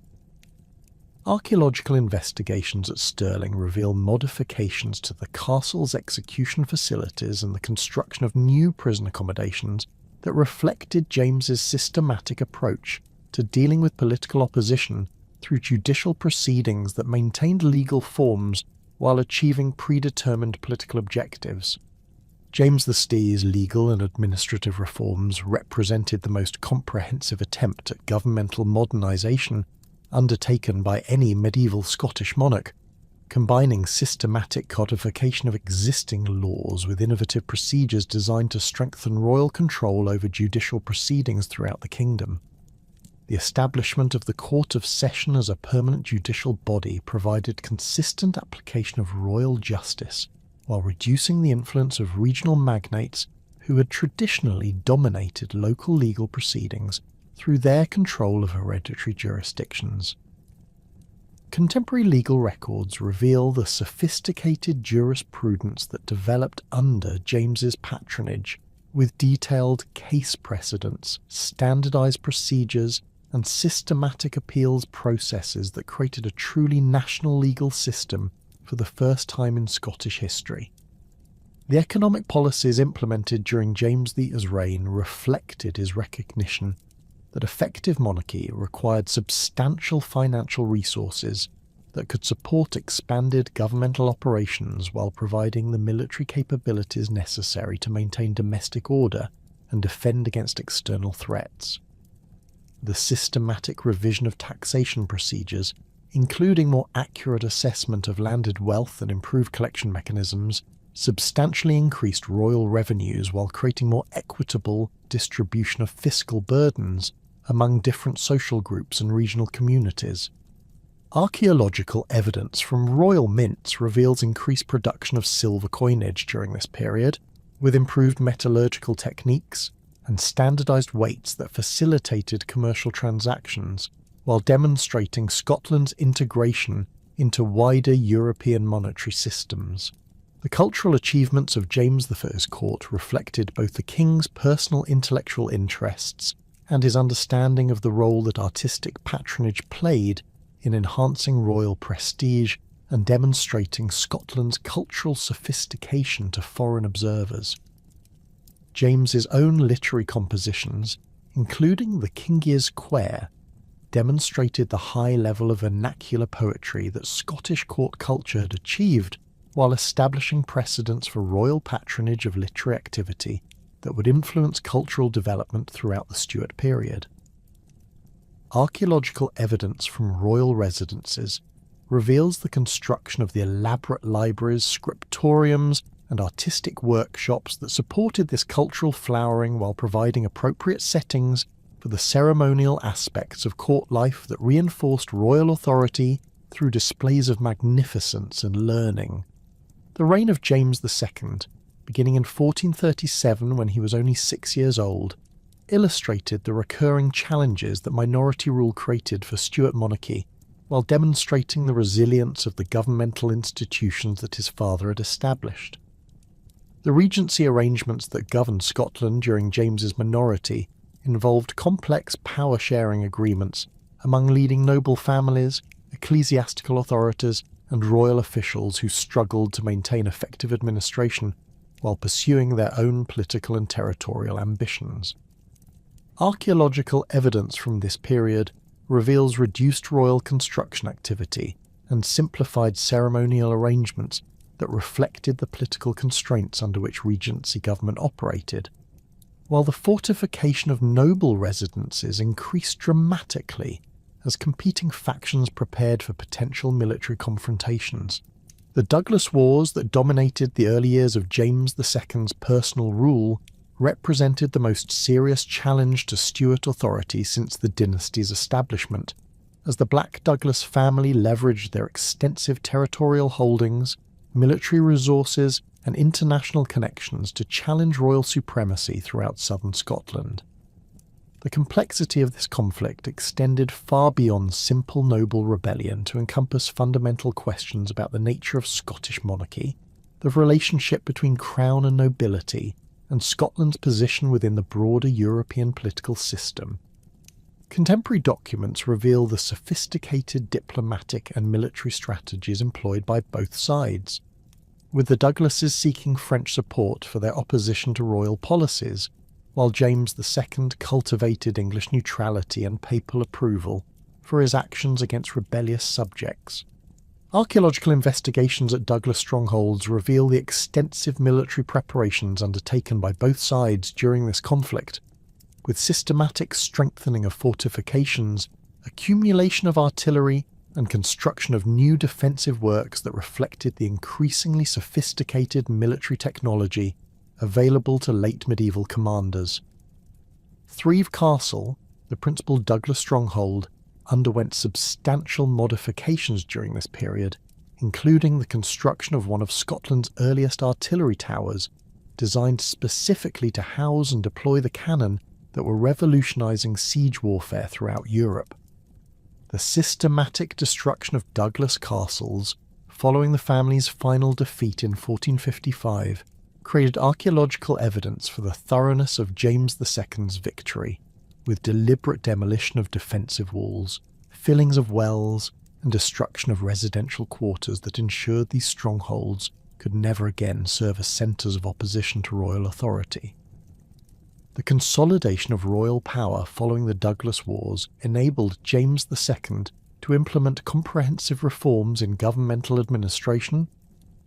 Archaeological investigations at Stirling reveal modifications to the castle's execution facilities and the construction of new prison accommodations that reflected James's systematic approach to dealing with political opposition through judicial proceedings that maintained legal forms while achieving predetermined political objectives. James VI's legal and administrative reforms represented the most comprehensive attempt at governmental modernisation undertaken by any medieval Scottish monarch, combining systematic codification of existing laws with innovative procedures designed to strengthen royal control over judicial proceedings throughout the kingdom. The establishment of the Court of Session as a permanent judicial body provided consistent application of royal justice, while reducing the influence of regional magnates who had traditionally dominated local legal proceedings through their control of hereditary jurisdictions. Contemporary legal records reveal the sophisticated jurisprudence that developed under James's patronage, with detailed case precedents, standardised procedures, and systematic appeals processes that created a truly national legal system for the first time in Scottish history. The economic policies implemented during James I's reign reflected his recognition that effective monarchy required substantial financial resources that could support expanded governmental operations while providing the military capabilities necessary to maintain domestic order and defend against external threats. The systematic revision of taxation procedures including more accurate assessment of landed wealth and improved collection mechanisms, substantially increased royal revenues while creating more equitable distribution of fiscal burdens among different social groups and regional communities. Archaeological evidence from royal mints reveals increased production of silver coinage during this period, with improved metallurgical techniques and standardised weights that facilitated commercial transactions, while demonstrating Scotland's integration into wider European monetary systems. The cultural achievements of James I's court reflected both the king's personal intellectual interests and his understanding of the role that artistic patronage played in enhancing royal prestige and demonstrating Scotland's cultural sophistication to foreign observers. James's own literary compositions, including the King's Quair, demonstrated the high level of vernacular poetry that Scottish court culture had achieved while establishing precedents for royal patronage of literary activity that would influence cultural development throughout the Stuart period. Archaeological evidence from royal residences reveals the construction of the elaborate libraries, scriptoriums, and artistic workshops that supported this cultural flowering while providing appropriate settings for the ceremonial aspects of court life that reinforced royal authority through displays of magnificence and learning. The reign of James II, beginning in 1437 when he was only 6 years old, illustrated the recurring challenges that minority rule created for Stuart monarchy, while demonstrating the resilience of the governmental institutions that his father had established. The regency arrangements that governed Scotland during James's minority involved complex power-sharing agreements among leading noble families, ecclesiastical authorities, and royal officials who struggled to maintain effective administration while pursuing their own political and territorial ambitions. Archaeological evidence from this period reveals reduced royal construction activity and simplified ceremonial arrangements that reflected the political constraints under which Regency government operated, while the fortification of noble residences increased dramatically as competing factions prepared for potential military confrontations. The Douglas Wars that dominated the early years of James II's personal rule represented the most serious challenge to Stuart authority since the dynasty's establishment, as the Black Douglas family leveraged their extensive territorial holdings, military resources, and international connections to challenge royal supremacy throughout southern Scotland. The complexity of this conflict extended far beyond simple noble rebellion to encompass fundamental questions about the nature of Scottish monarchy, the relationship between crown and nobility, and Scotland's position within the broader European political system. Contemporary documents reveal the sophisticated diplomatic and military strategies employed by both sides, with the Douglases seeking French support for their opposition to royal policies, while James II cultivated English neutrality and papal approval for his actions against rebellious subjects. Archaeological investigations at Douglas strongholds reveal the extensive military preparations undertaken by both sides during this conflict, with systematic strengthening of fortifications, accumulation of artillery, and construction of new defensive works that reflected the increasingly sophisticated military technology available to late medieval commanders. Threave Castle, the principal Douglas stronghold, underwent substantial modifications during this period, including the construction of one of Scotland's earliest artillery towers, designed specifically to house and deploy the cannon that were revolutionising siege warfare throughout Europe. The systematic destruction of Douglas castles, following the family's final defeat in 1455, created archaeological evidence for the thoroughness of James II's victory, with deliberate demolition of defensive walls, fillings of wells, and destruction of residential quarters that ensured these strongholds could never again serve as centres of opposition to royal authority. The consolidation of royal power following the Douglas Wars enabled James II to implement comprehensive reforms in governmental administration,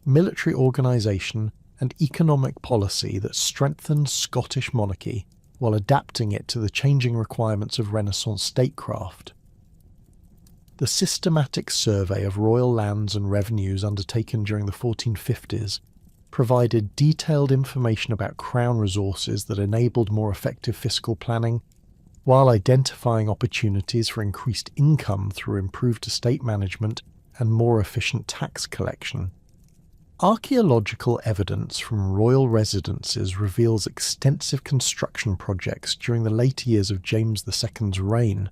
military organisation, and economic policy that strengthened Scottish monarchy while adapting it to the changing requirements of Renaissance statecraft. The systematic survey of royal lands and revenues undertaken during the 1450s provided detailed information about crown resources that enabled more effective fiscal planning, while identifying opportunities for increased income through improved estate management and more efficient tax collection. Archaeological evidence from royal residences reveals extensive construction projects during the later years of James II's reign,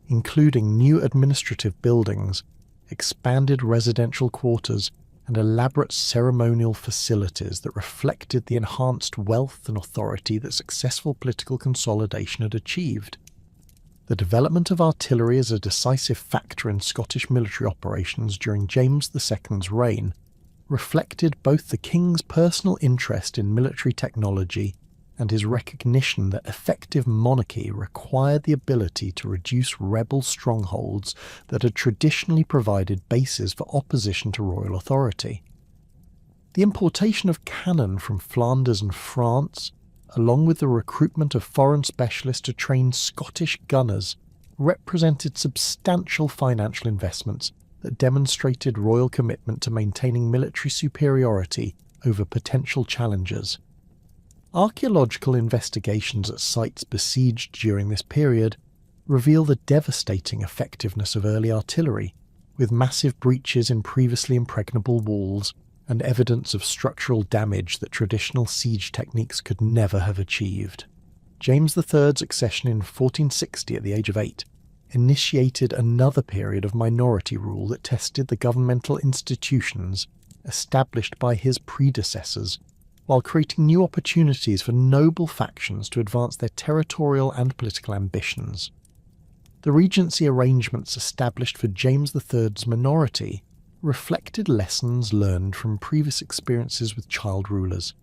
including new administrative buildings, expanded residential quarters, and elaborate ceremonial facilities that reflected the enhanced wealth and authority that successful political consolidation had achieved. The development of artillery as a decisive factor in Scottish military operations during James II's reign reflected both the king's personal interest in military technology and his recognition that effective monarchy required the ability to reduce rebel strongholds that had traditionally provided bases for opposition to royal authority. The importation of cannon from Flanders and France, along with the recruitment of foreign specialists to train Scottish gunners, represented substantial financial investments that demonstrated royal commitment to maintaining military superiority over potential challengers. Archaeological investigations at sites besieged during this period reveal the devastating effectiveness of early artillery, with massive breaches in previously impregnable walls and evidence of structural damage that traditional siege techniques could never have achieved. James III's accession in 1460 at the age of 8 initiated another period of minority rule that tested the governmental institutions established by his predecessors, while creating new opportunities for noble factions to advance their territorial and political ambitions. The regency arrangements established for James III's minority reflected lessons learned from previous experiences with child rulers,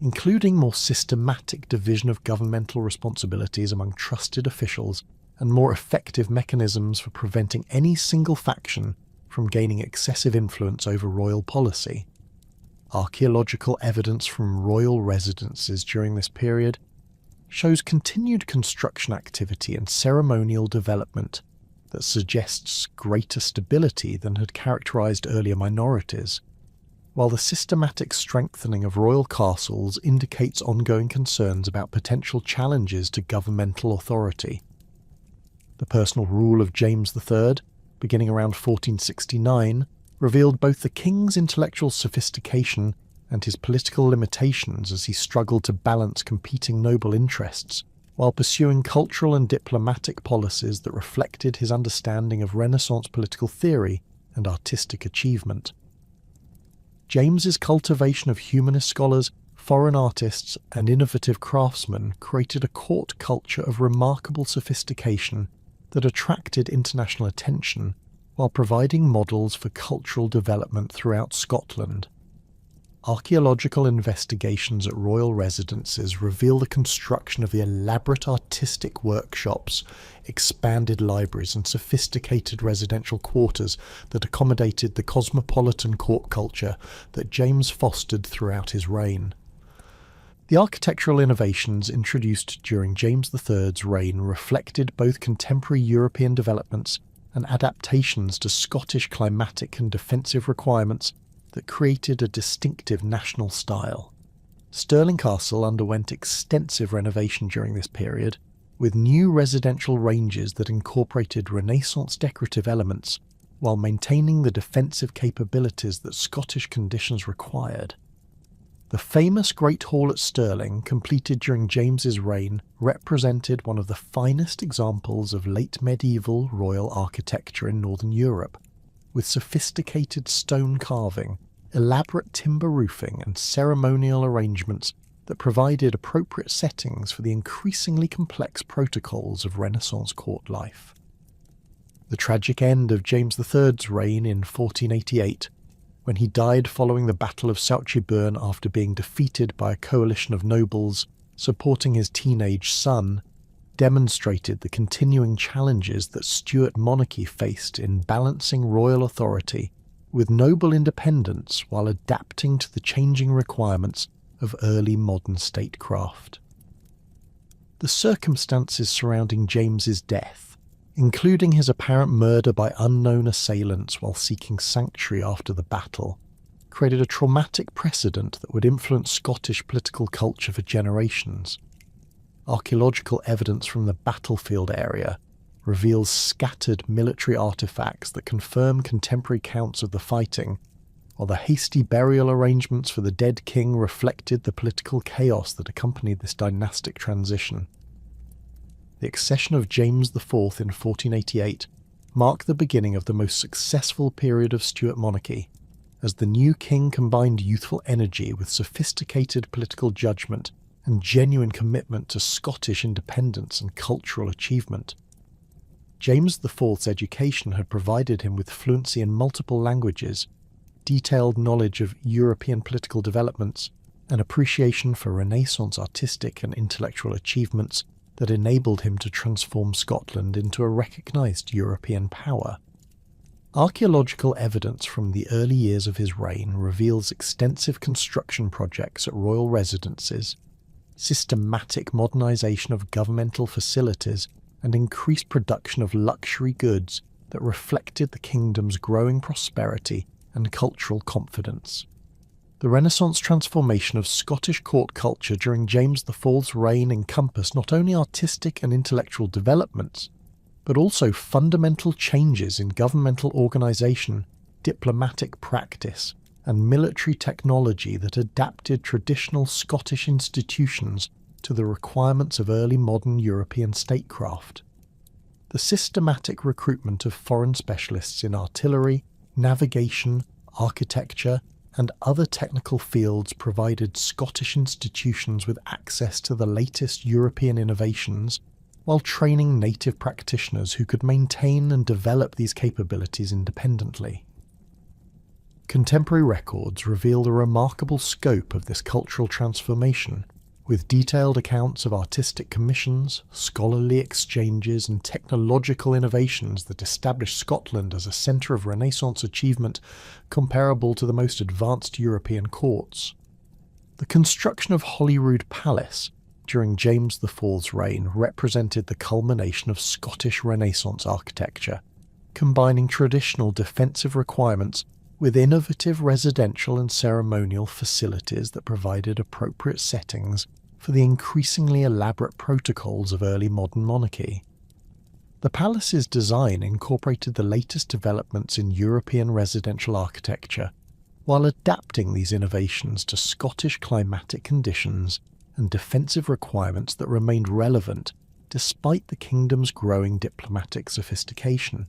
including more systematic division of governmental responsibilities among trusted officials and more effective mechanisms for preventing any single faction from gaining excessive influence over royal policy. Archaeological evidence from royal residences during this period shows continued construction activity and ceremonial development that suggests greater stability than had characterized earlier minorities, while the systematic strengthening of royal castles indicates ongoing concerns about potential challenges to governmental authority. The personal rule of James III, beginning around 1469, revealed both the king's intellectual sophistication and his political limitations as he struggled to balance competing noble interests, while pursuing cultural and diplomatic policies that reflected his understanding of Renaissance political theory and artistic achievement. James's cultivation of humanist scholars, foreign artists, and innovative craftsmen created a court culture of remarkable sophistication that attracted international attention while providing models for cultural development throughout Scotland. Archaeological investigations at royal residences reveal the construction of the elaborate artistic workshops, expanded libraries, and sophisticated residential quarters that accommodated the cosmopolitan court culture that James fostered throughout his reign. The architectural innovations introduced during James III's reign reflected both contemporary European developments and adaptations to Scottish climatic and defensive requirements that created a distinctive national style. Stirling Castle underwent extensive renovation during this period, with new residential ranges that incorporated Renaissance decorative elements while maintaining the defensive capabilities that Scottish conditions required. The famous Great Hall at Stirling, completed during James's reign, represented one of the finest examples of late medieval royal architecture in Northern Europe, with sophisticated stone carving, elaborate timber roofing, and ceremonial arrangements that provided appropriate settings for the increasingly complex protocols of Renaissance court life. The tragic end of James III's reign in 1488, when he died following the Battle of Sauchiburn after being defeated by a coalition of nobles supporting his teenage son, demonstrated the continuing challenges that Stuart monarchy faced in balancing royal authority with noble independence while adapting to the changing requirements of early modern statecraft. The circumstances surrounding James's death including his apparent murder by unknown assailants while seeking sanctuary after the battle, created a traumatic precedent that would influence Scottish political culture for generations. Archaeological evidence from the battlefield area reveals scattered military artifacts that confirm contemporary accounts of the fighting, while the hasty burial arrangements for the dead king reflected the political chaos that accompanied this dynastic transition. The accession of James IV in 1488 marked the beginning of the most successful period of Stuart monarchy, as the new king combined youthful energy with sophisticated political judgment and genuine commitment to Scottish independence and cultural achievement. James IV's education had provided him with fluency in multiple languages, detailed knowledge of European political developments, and appreciation for Renaissance artistic and intellectual achievements that enabled him to transform Scotland into a recognised European power. Archaeological evidence from the early years of his reign reveals extensive construction projects at royal residences, systematic modernisation of governmental facilities, and increased production of luxury goods that reflected the kingdom's growing prosperity and cultural confidence. The Renaissance transformation of Scottish court culture during James IV's reign encompassed not only artistic and intellectual developments, but also fundamental changes in governmental organisation, diplomatic practice, and military technology that adapted traditional Scottish institutions to the requirements of early modern European statecraft. The systematic recruitment of foreign specialists in artillery, navigation, architecture, and other technical fields provided Scottish institutions with access to the latest European innovations, while training native practitioners who could maintain and develop these capabilities independently. Contemporary records reveal the remarkable scope of this cultural transformation, with detailed accounts of artistic commissions, scholarly exchanges, and technological innovations that established Scotland as a centre of Renaissance achievement comparable to the most advanced European courts. The construction of Holyrood Palace during James IV's reign represented the culmination of Scottish Renaissance architecture, combining traditional defensive requirements with innovative residential and ceremonial facilities that provided appropriate settings for the increasingly elaborate protocols of early modern monarchy. The palace's design incorporated the latest developments in European residential architecture, while adapting these innovations to Scottish climatic conditions and defensive requirements that remained relevant despite the kingdom's growing diplomatic sophistication.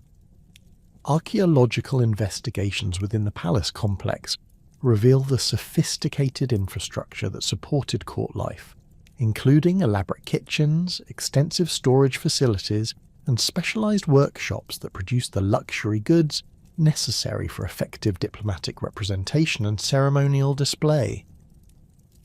Archaeological investigations within the palace complex reveal the sophisticated infrastructure that supported court life, including elaborate kitchens, extensive storage facilities, and specialised workshops that produced the luxury goods necessary for effective diplomatic representation and ceremonial display.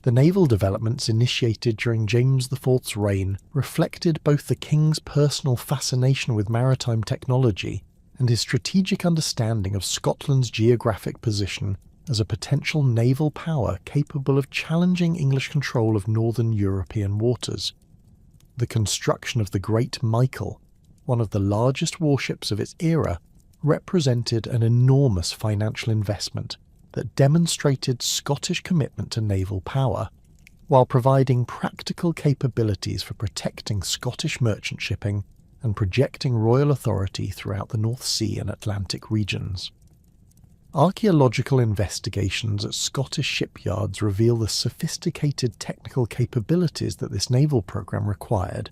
The naval developments initiated during James IV's reign reflected both the king's personal fascination with maritime technology and his strategic understanding of Scotland's geographic position as a potential naval power capable of challenging English control of northern European waters. The construction of the Great Michael, one of the largest warships of its era, represented an enormous financial investment that demonstrated Scottish commitment to naval power, while providing practical capabilities for protecting Scottish merchant shipping and projecting royal authority throughout the North Sea and Atlantic regions. Archaeological investigations at Scottish shipyards reveal the sophisticated technical capabilities that this naval programme required,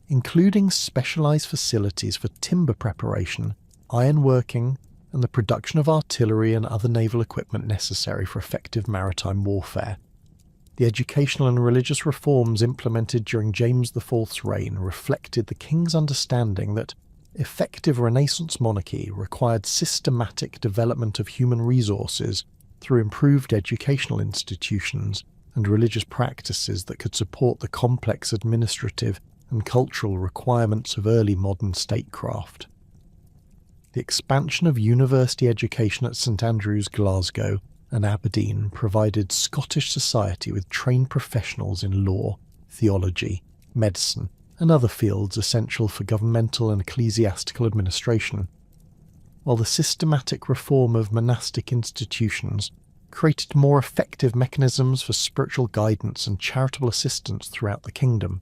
including specialised facilities for timber preparation, ironworking, and the production of artillery and other naval equipment necessary for effective maritime warfare. The educational and religious reforms implemented during James IV's reign reflected the king's understanding that effective Renaissance monarchy required systematic development of human resources through improved educational institutions and religious practices that could support the complex administrative and cultural requirements of early modern statecraft. The expansion of university education at St Andrews, Glasgow, and Aberdeen provided Scottish society with trained professionals in law, theology, medicine, and other fields essential for governmental and ecclesiastical administration, while the systematic reform of monastic institutions created more effective mechanisms for spiritual guidance and charitable assistance throughout the kingdom.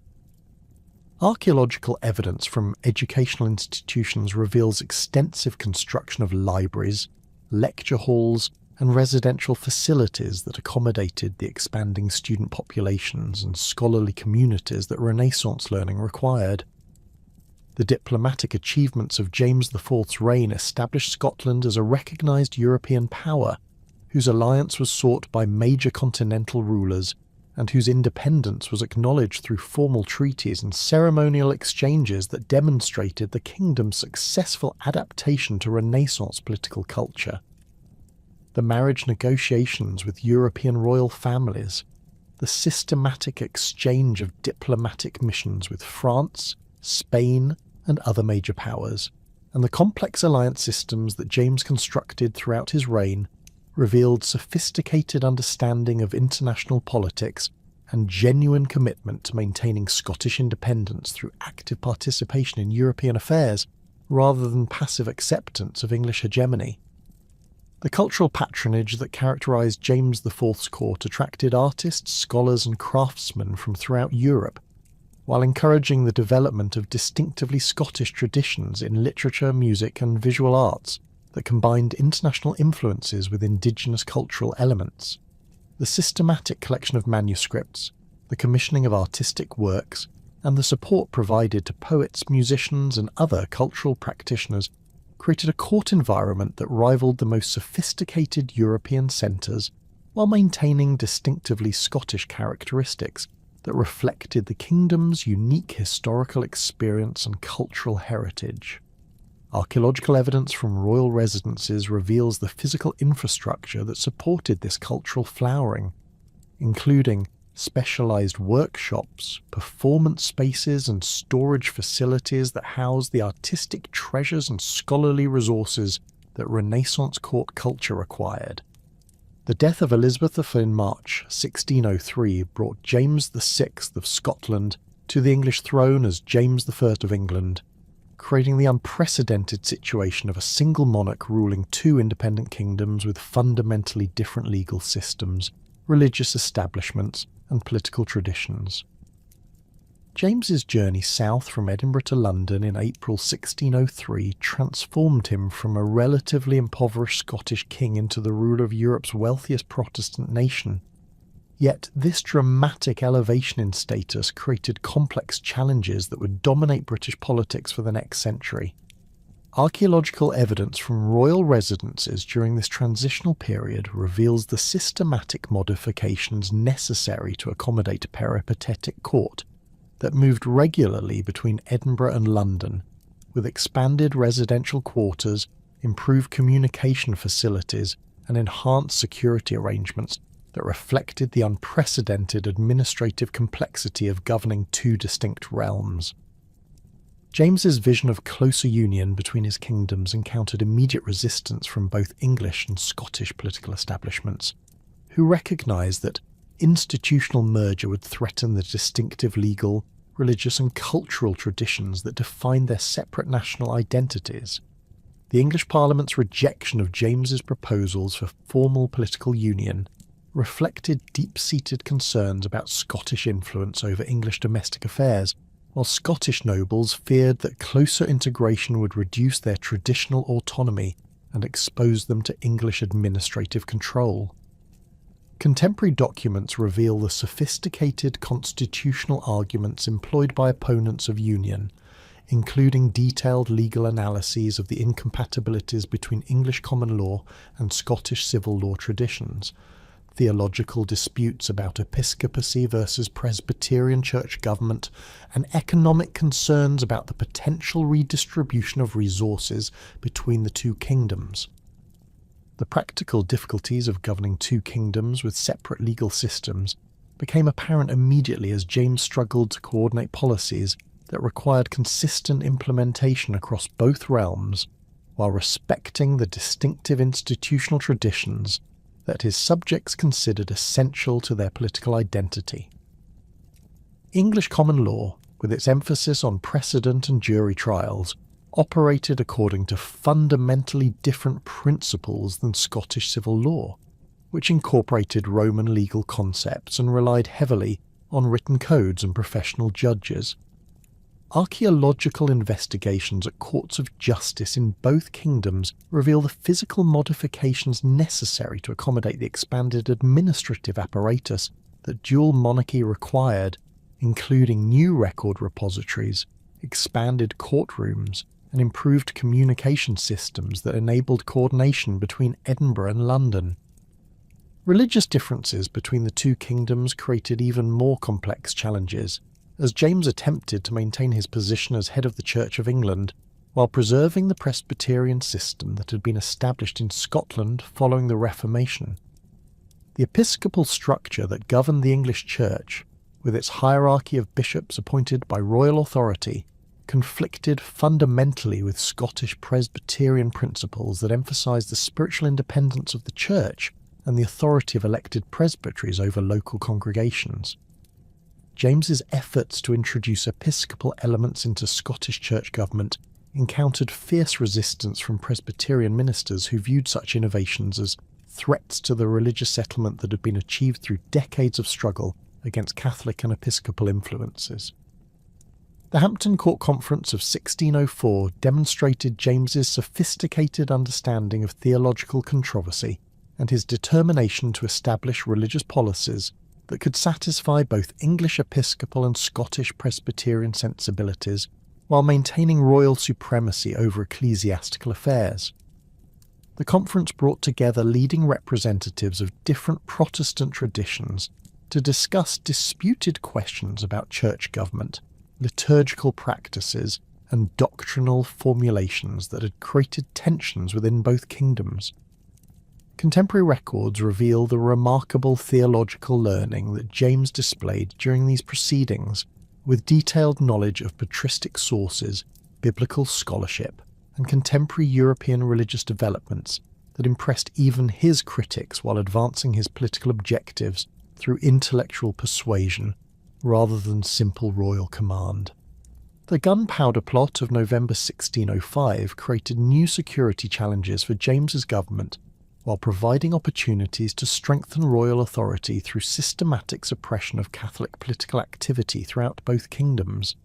Archaeological evidence from educational institutions reveals extensive construction of libraries, lecture halls, and residential facilities that accommodated the expanding student populations and scholarly communities that Renaissance learning required. The diplomatic achievements of James IV's reign established Scotland as a recognised European power, whose alliance was sought by major continental rulers and whose independence was acknowledged through formal treaties and ceremonial exchanges that demonstrated the kingdom's successful adaptation to Renaissance political culture. The marriage negotiations with European royal families, the systematic exchange of diplomatic missions with France, Spain, and other major powers, and the complex alliance systems that James constructed throughout his reign revealed sophisticated understanding of international politics and genuine commitment to maintaining Scottish independence through active participation in European affairs rather than passive acceptance of English hegemony. The cultural patronage that characterised James IV's court attracted artists, scholars and craftsmen from throughout Europe, while encouraging the development of distinctively Scottish traditions in literature, music and visual arts that combined international influences with indigenous cultural elements. The systematic collection of manuscripts, the commissioning of artistic works, and the support provided to poets, musicians and other cultural practitioners created a court environment that rivaled the most sophisticated European centres while maintaining distinctively Scottish characteristics that reflected the kingdom's unique historical experience and cultural heritage. Archaeological evidence from royal residences reveals the physical infrastructure that supported this cultural flowering, including specialised workshops, performance spaces and storage facilities that house the artistic treasures and scholarly resources that Renaissance court culture required. The death of Elizabeth in March 1603 brought James VI of Scotland to the English throne as James I of England, creating the unprecedented situation of a single monarch ruling two independent kingdoms with fundamentally different legal systems, religious establishments, and political traditions. James's journey south from Edinburgh to London in April 1603 transformed him from a relatively impoverished Scottish king into the ruler of Europe's wealthiest Protestant nation. Yet this dramatic elevation in status created complex challenges that would dominate British politics for the next century. Archaeological evidence from royal residences during this transitional period reveals the systematic modifications necessary to accommodate a peripatetic court that moved regularly between Edinburgh and London, with expanded residential quarters, improved communication facilities, and enhanced security arrangements that reflected the unprecedented administrative complexity of governing two distinct realms. James's vision of closer union between his kingdoms encountered immediate resistance from both English and Scottish political establishments, who recognised that institutional merger would threaten the distinctive legal, religious and cultural traditions that defined their separate national identities. The English Parliament's rejection of James's proposals for formal political union reflected deep-seated concerns about Scottish influence over English domestic affairs, while Scottish nobles feared that closer integration would reduce their traditional autonomy and expose them to English administrative control. Contemporary documents reveal the sophisticated constitutional arguments employed by opponents of union, including detailed legal analyses of the incompatibilities between English common law and Scottish civil law traditions, theological disputes about episcopacy versus Presbyterian church government, and economic concerns about the potential redistribution of resources between the two kingdoms. The practical difficulties of governing two kingdoms with separate legal systems became apparent immediately as James struggled to coordinate policies that required consistent implementation across both realms, while respecting the distinctive institutional traditions that his subjects considered essential to their political identity. English common law, with its emphasis on precedent and jury trials, operated according to fundamentally different principles than Scottish civil law, which incorporated Roman legal concepts and relied heavily on written codes and professional judges. Archaeological investigations at courts of justice in both kingdoms reveal the physical modifications necessary to accommodate the expanded administrative apparatus that dual monarchy required, including new record repositories, expanded courtrooms, and improved communication systems that enabled coordination between Edinburgh and London. Religious differences between the two kingdoms created even more complex challenges, as James attempted to maintain his position as head of the Church of England while preserving the Presbyterian system that had been established in Scotland following the Reformation. The episcopal structure that governed the English Church, with its hierarchy of bishops appointed by royal authority, conflicted fundamentally with Scottish Presbyterian principles that emphasised the spiritual independence of the Church and the authority of elected presbyteries over local congregations. James's efforts to introduce episcopal elements into Scottish church government encountered fierce resistance from Presbyterian ministers who viewed such innovations as threats to the religious settlement that had been achieved through decades of struggle against Catholic and Episcopal influences. The Hampton Court Conference of 1604 demonstrated James's sophisticated understanding of theological controversy and his determination to establish religious policies that could satisfy both English Episcopal and Scottish Presbyterian sensibilities while maintaining royal supremacy over ecclesiastical affairs. The conference brought together leading representatives of different Protestant traditions to discuss disputed questions about church government, liturgical practices, and doctrinal formulations that had created tensions within both kingdoms. Contemporary records reveal the remarkable theological learning that James displayed during these proceedings, with detailed knowledge of patristic sources, biblical scholarship, and contemporary European religious developments that impressed even his critics while advancing his political objectives through intellectual persuasion rather than simple royal command. The Gunpowder Plot of November 1605 created new security challenges for James's government while providing opportunities to strengthen royal authority through systematic suppression of Catholic political activity throughout both kingdoms.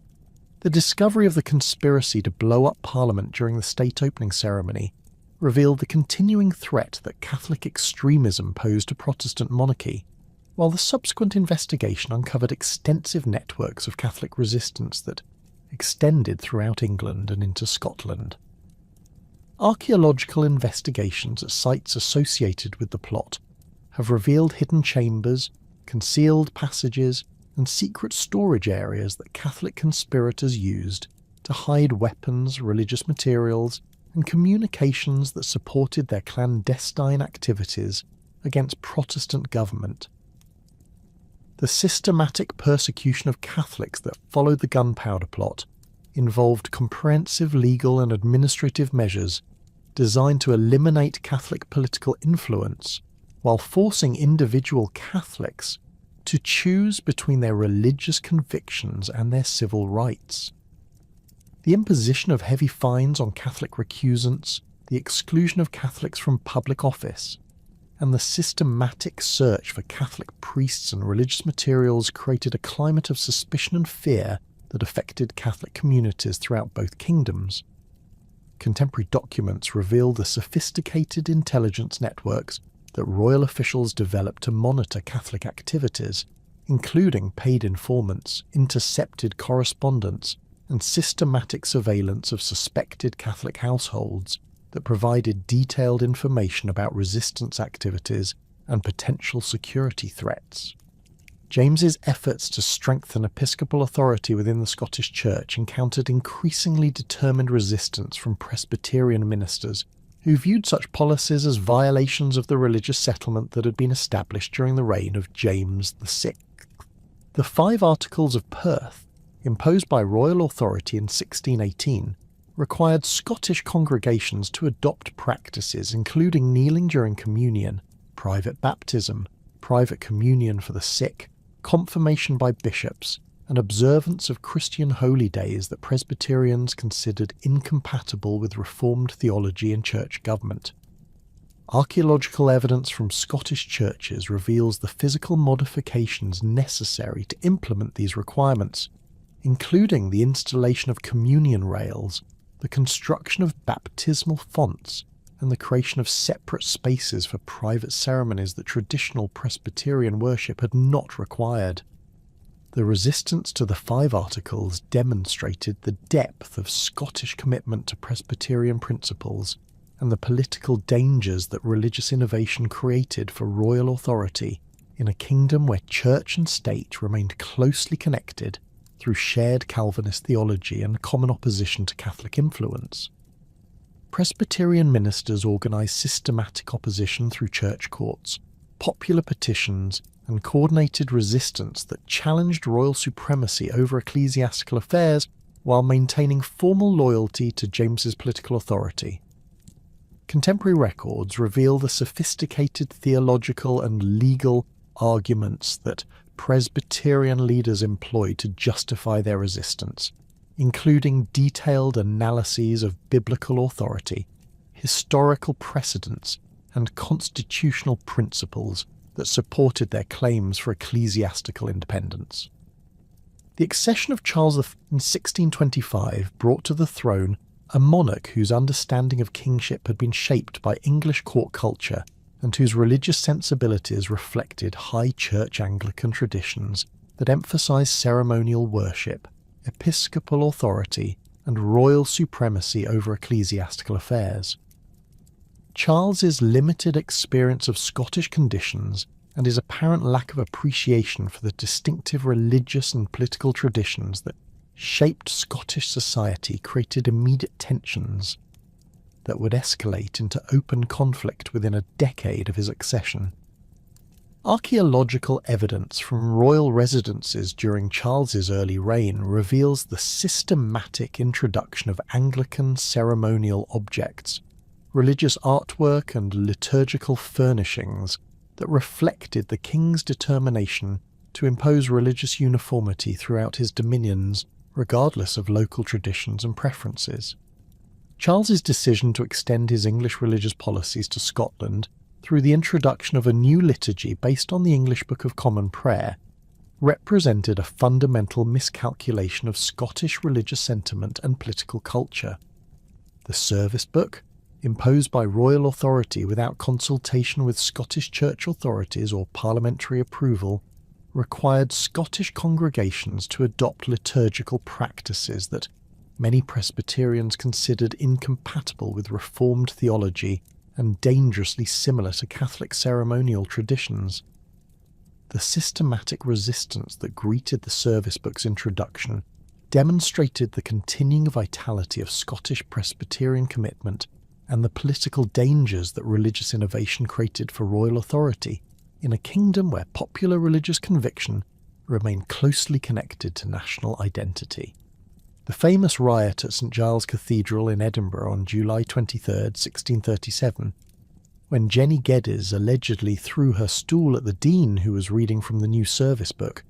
The discovery of the conspiracy to blow up Parliament during the state opening ceremony revealed the continuing threat that Catholic extremism posed to Protestant monarchy, while the subsequent investigation uncovered extensive networks of Catholic resistance that extended throughout England and into Scotland. Archaeological investigations at sites associated with the plot have revealed hidden chambers, concealed passages, and secret storage areas that Catholic conspirators used to hide weapons, religious materials, and communications that supported their clandestine activities against Protestant government. The systematic persecution of Catholics that followed the Gunpowder Plot involved comprehensive legal and administrative measures designed to eliminate Catholic political influence while forcing individual Catholics to choose between their religious convictions and their civil rights. The imposition of heavy fines on Catholic recusants, the exclusion of Catholics from public office, and the systematic search for Catholic priests and religious materials created a climate of suspicion and fear that affected Catholic communities throughout both kingdoms. Contemporary documents reveal the sophisticated intelligence networks that royal officials developed to monitor Catholic activities, including paid informants, intercepted correspondence, and systematic surveillance of suspected Catholic households that provided detailed information about resistance activities and potential security threats. James's efforts to strengthen episcopal authority within the Scottish Church encountered increasingly determined resistance from Presbyterian ministers who viewed such policies as violations of the religious settlement that had been established during the reign of James VI. The 5 Articles of Perth, imposed by royal authority in 1618, required Scottish congregations to adopt practices including kneeling during communion, private baptism, private communion for the sick, confirmation by bishops, and observance of Christian holy days that Presbyterians considered incompatible with Reformed theology and church government. Archaeological evidence from Scottish churches reveals the physical modifications necessary to implement these requirements, including the installation of communion rails, the construction of baptismal fonts, and the creation of separate spaces for private ceremonies that traditional Presbyterian worship had not required. The resistance to the 5 Articles demonstrated the depth of Scottish commitment to Presbyterian principles and the political dangers that religious innovation created for royal authority in a kingdom where church and state remained closely connected through shared Calvinist theology and common opposition to Catholic influence. Presbyterian ministers organised systematic opposition through church courts, popular petitions, and coordinated resistance that challenged royal supremacy over ecclesiastical affairs while maintaining formal loyalty to James's political authority. Contemporary records reveal the sophisticated theological and legal arguments that Presbyterian leaders employed to justify their resistance, including detailed analyses of biblical authority, historical precedents, and constitutional principles that supported their claims for ecclesiastical independence. The accession of Charles V in 1625 brought to the throne a monarch whose understanding of kingship had been shaped by English court culture and whose religious sensibilities reflected high church Anglican traditions that emphasised ceremonial worship, episcopal authority, and royal supremacy over ecclesiastical affairs. Charles's limited experience of Scottish conditions and his apparent lack of appreciation for the distinctive religious and political traditions that shaped Scottish society created immediate tensions that would escalate into open conflict within a decade of his accession. Archaeological evidence from royal residences during Charles's early reign reveals the systematic introduction of Anglican ceremonial objects, religious artwork and liturgical furnishings that reflected the king's determination to impose religious uniformity throughout his dominions, regardless of local traditions and preferences. Charles's decision to extend his English religious policies to Scotland through the introduction of a new liturgy based on the English Book of Common Prayer represented a fundamental miscalculation of Scottish religious sentiment and political culture. The service book, imposed by royal authority without consultation with Scottish church authorities or parliamentary approval, required Scottish congregations to adopt liturgical practices that many Presbyterians considered incompatible with Reformed theology and dangerously similar to Catholic ceremonial traditions. The systematic resistance that greeted the service book's introduction demonstrated the continuing vitality of Scottish Presbyterian commitment and the political dangers that religious innovation created for royal authority in a kingdom where popular religious conviction remained closely connected to national identity. The famous riot at St Giles Cathedral in Edinburgh on July 23, 1637, when Jenny Geddes allegedly threw her stool at the dean who was reading from the new service book,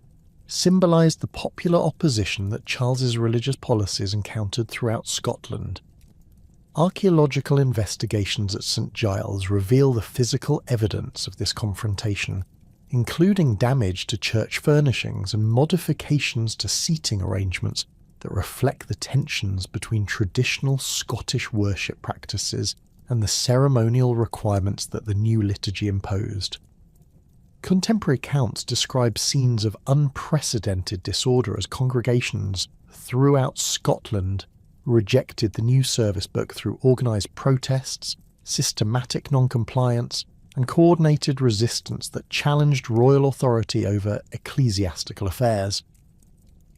symbolised the popular opposition that Charles's religious policies encountered throughout Scotland. Archaeological investigations at St Giles reveal the physical evidence of this confrontation, including damage to church furnishings and modifications to seating arrangements that reflect the tensions between traditional Scottish worship practices and the ceremonial requirements that the new liturgy imposed. Contemporary accounts describe scenes of unprecedented disorder as congregations throughout Scotland rejected the new service book through organised protests, systematic non-compliance, and coordinated resistance that challenged royal authority over ecclesiastical affairs.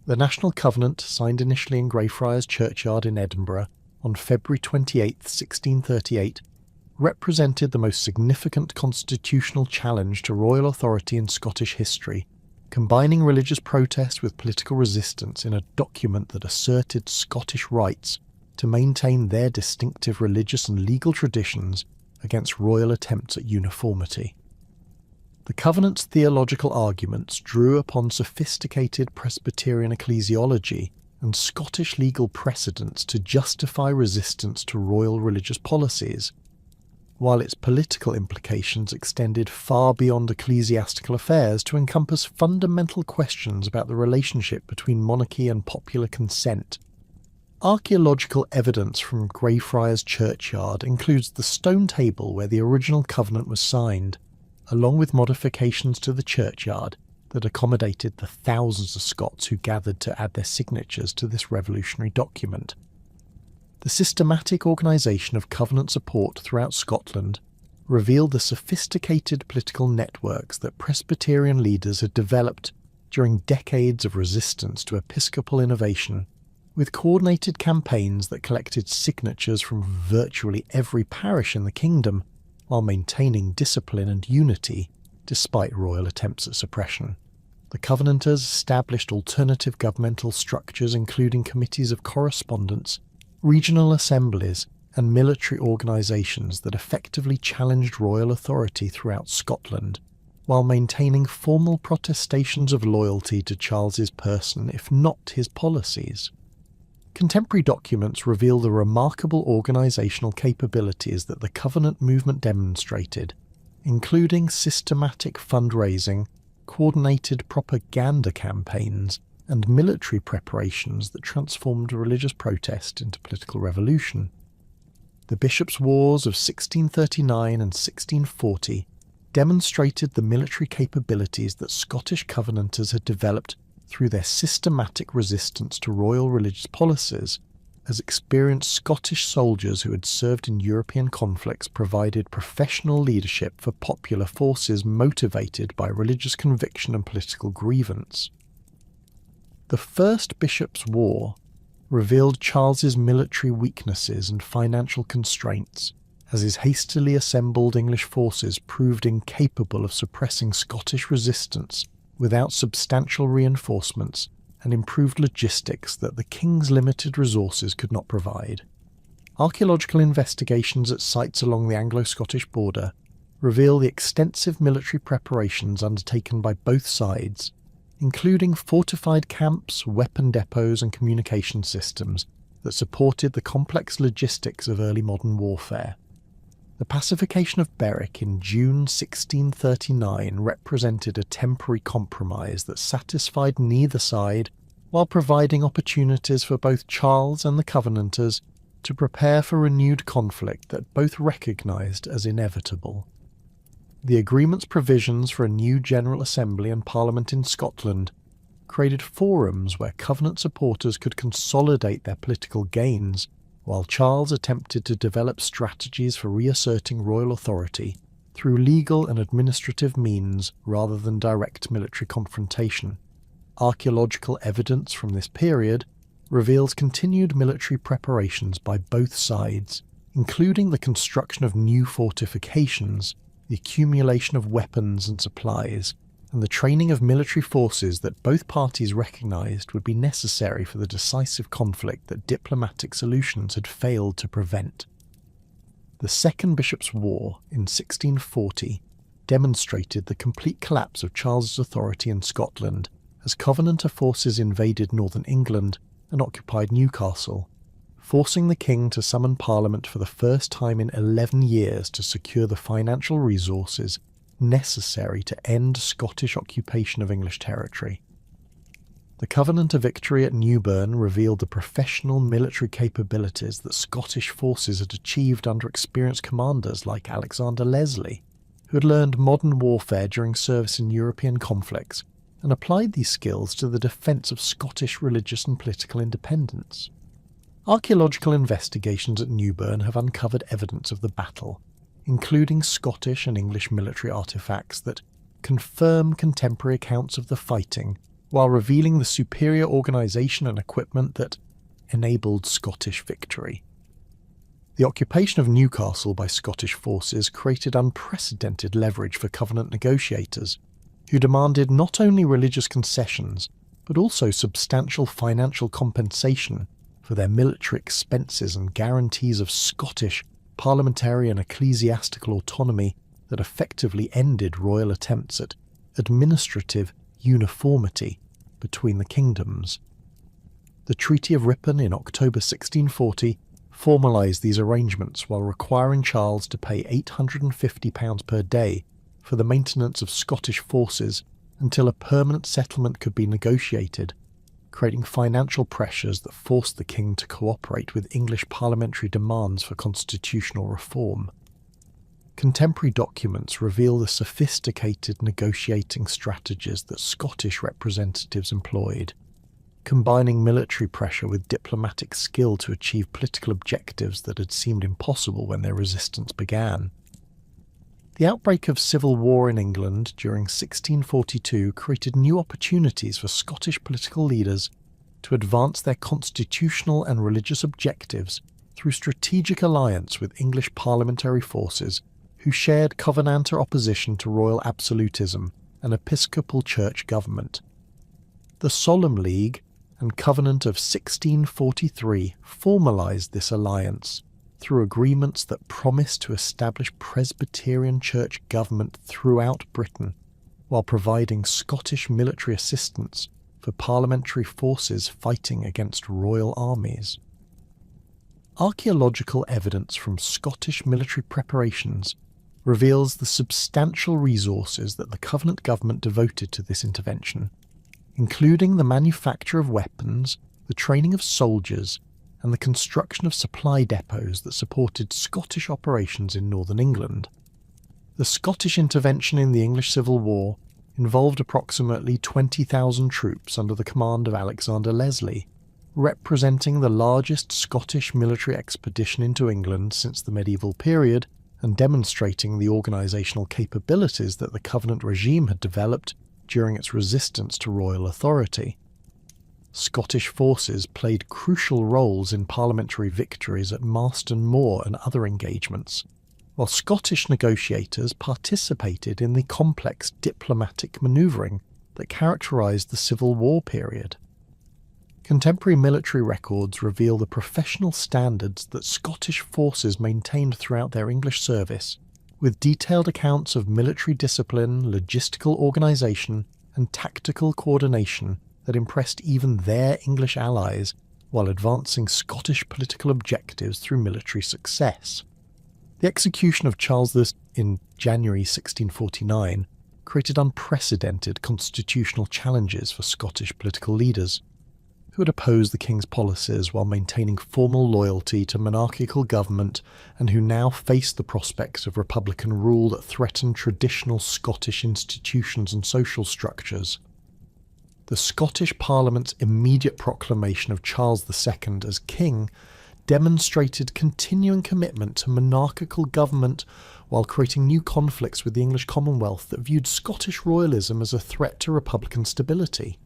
The National Covenant, signed initially in Greyfriars Churchyard in Edinburgh on February 28, 1638, represented the most significant constitutional challenge to royal authority in Scottish history, combining religious protest with political resistance in a document that asserted Scottish rights to maintain their distinctive religious and legal traditions against royal attempts at uniformity. The Covenant's theological arguments drew upon sophisticated Presbyterian ecclesiology and Scottish legal precedents to justify resistance to royal religious policies, while its political implications extended far beyond ecclesiastical affairs to encompass fundamental questions about the relationship between monarchy and popular consent. Archaeological evidence from Greyfriars Churchyard includes the stone table where the original covenant was signed, along with modifications to the churchyard that accommodated the thousands of Scots who gathered to add their signatures to this revolutionary document. The systematic organisation of covenant support throughout Scotland revealed the sophisticated political networks that Presbyterian leaders had developed during decades of resistance to episcopal innovation, with coordinated campaigns that collected signatures from virtually every parish in the kingdom while maintaining discipline and unity despite royal attempts at suppression. The Covenanters established alternative governmental structures including committees of correspondence, regional assemblies, and military organisations that effectively challenged royal authority throughout Scotland, while maintaining formal protestations of loyalty to Charles's person if not his policies. Contemporary documents reveal the remarkable organisational capabilities that the Covenant movement demonstrated, including systematic fundraising, coordinated propaganda campaigns, and military preparations that transformed religious protest into political revolution. The Bishops' Wars of 1639 and 1640 demonstrated the military capabilities that Scottish Covenanters had developed through their systematic resistance to royal religious policies, as experienced Scottish soldiers who had served in European conflicts provided professional leadership for popular forces motivated by religious conviction and political grievance. The First Bishops' War revealed Charles's military weaknesses and financial constraints, as his hastily assembled English forces proved incapable of suppressing Scottish resistance without substantial reinforcements and improved logistics that the king's limited resources could not provide. Archaeological investigations at sites along the Anglo-Scottish border reveal the extensive military preparations undertaken by both sides, including fortified camps, weapon depots and communication systems that supported the complex logistics of early modern warfare. The pacification of Berwick in June 1639 represented a temporary compromise that satisfied neither side, while providing opportunities for both Charles and the Covenanters to prepare for renewed conflict that both recognised as inevitable. The agreement's provisions for a new General Assembly and Parliament in Scotland created forums where Covenant supporters could consolidate their political gains, while Charles attempted to develop strategies for reasserting royal authority through legal and administrative means rather than direct military confrontation. Archaeological evidence from this period reveals continued military preparations by both sides, including the construction of new fortifications, the accumulation of weapons and supplies, and the training of military forces that both parties recognised would be necessary for the decisive conflict that diplomatic solutions had failed to prevent. The Second Bishops' War in 1640 demonstrated the complete collapse of Charles's authority in Scotland as Covenanter forces invaded northern England and occupied Newcastle, forcing the king to summon Parliament for the first time in 11 years to secure the financial resources necessary to end Scottish occupation of English territory. The Covenanter victory at Newburn revealed the professional military capabilities that Scottish forces had achieved under experienced commanders like Alexander Leslie, who had learned modern warfare during service in European conflicts and applied these skills to the defence of Scottish religious and political independence. Archaeological investigations at Newburn have uncovered evidence of the battle, including Scottish and English military artefacts that confirm contemporary accounts of the fighting, while revealing the superior organisation and equipment that enabled Scottish victory. The occupation of Newcastle by Scottish forces created unprecedented leverage for Covenant negotiators, who demanded not only religious concessions, but also substantial financial compensation for their military expenses and guarantees of Scottish parliamentary and ecclesiastical autonomy that effectively ended royal attempts at administrative uniformity between the kingdoms. The Treaty of Ripon in October 1640 formalised these arrangements while requiring Charles to pay £850 per day for the maintenance of Scottish forces until a permanent settlement could be negotiated, creating financial pressures that forced the king to cooperate with English parliamentary demands for constitutional reform. Contemporary documents reveal the sophisticated negotiating strategies that Scottish representatives employed, combining military pressure with diplomatic skill to achieve political objectives that had seemed impossible when their resistance began. The outbreak of civil war in England during 1642 created new opportunities for Scottish political leaders to advance their constitutional and religious objectives through strategic alliance with English parliamentary forces who shared Covenanter opposition to royal absolutism and episcopal church government. The Solemn League and Covenant of 1643 formalised this alliance through agreements that promised to establish Presbyterian church government throughout Britain, while providing Scottish military assistance for parliamentary forces fighting against royal armies. Archaeological evidence from Scottish military preparations reveals the substantial resources that the Covenant government devoted to this intervention, including the manufacture of weapons, the training of soldiers, and the construction of supply depots that supported Scottish operations in northern England. The Scottish intervention in the English Civil War involved approximately 20,000 troops under the command of Alexander Leslie, representing the largest Scottish military expedition into England since the medieval period and demonstrating the organisational capabilities that the Covenant regime had developed during its resistance to royal authority. Scottish forces played crucial roles in parliamentary victories at Marston Moor and other engagements, while Scottish negotiators participated in the complex diplomatic manoeuvring that characterised the Civil War period. Contemporary military records reveal the professional standards that Scottish forces maintained throughout their English service, with detailed accounts of military discipline, logistical organisation, and tactical coordination that impressed even their English allies while advancing Scottish political objectives through military success. The execution of Charles I in January 1649 created unprecedented constitutional challenges for Scottish political leaders, who had opposed the king's policies while maintaining formal loyalty to monarchical government and who now faced the prospects of republican rule that threatened traditional Scottish institutions and social structures. The Scottish Parliament's immediate proclamation of Charles II as king demonstrated continuing commitment to monarchical government while creating new conflicts with the English Commonwealth that viewed Scottish royalism as a threat to republican stability.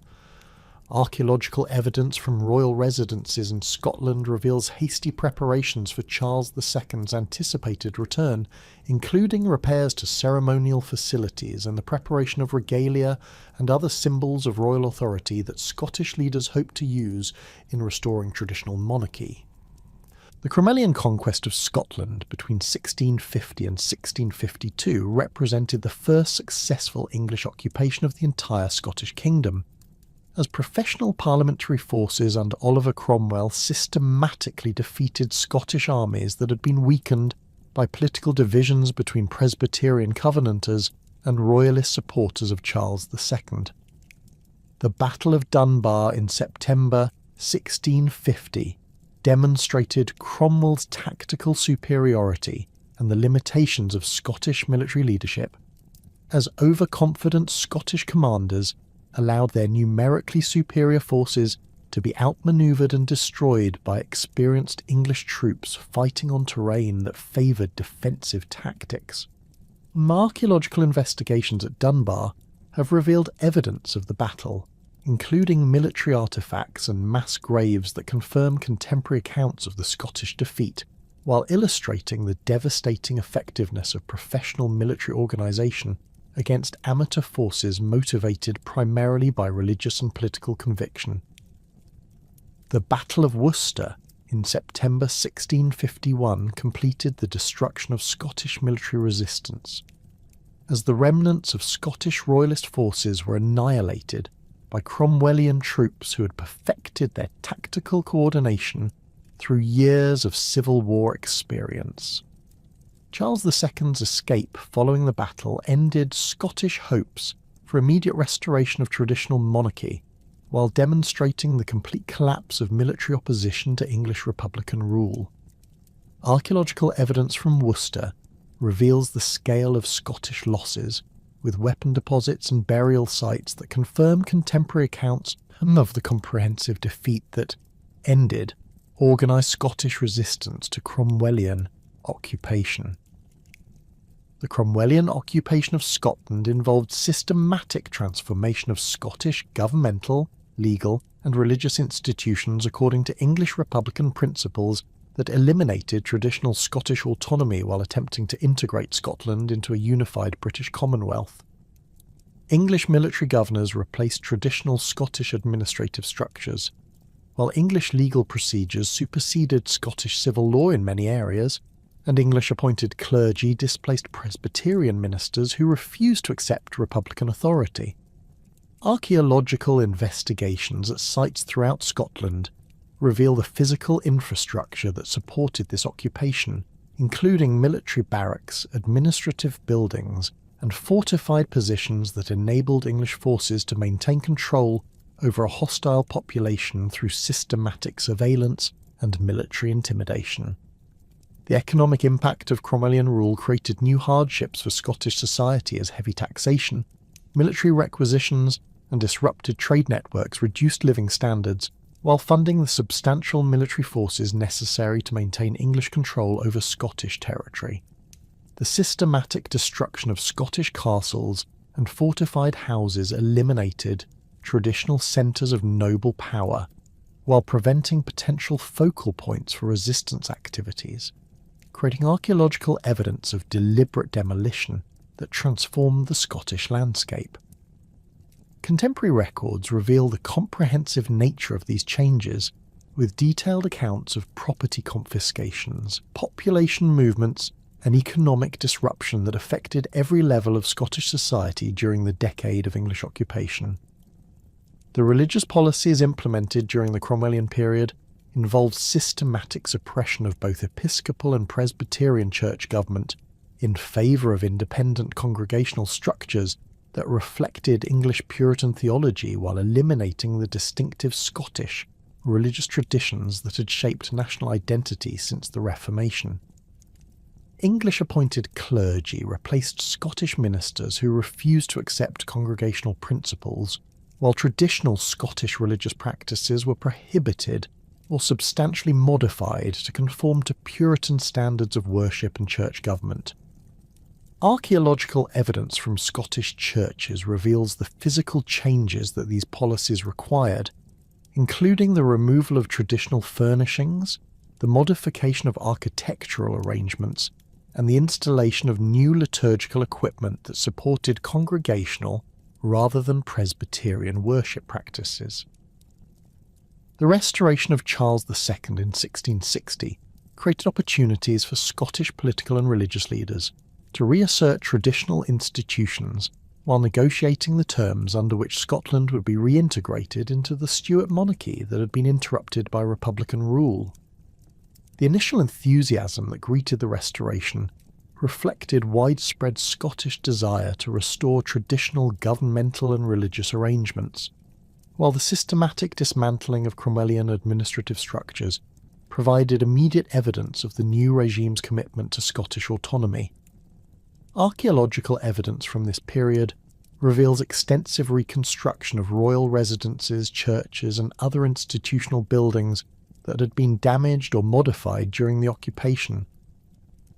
Archaeological evidence from royal residences in Scotland reveals hasty preparations for Charles II's anticipated return, including repairs to ceremonial facilities and the preparation of regalia and other symbols of royal authority that Scottish leaders hoped to use in restoring traditional monarchy. The Cromwellian conquest of Scotland between 1650 and 1652 represented the first successful English occupation of the entire Scottish kingdom, as professional parliamentary forces under Oliver Cromwell systematically defeated Scottish armies that had been weakened by political divisions between Presbyterian Covenanters and Royalist supporters of Charles II. The Battle of Dunbar in September 1650 demonstrated Cromwell's tactical superiority and the limitations of Scottish military leadership, as overconfident Scottish commanders allowed their numerically superior forces to be outmanoeuvred and destroyed by experienced English troops fighting on terrain that favoured defensive tactics. Archaeological investigations at Dunbar have revealed evidence of the battle, including military artefacts and mass graves that confirm contemporary accounts of the Scottish defeat, while illustrating the devastating effectiveness of professional military organisation against amateur forces motivated primarily by religious and political conviction. The Battle of Worcester in September 1651 completed the destruction of Scottish military resistance, as the remnants of Scottish royalist forces were annihilated by Cromwellian troops who had perfected their tactical coordination through years of civil war experience. Charles II's escape following the battle ended Scottish hopes for immediate restoration of traditional monarchy, while demonstrating the complete collapse of military opposition to English republican rule. Archaeological evidence from Worcester reveals the scale of Scottish losses, with weapon deposits and burial sites that confirm contemporary accounts of the comprehensive defeat that ended organised Scottish resistance to Cromwellian occupation. The Cromwellian occupation of Scotland involved systematic transformation of Scottish governmental, legal and religious institutions according to English republican principles that eliminated traditional Scottish autonomy while attempting to integrate Scotland into a unified British Commonwealth. English military governors replaced traditional Scottish administrative structures, while English legal procedures superseded Scottish civil law in many areas, and English-appointed clergy displaced Presbyterian ministers who refused to accept republican authority. Archaeological investigations at sites throughout Scotland reveal the physical infrastructure that supported this occupation, including military barracks, administrative buildings, and fortified positions that enabled English forces to maintain control over a hostile population through systematic surveillance and military intimidation. The economic impact of Cromwellian rule created new hardships for Scottish society as heavy taxation, military requisitions, and disrupted trade networks reduced living standards, while funding the substantial military forces necessary to maintain English control over Scottish territory. The systematic destruction of Scottish castles and fortified houses eliminated traditional centres of noble power, while preventing potential focal points for resistance activities, creating archaeological evidence of deliberate demolition that transformed the Scottish landscape. Contemporary records reveal the comprehensive nature of these changes, with detailed accounts of property confiscations, population movements, and economic disruption that affected every level of Scottish society during the decade of English occupation. The religious policies implemented during the Cromwellian period involved systematic suppression of both Episcopal and Presbyterian church government in favour of independent congregational structures that reflected English Puritan theology while eliminating the distinctive Scottish religious traditions that had shaped national identity since the Reformation. English-appointed clergy replaced Scottish ministers who refused to accept congregational principles, while traditional Scottish religious practices were prohibited or substantially modified to conform to Puritan standards of worship and church government. Archaeological evidence from Scottish churches reveals the physical changes that these policies required, including the removal of traditional furnishings, the modification of architectural arrangements, and the installation of new liturgical equipment that supported congregational rather than Presbyterian worship practices. The restoration of Charles II in 1660 created opportunities for Scottish political and religious leaders to reassert traditional institutions while negotiating the terms under which Scotland would be reintegrated into the Stuart monarchy that had been interrupted by republican rule. The initial enthusiasm that greeted the restoration reflected widespread Scottish desire to restore traditional governmental and religious arrangements, while the systematic dismantling of Cromwellian administrative structures provided immediate evidence of the new regime's commitment to Scottish autonomy. Archaeological evidence from this period reveals extensive reconstruction of royal residences, churches, and other institutional buildings that had been damaged or modified during the occupation,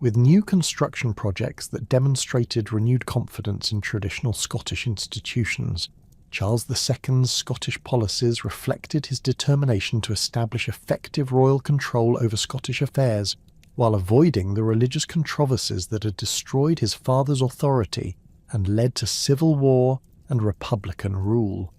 with new construction projects that demonstrated renewed confidence in traditional Scottish institutions. Charles II's Scottish policies reflected his determination to establish effective royal control over Scottish affairs, while avoiding the religious controversies that had destroyed his father's authority and led to civil war and republican rule.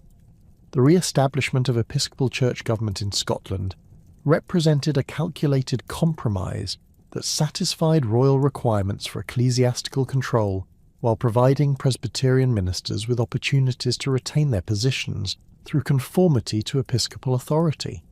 The re-establishment of Episcopal Church government in Scotland represented a calculated compromise that satisfied royal requirements for ecclesiastical control while providing Presbyterian ministers with opportunities to retain their positions through conformity to episcopal authority.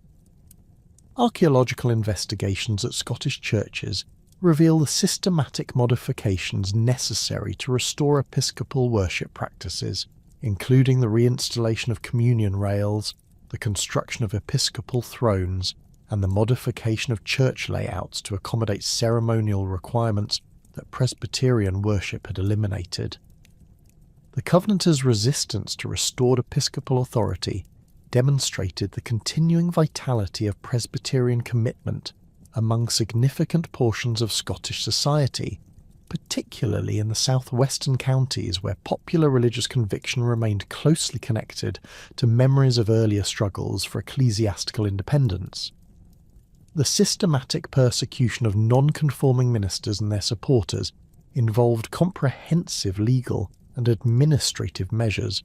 Archaeological investigations at Scottish churches reveal the systematic modifications necessary to restore episcopal worship practices, including the reinstallation of communion rails, the construction of episcopal thrones, and the modification of church layouts to accommodate ceremonial requirements that Presbyterian worship had eliminated. The Covenanters' resistance to restored episcopal authority demonstrated the continuing vitality of Presbyterian commitment among significant portions of Scottish society, particularly in the southwestern counties where popular religious conviction remained closely connected to memories of earlier struggles for ecclesiastical independence. The systematic persecution of non-conforming ministers and their supporters involved comprehensive legal and administrative measures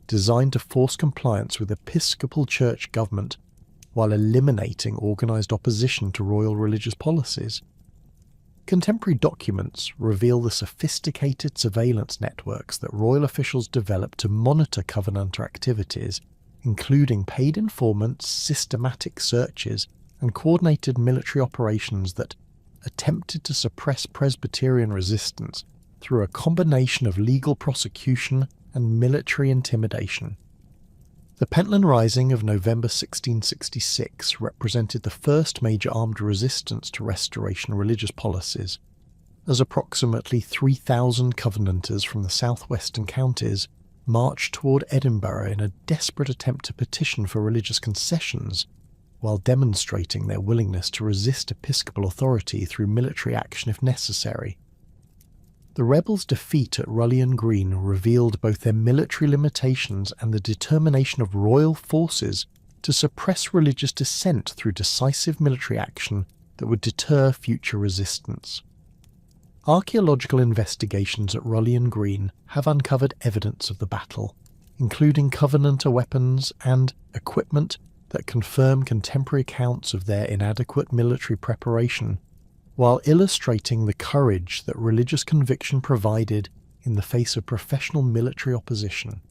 designed to force compliance with episcopal church government while eliminating organised opposition to royal religious policies. Contemporary documents reveal the sophisticated surveillance networks that royal officials developed to monitor Covenanter activities, including paid informants, systematic searches, and coordinated military operations that attempted to suppress Presbyterian resistance through a combination of legal prosecution and military intimidation. The Pentland Rising of November 1666 represented the first major armed resistance to Restoration religious policies, as approximately 3,000 Covenanters from the southwestern counties marched toward Edinburgh in a desperate attempt to petition for religious concessions, while demonstrating their willingness to resist episcopal authority through military action if necessary. The rebels' defeat at Rullion Green revealed both their military limitations and the determination of royal forces to suppress religious dissent through decisive military action that would deter future resistance. Archaeological investigations at Rullion Green have uncovered evidence of the battle, including Covenanter weapons and equipment that confirm contemporary accounts of their inadequate military preparation, while illustrating the courage that religious conviction provided in the face of professional military opposition.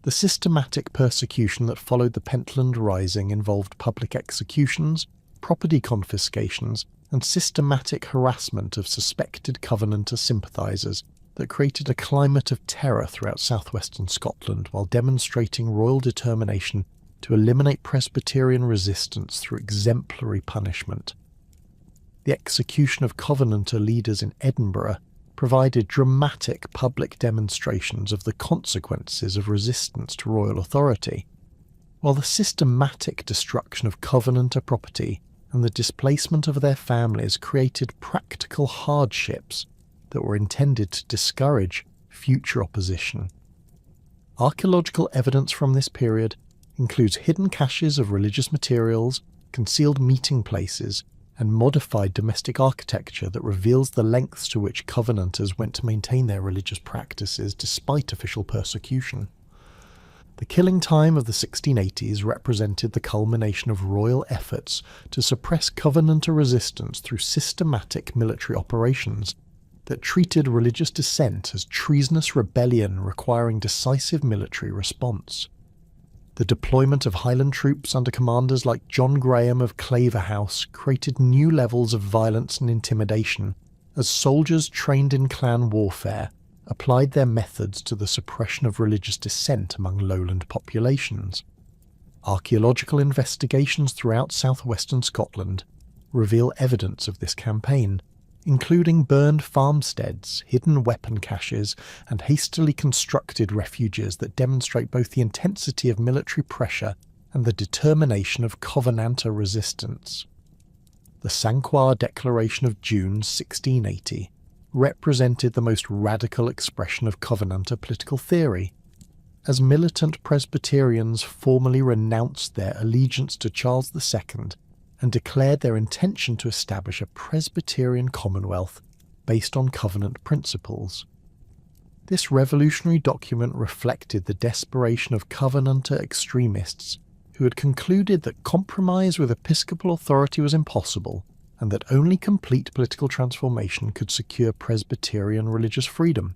The systematic persecution that followed the Pentland Rising involved public executions, property confiscations, and systematic harassment of suspected Covenanter sympathisers that created a climate of terror throughout southwestern Scotland while demonstrating royal determination to eliminate Presbyterian resistance through exemplary punishment. The execution of Covenanter leaders in Edinburgh provided dramatic public demonstrations of the consequences of resistance to royal authority, while the systematic destruction of Covenanter property and the displacement of their families created practical hardships that were intended to discourage future opposition. Archaeological evidence from this period includes hidden caches of religious materials, concealed meeting places, and modified domestic architecture that reveals the lengths to which Covenanters went to maintain their religious practices despite official persecution. The killing time of the 1680s represented the culmination of royal efforts to suppress Covenanter resistance through systematic military operations that treated religious dissent as treasonous rebellion requiring decisive military response. The deployment of Highland troops under commanders like John Graham of Claverhouse created new levels of violence and intimidation as soldiers trained in clan warfare applied their methods to the suppression of religious dissent among lowland populations. Archaeological investigations throughout southwestern Scotland reveal evidence of this campaign, including burned farmsteads, hidden weapon caches, and hastily constructed refuges that demonstrate both the intensity of military pressure and the determination of Covenanter resistance. The Sanquhar Declaration of June 1680 represented the most radical expression of Covenanter political theory, as militant Presbyterians formally renounced their allegiance to Charles II and declared their intention to establish a Presbyterian Commonwealth based on Covenant principles. This revolutionary document reflected the desperation of Covenanter extremists who had concluded that compromise with episcopal authority was impossible and that only complete political transformation could secure Presbyterian religious freedom.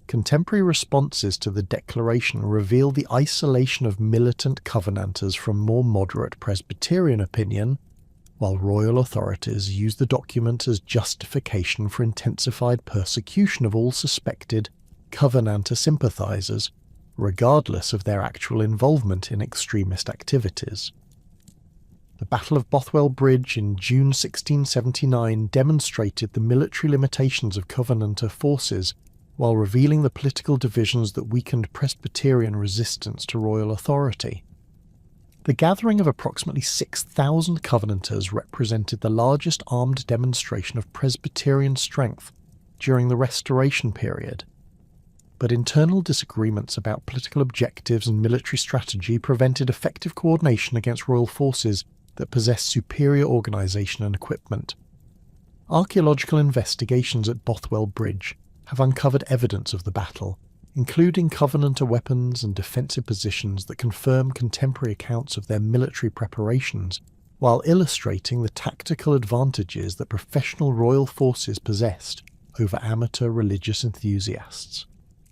contemporary responses to the declaration reveal the isolation of militant Covenanters from more moderate Presbyterian opinion, while royal authorities use the document as justification for intensified persecution of all suspected Covenanter sympathisers, regardless of their actual involvement in extremist activities. The Battle of Bothwell Bridge in June 1679 demonstrated the military limitations of Covenanter forces while revealing the political divisions that weakened Presbyterian resistance to royal authority. The gathering of approximately 6,000 Covenanters represented the largest armed demonstration of Presbyterian strength during the Restoration period. But internal disagreements about political objectives and military strategy prevented effective coordination against royal forces that possessed superior organisation and equipment. Archaeological investigations at Bothwell Bridge have uncovered evidence of the battle, including Covenanter weapons and defensive positions that confirm contemporary accounts of their military preparations, while illustrating the tactical advantages that professional royal forces possessed over amateur religious enthusiasts.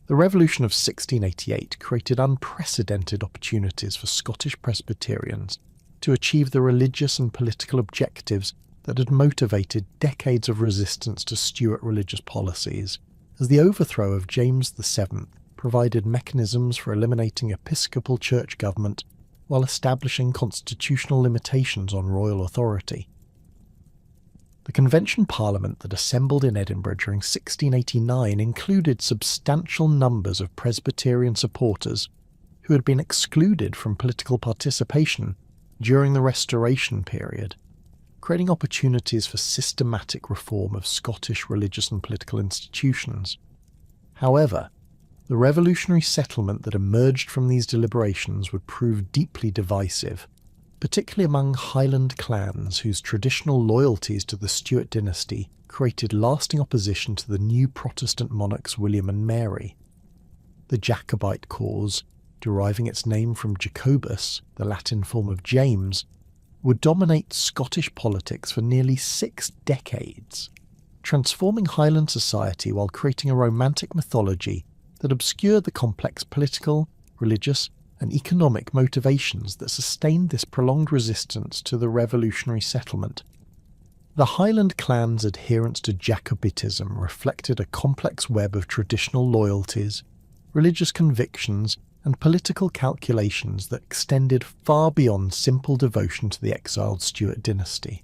The Revolution of 1688 created unprecedented opportunities for Scottish Presbyterians to achieve the religious and political objectives that had motivated decades of resistance to Stuart religious policies, as the overthrow of James VII provided mechanisms for eliminating episcopal church government while establishing constitutional limitations on royal authority. The Convention Parliament that assembled in Edinburgh during 1689 included substantial numbers of Presbyterian supporters who had been excluded from political participation during the Restoration period, creating opportunities for systematic reform of Scottish religious and political institutions. However, the revolutionary settlement that emerged from these deliberations would prove deeply divisive, particularly among Highland clans whose traditional loyalties to the Stuart dynasty created lasting opposition to the new Protestant monarchs William and Mary. The Jacobite cause, deriving its name from Jacobus, the Latin form of James, would dominate Scottish politics for nearly 6 decades, transforming Highland society while creating a romantic mythology that obscured the complex political, religious, and economic motivations that sustained this prolonged resistance to the revolutionary settlement. The Highland clan's adherence to Jacobitism reflected a complex web of traditional loyalties, religious convictions, and political calculations that extended far beyond simple devotion to the exiled Stuart dynasty.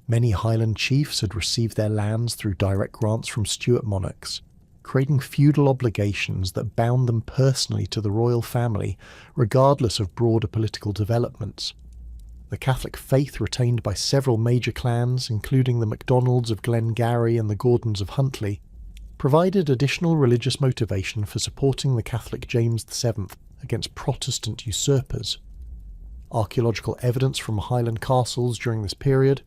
Many Highland chiefs had received their lands through direct grants from Stuart monarchs, creating feudal obligations that bound them personally to the royal family, regardless of broader political developments. The Catholic faith retained by several major clans, including the MacDonalds of Glengarry and the Gordons of Huntly, provided additional religious motivation for supporting the Catholic James VII against Protestant usurpers. Archaeological evidence from Highland castles during this period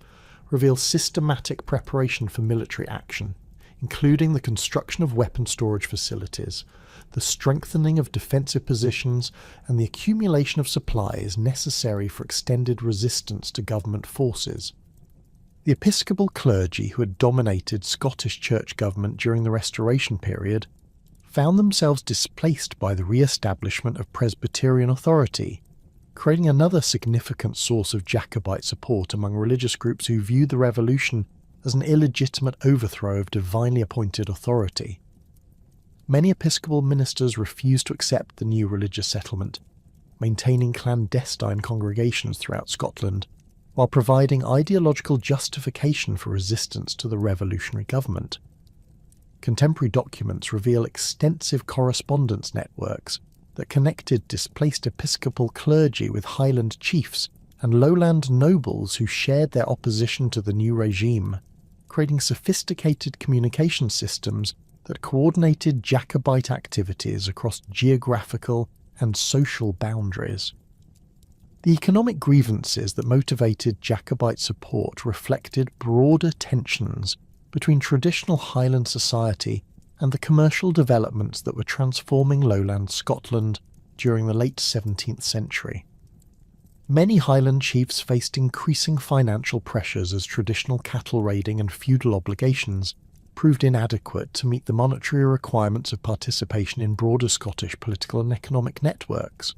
reveals systematic preparation for military action, including the construction of weapon storage facilities, the strengthening of defensive positions, and the accumulation of supplies necessary for extended resistance to government forces. The episcopal clergy who had dominated Scottish church government during the Restoration period found themselves displaced by the re-establishment of Presbyterian authority, creating another significant source of Jacobite support among religious groups who viewed the revolution as an illegitimate overthrow of divinely appointed authority. Many episcopal ministers refused to accept the new religious settlement, maintaining clandestine congregations throughout Scotland, while providing ideological justification for resistance to the revolutionary government. Contemporary documents reveal extensive correspondence networks that connected displaced episcopal clergy with Highland chiefs and lowland nobles who shared their opposition to the new regime, creating sophisticated communication systems that coordinated Jacobite activities across geographical and social boundaries. The economic grievances that motivated Jacobite support reflected broader tensions between traditional Highland society and the commercial developments that were transforming lowland Scotland during the late 17th century. Many Highland chiefs faced increasing financial pressures as traditional cattle raiding and feudal obligations proved inadequate to meet the monetary requirements of participation in broader Scottish political and economic networks.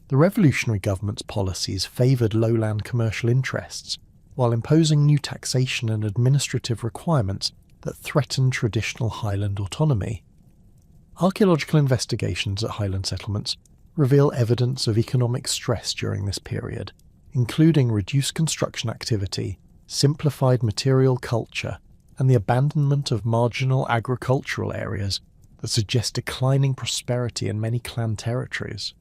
The revolutionary government's policies favoured lowland commercial interests, while imposing new taxation and administrative requirements that threatened traditional Highland autonomy. Archaeological investigations at Highland settlements reveal evidence of economic stress during this period, including reduced construction activity, simplified material culture, and the abandonment of marginal agricultural areas that suggest declining prosperity in many clan territories.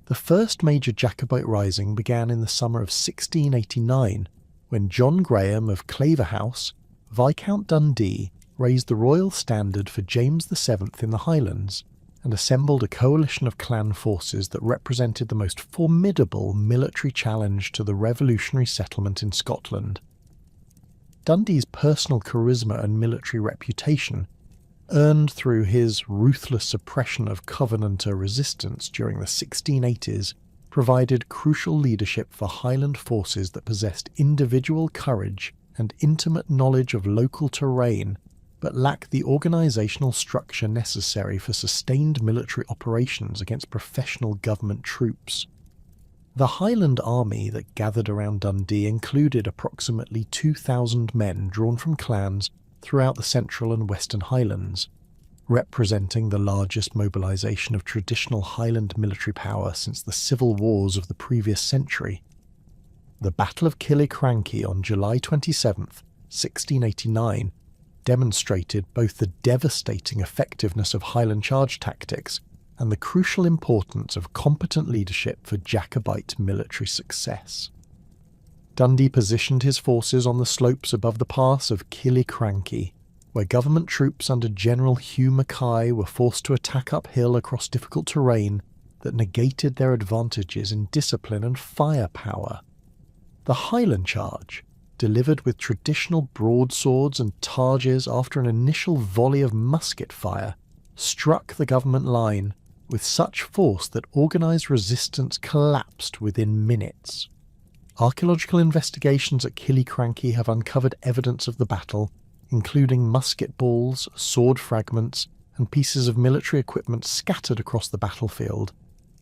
The first major Jacobite rising began in the summer of 1689, when John Graham of Claverhouse, Viscount Dundee, raised the royal standard for James VII in the Highlands and assembled a coalition of clan forces that represented the most formidable military challenge to the revolutionary settlement in Scotland. Dundee's personal charisma and military reputation, earned through his ruthless suppression of Covenanter resistance during the 1680s, provided crucial leadership for Highland forces that possessed individual courage and intimate knowledge of local terrain, but lacked the organisational structure necessary for sustained military operations against professional government troops. The Highland army that gathered around Dundee included approximately 2,000 men drawn from clans throughout the Central and Western Highlands, representing the largest mobilisation of traditional Highland military power since the civil wars of the previous century. The Battle of Killiecrankie on July 27, 1689, demonstrated both the devastating effectiveness of Highland charge tactics and the crucial importance of competent leadership for Jacobite military success. Dundee positioned his forces on the slopes above the pass of Killiecrankie, where government troops under General Hugh Mackay were forced to attack uphill across difficult terrain that negated their advantages in discipline and firepower. The Highland charge, delivered with traditional broadswords and targes after an initial volley of musket fire, struck the government line with such force that organised resistance collapsed within minutes. Archaeological investigations at Killiecrankie have uncovered evidence of the battle, including musket balls, sword fragments, and pieces of military equipment scattered across the battlefield,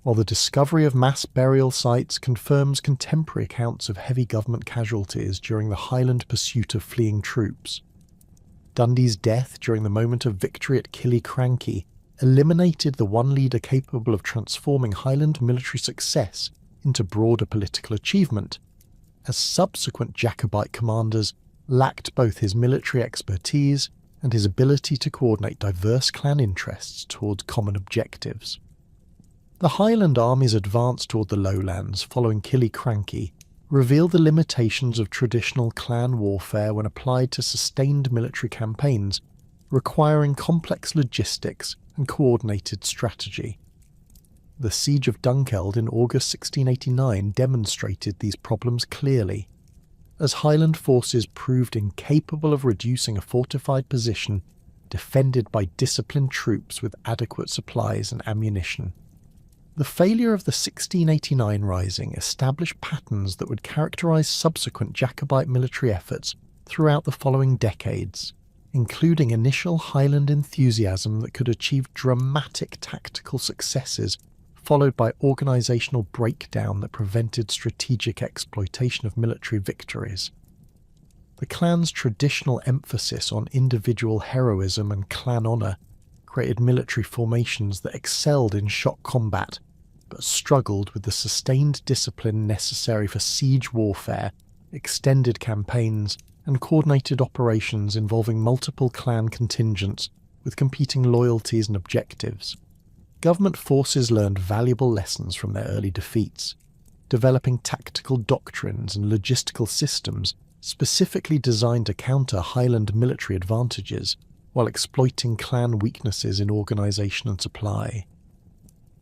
while the discovery of mass burial sites confirms contemporary accounts of heavy government casualties during the Highland pursuit of fleeing troops. Dundee's death during the moment of victory at Killiecrankie eliminated the one leader capable of transforming Highland military success into broader political achievement, as subsequent Jacobite commanders lacked both his military expertise and his ability to coordinate diverse clan interests towards common objectives. The Highland army's advance toward the lowlands following Killiecrankie revealed the limitations of traditional clan warfare when applied to sustained military campaigns, requiring complex logistics and coordinated strategy. The Siege of Dunkeld in August 1689 demonstrated these problems clearly, as Highland forces proved incapable of reducing a fortified position defended by disciplined troops with adequate supplies and ammunition. The failure of the 1689 Rising established patterns that would characterise subsequent Jacobite military efforts throughout the following decades, including initial Highland enthusiasm that could achieve dramatic tactical successes, followed by organisational breakdown that prevented strategic exploitation of military victories. The clan's traditional emphasis on individual heroism and clan honour created military formations that excelled in shock combat, but struggled with the sustained discipline necessary for siege warfare, extended campaigns, and coordinated operations involving multiple clan contingents with competing loyalties and objectives. Government forces learned valuable lessons from their early defeats, developing tactical doctrines and logistical systems specifically designed to counter Highland military advantages while exploiting clan weaknesses in organisation and supply.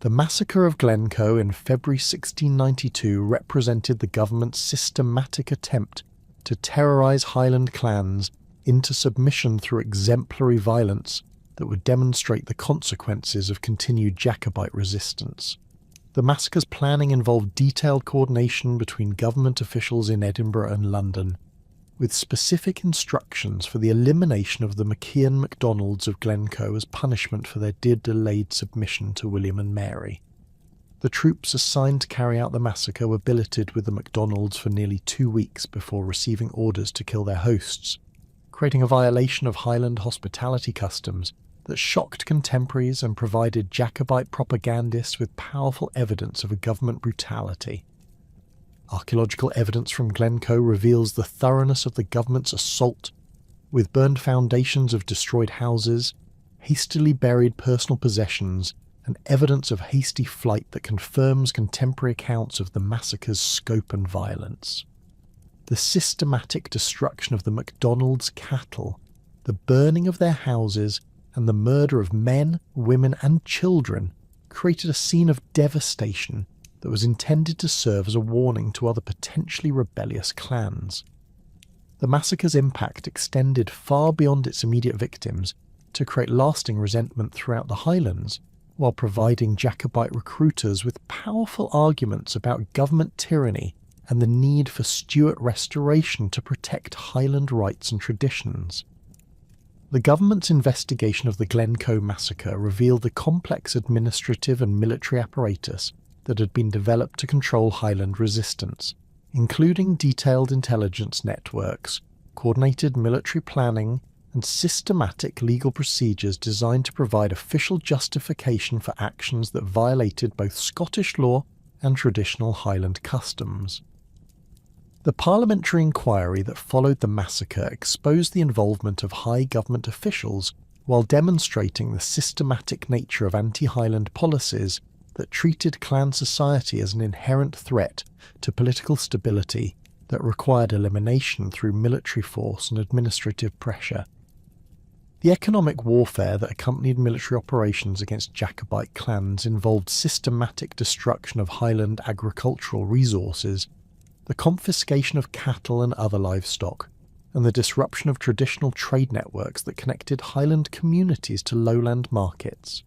The massacre of Glencoe in February 1692 represented the government's systematic attempt to terrorise Highland clans into submission through exemplary violence that would demonstrate the consequences of continued Jacobite resistance. The massacre's planning involved detailed coordination between government officials in Edinburgh and London, with specific instructions for the elimination of the McKeon MacDonalds of Glencoe as punishment for their delayed submission to William and Mary. The troops assigned to carry out the massacre were billeted with the MacDonalds for nearly 2 weeks before receiving orders to kill their hosts, creating a violation of Highland hospitality customs that shocked contemporaries and provided Jacobite propagandists with powerful evidence of a government brutality. Archaeological evidence from Glencoe reveals the thoroughness of the government's assault, with burned foundations of destroyed houses, hastily buried personal possessions, and evidence of hasty flight that confirms contemporary accounts of the massacre's scope and violence. The systematic destruction of the MacDonalds' cattle, the burning of their houses, and the murder of men, women, and children created a scene of devastation that was intended to serve as a warning to other potentially rebellious clans. The massacre's impact extended far beyond its immediate victims to create lasting resentment throughout the Highlands, while providing Jacobite recruiters with powerful arguments about government tyranny and the need for Stuart restoration to protect Highland rights and traditions. The government's investigation of the Glencoe massacre revealed the complex administrative and military apparatus that had been developed to control Highland resistance, including detailed intelligence networks, coordinated military planning, and systematic legal procedures designed to provide official justification for actions that violated both Scottish law and traditional Highland customs. The parliamentary inquiry that followed the massacre exposed the involvement of high government officials while demonstrating the systematic nature of anti-Highland policies that treated clan society as an inherent threat to political stability that required elimination through military force and administrative pressure. The economic warfare that accompanied military operations against Jacobite clans involved systematic destruction of Highland agricultural resources, the confiscation of cattle and other livestock, and the disruption of traditional trade networks that connected Highland communities to lowland markets.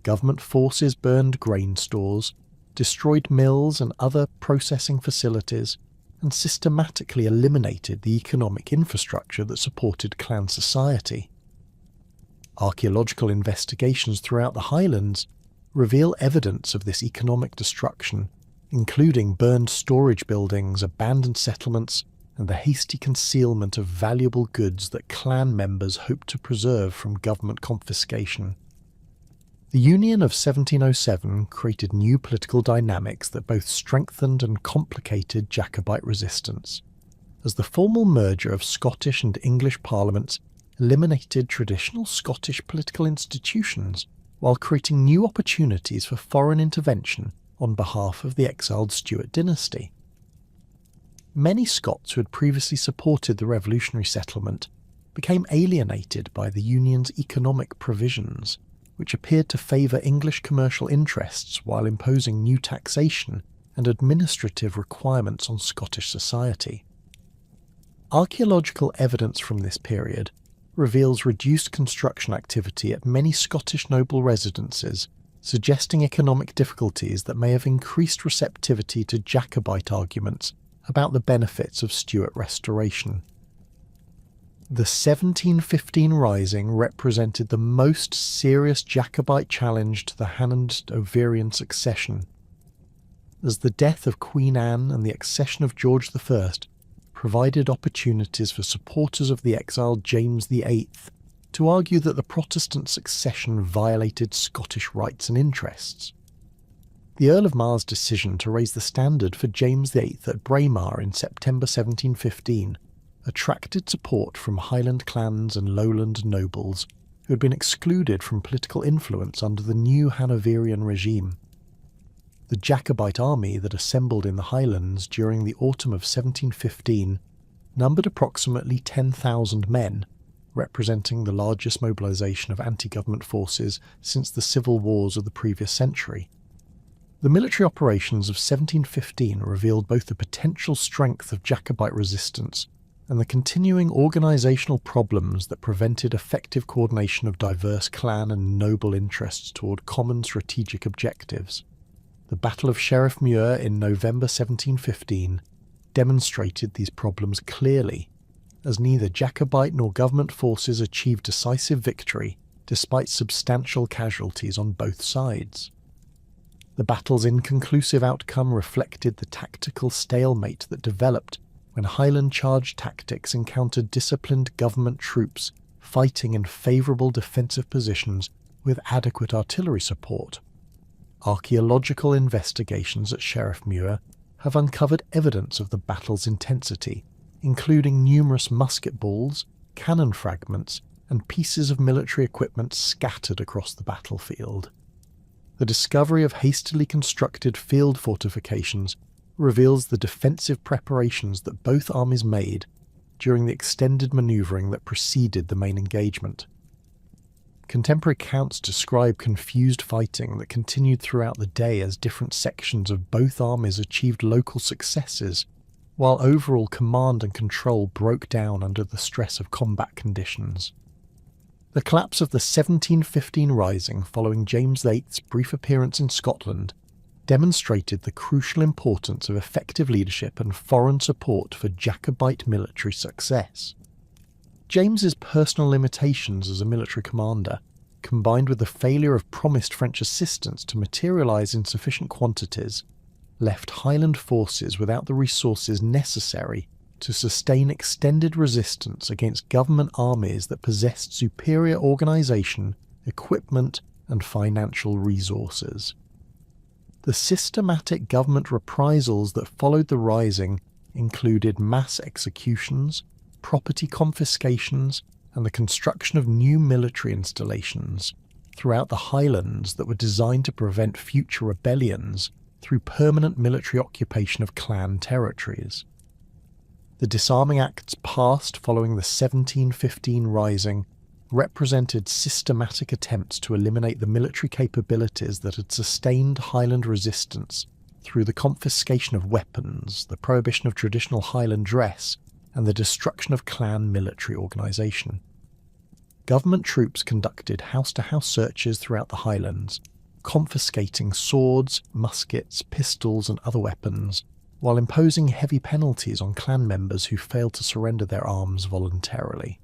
Government forces burned grain stores, destroyed mills and other processing facilities, and systematically eliminated the economic infrastructure that supported clan society. Archaeological investigations throughout the Highlands reveal evidence of this economic destruction, including burned storage buildings, abandoned settlements, and the hasty concealment of valuable goods that clan members hoped to preserve from government confiscation. The Union of 1707 created new political dynamics that both strengthened and complicated Jacobite resistance, as the formal merger of Scottish and English parliaments eliminated traditional Scottish political institutions while creating new opportunities for foreign intervention on behalf of the exiled Stuart dynasty. Many Scots who had previously supported the revolutionary settlement became alienated by the Union's economic provisions, which appeared to favour English commercial interests while imposing new taxation and administrative requirements on Scottish society. Archaeological evidence from this period reveals reduced construction activity at many Scottish noble residences, suggesting economic difficulties that may have increased receptivity to Jacobite arguments about the benefits of Stuart restoration. The 1715 Rising represented the most serious Jacobite challenge to the Hanoverian succession, as the death of Queen Anne and the accession of George I provided opportunities for supporters of the exiled James VIII to argue that the Protestant succession violated Scottish rights and interests. The Earl of Mar's decision to raise the standard for James VIII at Braemar in September 1715 attracted support from Highland clans and lowland nobles who had been excluded from political influence under the new Hanoverian regime. The Jacobite army that assembled in the Highlands during the autumn of 1715 numbered approximately 10,000 men, representing the largest mobilisation of anti-government forces since the civil wars of the previous century. The military operations of 1715 revealed both the potential strength of Jacobite resistance and the continuing organisational problems that prevented effective coordination of diverse clan and noble interests toward common strategic objectives. The Battle of Sheriff Muir in November 1715 demonstrated these problems clearly as neither Jacobite nor government forces achieved decisive victory despite substantial casualties on both sides. The battle's inconclusive outcome reflected the tactical stalemate that developed when Highland charge tactics encountered disciplined government troops fighting in favourable defensive positions with adequate artillery support. Archaeological investigations at Sheriff Muir have uncovered evidence of the battle's intensity, including numerous musket balls, cannon fragments, and pieces of military equipment scattered across the battlefield. The discovery of hastily constructed field fortifications reveals the defensive preparations that both armies made during the extended manoeuvring that preceded the main engagement. Contemporary accounts describe confused fighting that continued throughout the day as different sections of both armies achieved local successes, while overall command and control broke down under the stress of combat conditions. The collapse of the 1715 Rising following James VIII's brief appearance in Scotland demonstrated the crucial importance of effective leadership and foreign support for Jacobite military success. James's personal limitations as a military commander, combined with the failure of promised French assistance to materialise in sufficient quantities, left Highland forces without the resources necessary to sustain extended resistance against government armies that possessed superior organisation, equipment, and financial resources. The systematic government reprisals that followed the Rising included mass executions, property confiscations, and the construction of new military installations throughout the Highlands that were designed to prevent future rebellions through permanent military occupation of clan territories. The disarming acts passed following the 1715 Rising represented systematic attempts to eliminate the military capabilities that had sustained Highland resistance through the confiscation of weapons, the prohibition of traditional Highland dress, and the destruction of clan military organisation. Government troops conducted house-to-house searches throughout the Highlands, confiscating swords, muskets, pistols and other weapons, while imposing heavy penalties on clan members who failed to surrender their arms voluntarily.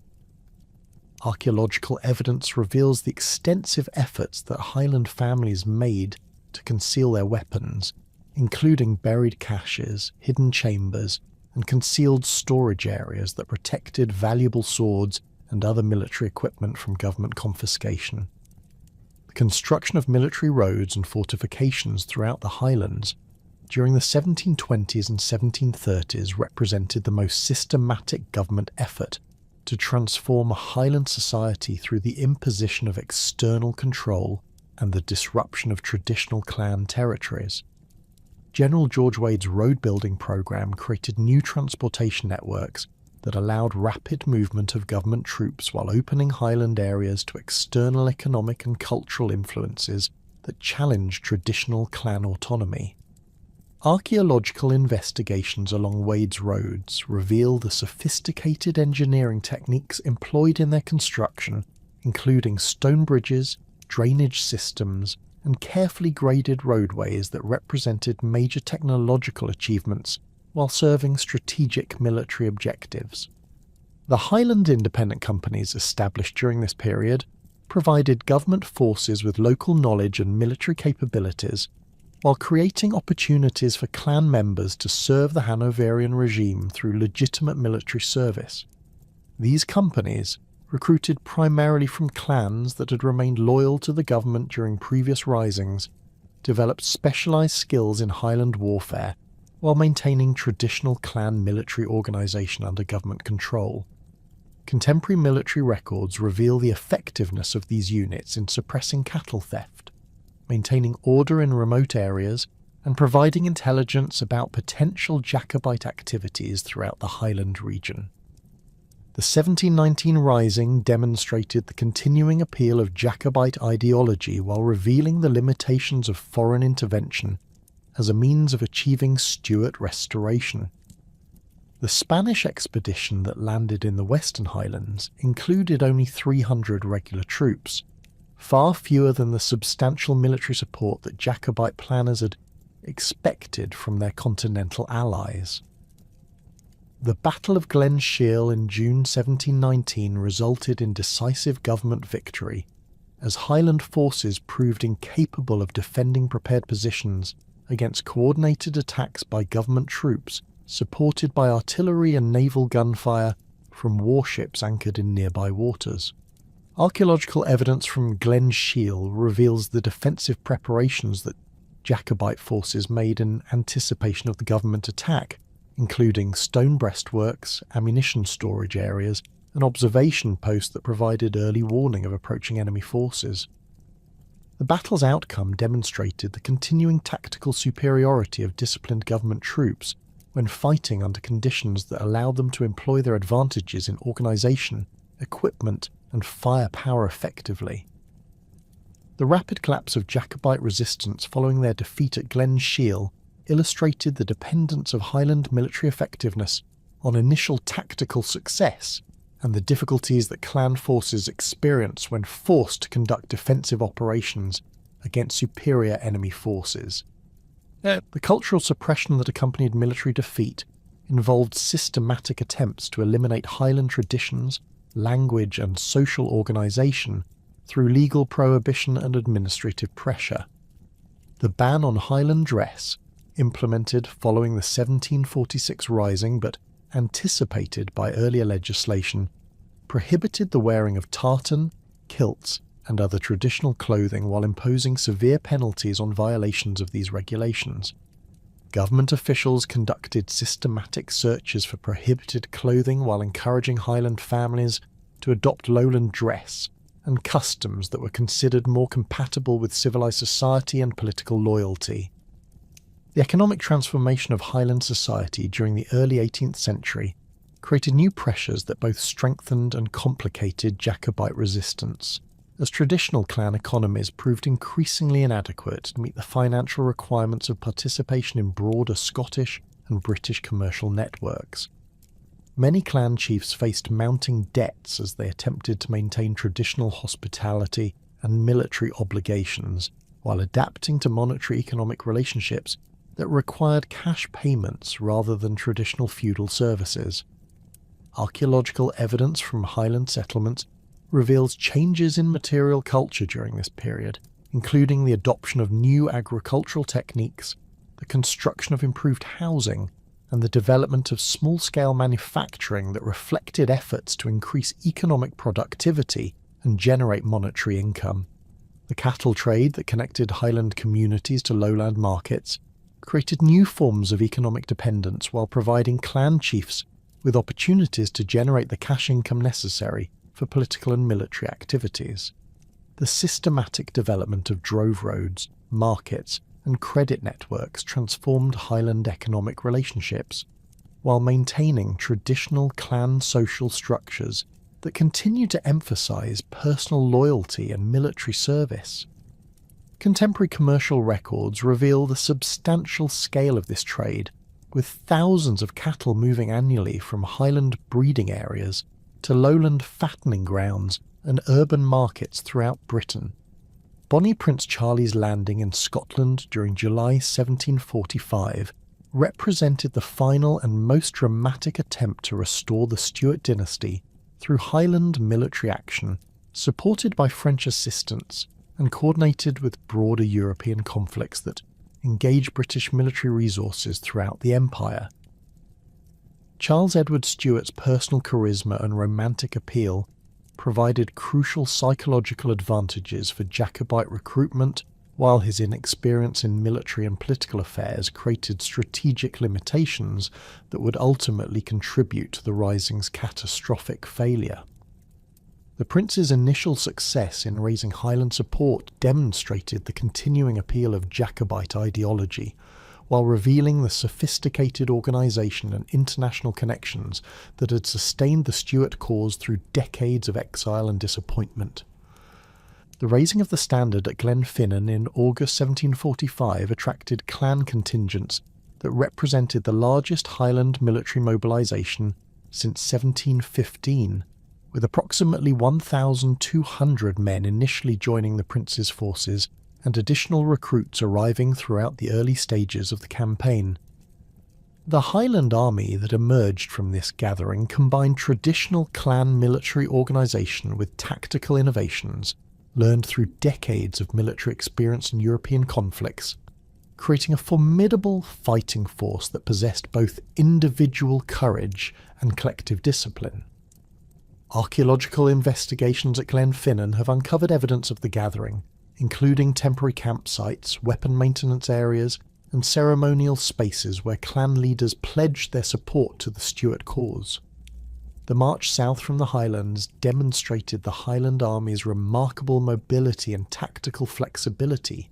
Archaeological evidence reveals the extensive efforts that Highland families made to conceal their weapons, including buried caches, hidden chambers, and concealed storage areas that protected valuable swords and other military equipment from government confiscation. The construction of military roads and fortifications throughout the Highlands during the 1720s and 1730s represented the most systematic government effort to transform a Highland society through the imposition of external control and the disruption of traditional clan territories. General George Wade's road-building program created new transportation networks that allowed rapid movement of government troops while opening Highland areas to external economic and cultural influences that challenged traditional clan autonomy. Archaeological investigations along Wade's roads reveal the sophisticated engineering techniques employed in their construction, including stone bridges, drainage systems, and carefully graded roadways that represented major technological achievements while serving strategic military objectives. The Highland independent companies established during this period provided government forces with local knowledge and military capabilities, while creating opportunities for clan members to serve the Hanoverian regime through legitimate military service. These companies, recruited primarily from clans that had remained loyal to the government during previous risings, developed specialised skills in Highland warfare while maintaining traditional clan military organisation under government control. Contemporary military records reveal the effectiveness of these units in suppressing cattle theft, maintaining order in remote areas, and providing intelligence about potential Jacobite activities throughout the Highland region. The 1719 Rising demonstrated the continuing appeal of Jacobite ideology while revealing the limitations of foreign intervention as a means of achieving Stuart restoration. The Spanish expedition that landed in the Western Highlands included only 300 regular troops, far fewer than the substantial military support that Jacobite planners had expected from their continental allies. The Battle of Glen Shiel in June 1719 resulted in decisive government victory, as Highland forces proved incapable of defending prepared positions against coordinated attacks by government troops supported by artillery and naval gunfire from warships anchored in nearby waters. Archaeological evidence from Glen Shiel reveals the defensive preparations that Jacobite forces made in anticipation of the government attack, including stone breastworks, ammunition storage areas, and observation posts that provided early warning of approaching enemy forces. The battle's outcome demonstrated the continuing tactical superiority of disciplined government troops when fighting under conditions that allowed them to employ their advantages in organisation, equipment, and firepower effectively. The rapid collapse of Jacobite resistance following their defeat at Glen Shiel illustrated the dependence of Highland military effectiveness on initial tactical success and the difficulties that clan forces experience when forced to conduct defensive operations against superior enemy forces. The cultural suppression that accompanied military defeat involved systematic attempts to eliminate Highland traditions, language and social organisation through legal prohibition and administrative pressure. The ban on Highland dress, implemented following the 1746 Rising but anticipated by earlier legislation, prohibited the wearing of tartan, kilts and other traditional clothing while imposing severe penalties on violations of these regulations. Government officials conducted systematic searches for prohibited clothing while encouraging Highland families to adopt lowland dress and customs that were considered more compatible with civilised society and political loyalty. The economic transformation of Highland society during the early 18th century created new pressures that both strengthened and complicated Jacobite resistance, as traditional clan economies proved increasingly inadequate to meet the financial requirements of participation in broader Scottish and British commercial networks. Many clan chiefs faced mounting debts as they attempted to maintain traditional hospitality and military obligations while adapting to monetary economic relationships that required cash payments rather than traditional feudal services. Archaeological evidence from Highland settlements reveals changes in material culture during this period, including the adoption of new agricultural techniques, the construction of improved housing, and the development of small-scale manufacturing that reflected efforts to increase economic productivity and generate monetary income. The cattle trade that connected Highland communities to lowland markets created new forms of economic dependence while providing clan chiefs with opportunities to generate the cash income necessary for political and military activities. The systematic development of drove roads, markets, and credit networks transformed Highland economic relationships, while maintaining traditional clan social structures that continue to emphasise personal loyalty and military service. Contemporary commercial records reveal the substantial scale of this trade, with thousands of cattle moving annually from Highland breeding areas to lowland fattening grounds and urban markets throughout Britain. Bonnie Prince Charlie's landing in Scotland during July 1745 represented the final and most dramatic attempt to restore the Stuart dynasty through Highland military action, supported by French assistance and coordinated with broader European conflicts that engaged British military resources throughout the empire. Charles Edward Stuart's personal charisma and romantic appeal provided crucial psychological advantages for Jacobite recruitment, while his inexperience in military and political affairs created strategic limitations that would ultimately contribute to the Rising's catastrophic failure. The Prince's initial success in raising Highland support demonstrated the continuing appeal of Jacobite ideology, while revealing the sophisticated organisation and international connections that had sustained the Stuart cause through decades of exile and disappointment. The raising of the standard at Glenfinnan in August 1745 attracted clan contingents that represented the largest Highland military mobilisation since 1715, with approximately 1,200 men initially joining the Prince's forces and additional recruits arriving throughout the early stages of the campaign. The Highland Army that emerged from this gathering combined traditional clan military organisation with tactical innovations learned through decades of military experience in European conflicts, creating a formidable fighting force that possessed both individual courage and collective discipline. Archaeological investigations at Glenfinnan have uncovered evidence of the gathering, including temporary campsites, weapon maintenance areas, and ceremonial spaces where clan leaders pledged their support to the Stuart cause. The march south from the Highlands demonstrated the Highland Army's remarkable mobility and tactical flexibility,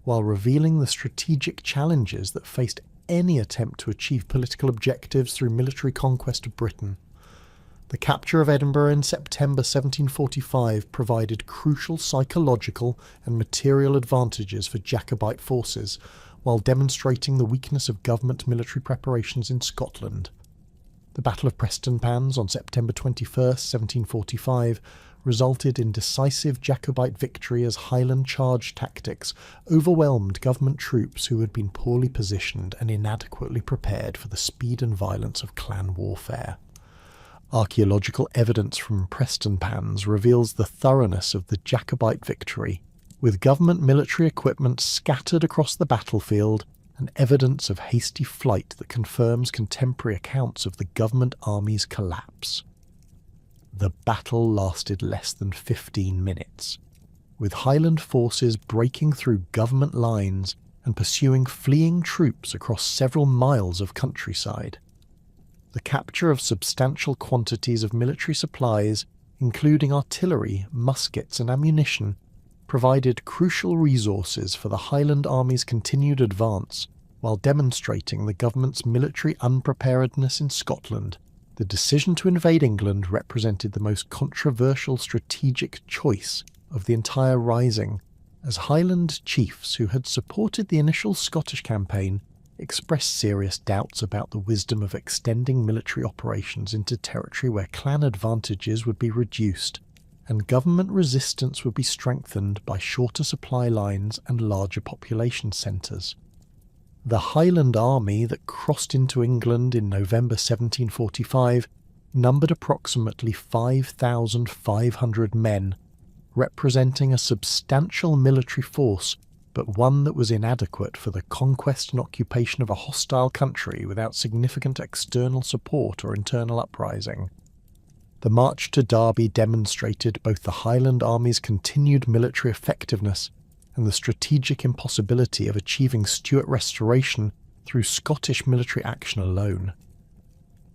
while revealing the strategic challenges that faced any attempt to achieve political objectives through military conquest of Britain. The capture of Edinburgh in September 1745 provided crucial psychological and material advantages for Jacobite forces, while demonstrating the weakness of government military preparations in Scotland. The Battle of Prestonpans on September 21, 1745, resulted in decisive Jacobite victory as Highland charge tactics overwhelmed government troops who had been poorly positioned and inadequately prepared for the speed and violence of clan warfare. Archaeological evidence from Prestonpans reveals the thoroughness of the Jacobite victory, with government military equipment scattered across the battlefield and evidence of hasty flight that confirms contemporary accounts of the government army's collapse. The battle lasted less than 15 minutes, with Highland forces breaking through government lines and pursuing fleeing troops across several miles of countryside. The capture of substantial quantities of military supplies, including artillery, muskets and ammunition, provided crucial resources for the Highland Army's continued advance, while demonstrating the government's military unpreparedness in Scotland. The decision to invade England represented the most controversial strategic choice of the entire rising, as Highland chiefs who had supported the initial Scottish campaign expressed serious doubts about the wisdom of extending military operations into territory where clan advantages would be reduced, and government resistance would be strengthened by shorter supply lines and larger population centres. The Highland Army that crossed into England in November 1745 numbered approximately 5,500 men, representing a substantial military force, but one that was inadequate for the conquest and occupation of a hostile country without significant external support or internal uprising. The march to Derby demonstrated both the Highland Army's continued military effectiveness and the strategic impossibility of achieving Stuart restoration through Scottish military action alone.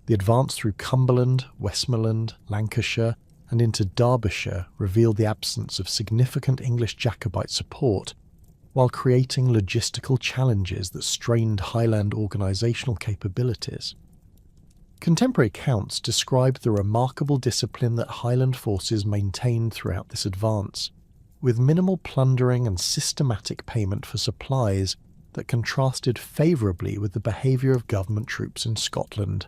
The advance through Cumberland, Westmoreland, Lancashire, and into Derbyshire revealed the absence of significant English Jacobite support, while creating logistical challenges that strained Highland organisational capabilities. Contemporary accounts describe the remarkable discipline that Highland forces maintained throughout this advance, with minimal plundering and systematic payment for supplies that contrasted favourably with the behaviour of government troops in Scotland.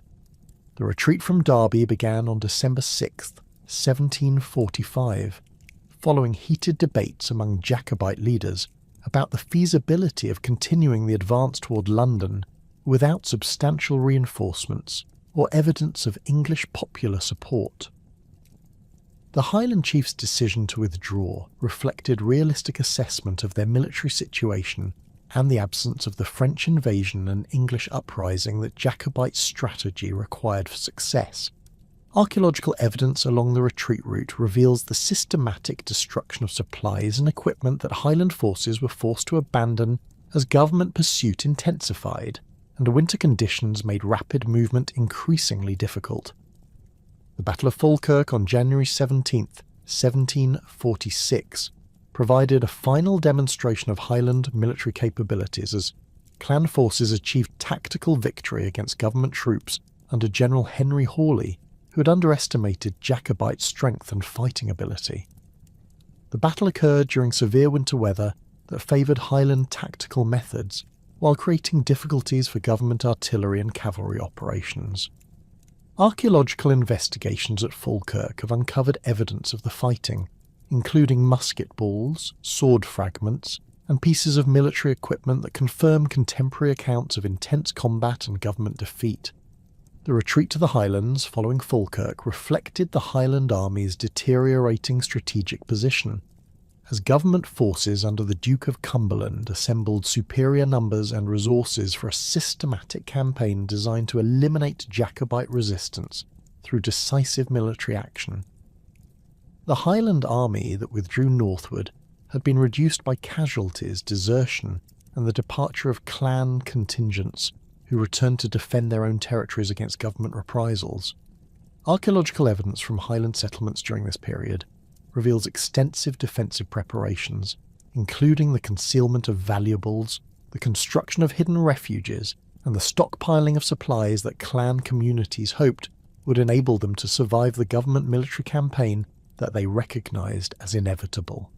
The retreat from Derby began on December 6, 1745, following heated debates among Jacobite leaders about the feasibility of continuing the advance toward London without substantial reinforcements or evidence of English popular support. The Highland chiefs' decision to withdraw reflected realistic assessment of their military situation and the absence of the French invasion and English uprising that Jacobite strategy required for success. Archaeological evidence along the retreat route reveals the systematic destruction of supplies and equipment that Highland forces were forced to abandon as government pursuit intensified, and winter conditions made rapid movement increasingly difficult. The Battle of Falkirk on January 17, 1746, provided a final demonstration of Highland military capabilities as clan forces achieved tactical victory against government troops under General Henry Hawley, who had underestimated Jacobite strength and fighting ability. The battle occurred during severe winter weather that favoured Highland tactical methods, while creating difficulties for government artillery and cavalry operations. Archaeological investigations at Falkirk have uncovered evidence of the fighting, including musket balls, sword fragments, and pieces of military equipment that confirm contemporary accounts of intense combat and government defeat. The retreat to the Highlands following Falkirk reflected the Highland Army's deteriorating strategic position, as government forces under the Duke of Cumberland assembled superior numbers and resources for a systematic campaign designed to eliminate Jacobite resistance through decisive military action. The Highland Army that withdrew northward had been reduced by casualties, desertion, and the departure of clan contingents who returned to defend their own territories against government reprisals. Archaeological evidence from Highland settlements during this period reveals extensive defensive preparations, including the concealment of valuables, the construction of hidden refuges, and the stockpiling of supplies that clan communities hoped would enable them to survive the government military campaign that they recognised as inevitable.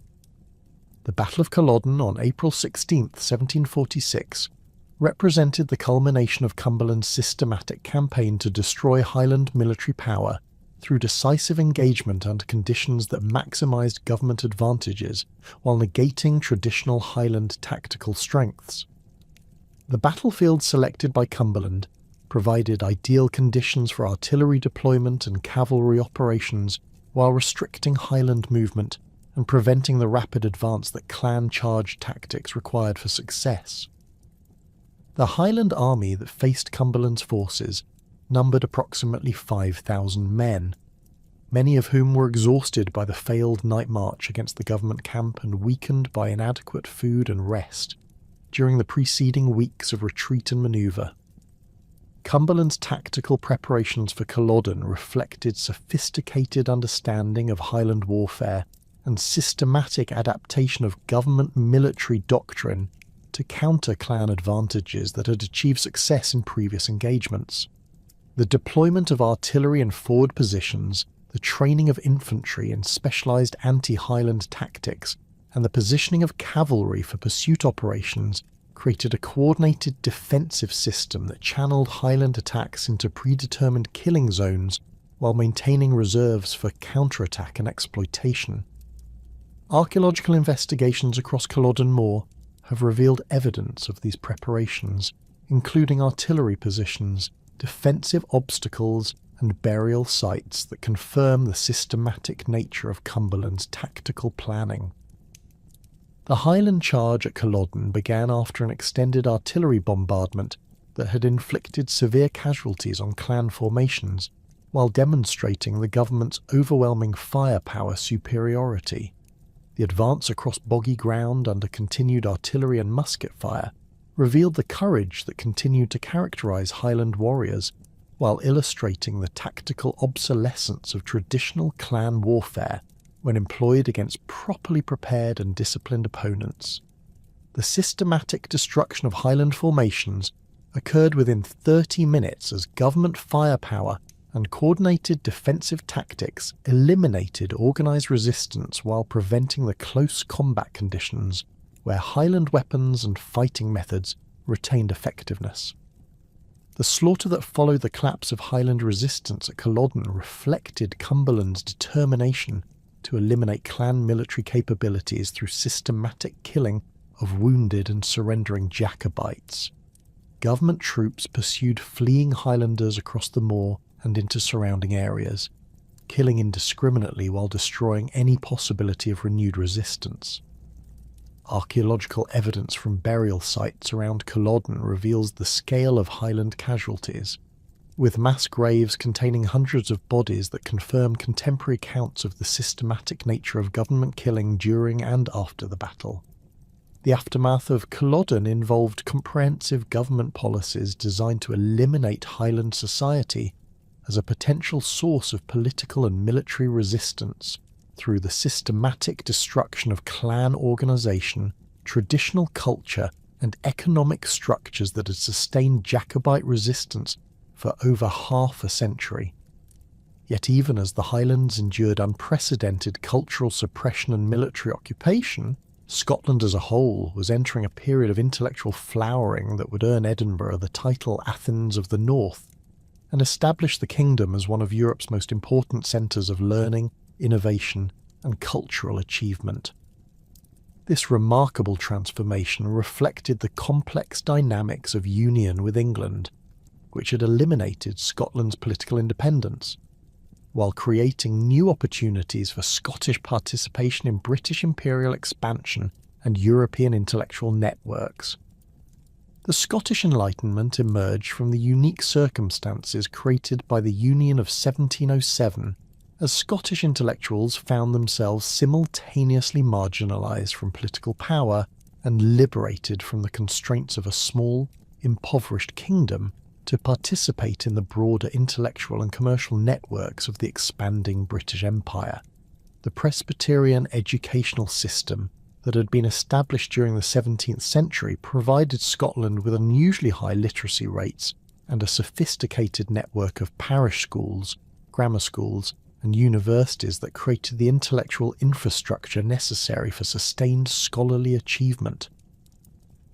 The Battle of Culloden on April 16, 1746, represented the culmination of Cumberland's systematic campaign to destroy Highland military power through decisive engagement under conditions that maximised government advantages while negating traditional Highland tactical strengths. The battlefield selected by Cumberland provided ideal conditions for artillery deployment and cavalry operations while restricting Highland movement and preventing the rapid advance that clan charge tactics required for success. The Highland army that faced Cumberland's forces numbered approximately 5,000 men, many of whom were exhausted by the failed night march against the government camp and weakened by inadequate food and rest during the preceding weeks of retreat and manoeuvre. Cumberland's tactical preparations for Culloden reflected sophisticated understanding of Highland warfare and systematic adaptation of government military doctrine to counter clan advantages that had achieved success in previous engagements. The deployment of artillery in forward positions, the training of infantry in specialised anti-Highland tactics, and the positioning of cavalry for pursuit operations created a coordinated defensive system that channeled Highland attacks into predetermined killing zones while maintaining reserves for counterattack and exploitation. Archaeological investigations across Culloden Moor have revealed evidence of these preparations, including artillery positions, defensive obstacles, and burial sites that confirm the systematic nature of Cumberland's tactical planning. The Highland charge at Culloden began after an extended artillery bombardment that had inflicted severe casualties on clan formations, while demonstrating the government's overwhelming firepower superiority. The advance across boggy ground under continued artillery and musket fire revealed the courage that continued to characterise Highland warriors, while illustrating the tactical obsolescence of traditional clan warfare when employed against properly prepared and disciplined opponents. The systematic destruction of Highland formations occurred within 30 minutes as government firepower and coordinated defensive tactics eliminated organised resistance while preventing the close combat conditions where Highland weapons and fighting methods retained effectiveness. The slaughter that followed the collapse of Highland resistance at Culloden reflected Cumberland's determination to eliminate clan military capabilities through systematic killing of wounded and surrendering Jacobites. Government troops pursued fleeing Highlanders across the moor and into surrounding areas, killing indiscriminately while destroying any possibility of renewed resistance. Archaeological evidence from burial sites around Culloden reveals the scale of Highland casualties, with mass graves containing hundreds of bodies that confirm contemporary accounts of the systematic nature of government killing during and after the battle. The aftermath of Culloden involved comprehensive government policies designed to eliminate Highland society as a potential source of political and military resistance through the systematic destruction of clan organisation, traditional culture, and economic structures that had sustained Jacobite resistance for over half a century. Yet even as the Highlands endured unprecedented cultural suppression and military occupation, Scotland as a whole was entering a period of intellectual flowering that would earn Edinburgh the title Athens of the North, and establish the kingdom as one of Europe's most important centres of learning, innovation, and cultural achievement. This remarkable transformation reflected the complex dynamics of union with England, which had eliminated Scotland's political independence, while creating new opportunities for Scottish participation in British imperial expansion and European intellectual networks. The Scottish Enlightenment emerged from the unique circumstances created by the Union of 1707, as Scottish intellectuals found themselves simultaneously marginalised from political power and liberated from the constraints of a small, impoverished kingdom to participate in the broader intellectual and commercial networks of the expanding British Empire. The Presbyterian educational system that had been established during the 17th century provided Scotland with unusually high literacy rates and a sophisticated network of parish schools, grammar schools, and universities that created the intellectual infrastructure necessary for sustained scholarly achievement.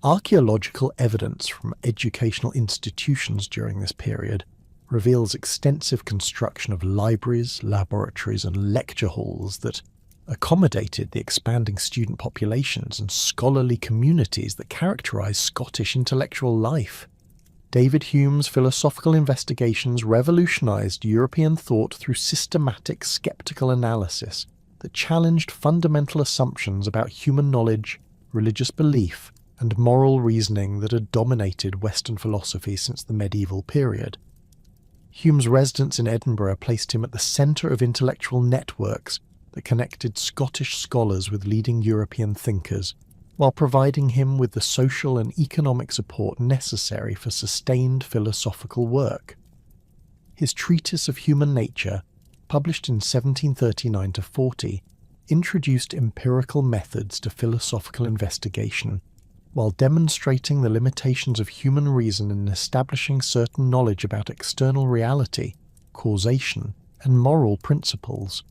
Archaeological evidence from educational institutions during this period reveals extensive construction of libraries, laboratories, and lecture halls that accommodated the expanding student populations and scholarly communities that characterised Scottish intellectual life. David Hume's philosophical investigations revolutionised European thought through systematic skeptical analysis that challenged fundamental assumptions about human knowledge, religious belief, and moral reasoning that had dominated Western philosophy since the medieval period. Hume's residence in Edinburgh placed him at the centre of intellectual networks that connected Scottish scholars with leading European thinkers, while providing him with the social and economic support necessary for sustained philosophical work. His Treatise of Human Nature, published in 1739-40, introduced empirical methods to philosophical investigation, while demonstrating the limitations of human reason in establishing certain knowledge about external reality, causation, and moral principles.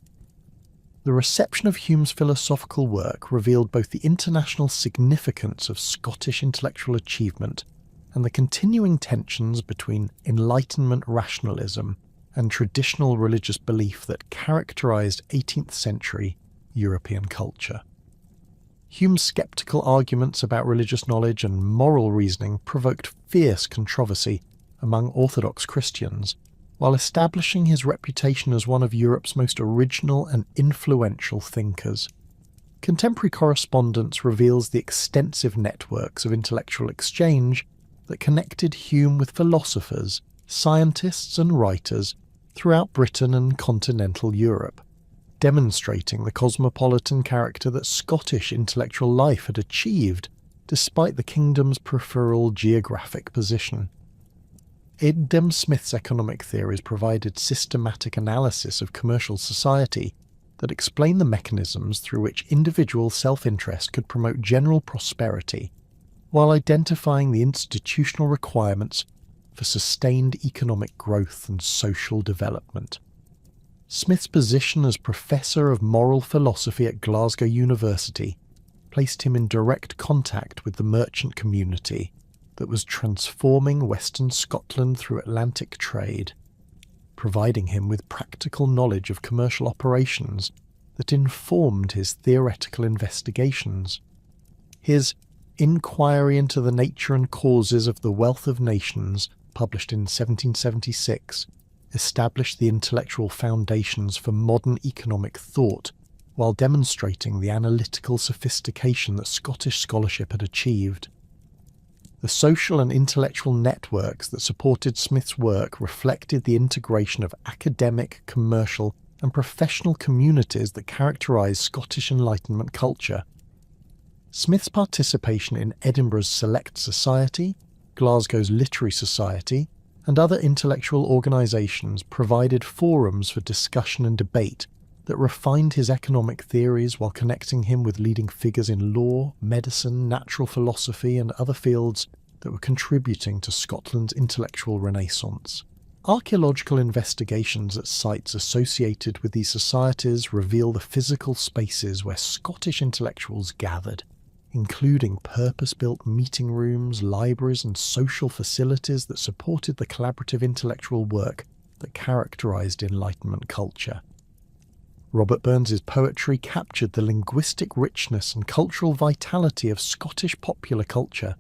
The reception of Hume's philosophical work revealed both the international significance of Scottish intellectual achievement and the continuing tensions between Enlightenment rationalism and traditional religious belief that characterised 18th century European culture. Hume's sceptical arguments about religious knowledge and moral reasoning provoked fierce controversy among Orthodox Christians, while establishing his reputation as one of Europe's most original and influential thinkers. Contemporary correspondence reveals the extensive networks of intellectual exchange that connected Hume with philosophers, scientists, and writers throughout Britain and continental Europe, demonstrating the cosmopolitan character that Scottish intellectual life had achieved despite the kingdom's peripheral geographic position. Adam Smith's economic theories provided systematic analysis of commercial society that explained the mechanisms through which individual self-interest could promote general prosperity, while identifying the institutional requirements for sustained economic growth and social development. Smith's position as Professor of Moral Philosophy at Glasgow University placed him in direct contact with the merchant community that was transforming Western Scotland through Atlantic trade, providing him with practical knowledge of commercial operations that informed his theoretical investigations. His Inquiry into the Nature and Causes of the Wealth of Nations, published in 1776, established the intellectual foundations for modern economic thought, while demonstrating the analytical sophistication that Scottish scholarship had achieved. The social and intellectual networks that supported Smith's work reflected the integration of academic, commercial, and professional communities that characterised Scottish Enlightenment culture. Smith's participation in Edinburgh's Select Society, Glasgow's Literary Society, and other intellectual organisations provided forums for discussion and debate that refined his economic theories while connecting him with leading figures in law, medicine, natural philosophy, and other fields that were contributing to Scotland's intellectual renaissance. Archaeological investigations at sites associated with these societies reveal the physical spaces where Scottish intellectuals gathered, including purpose-built meeting rooms, libraries, and social facilities that supported the collaborative intellectual work that characterised Enlightenment culture. Robert Burns's poetry captured the linguistic richness and cultural vitality of Scottish popular culture,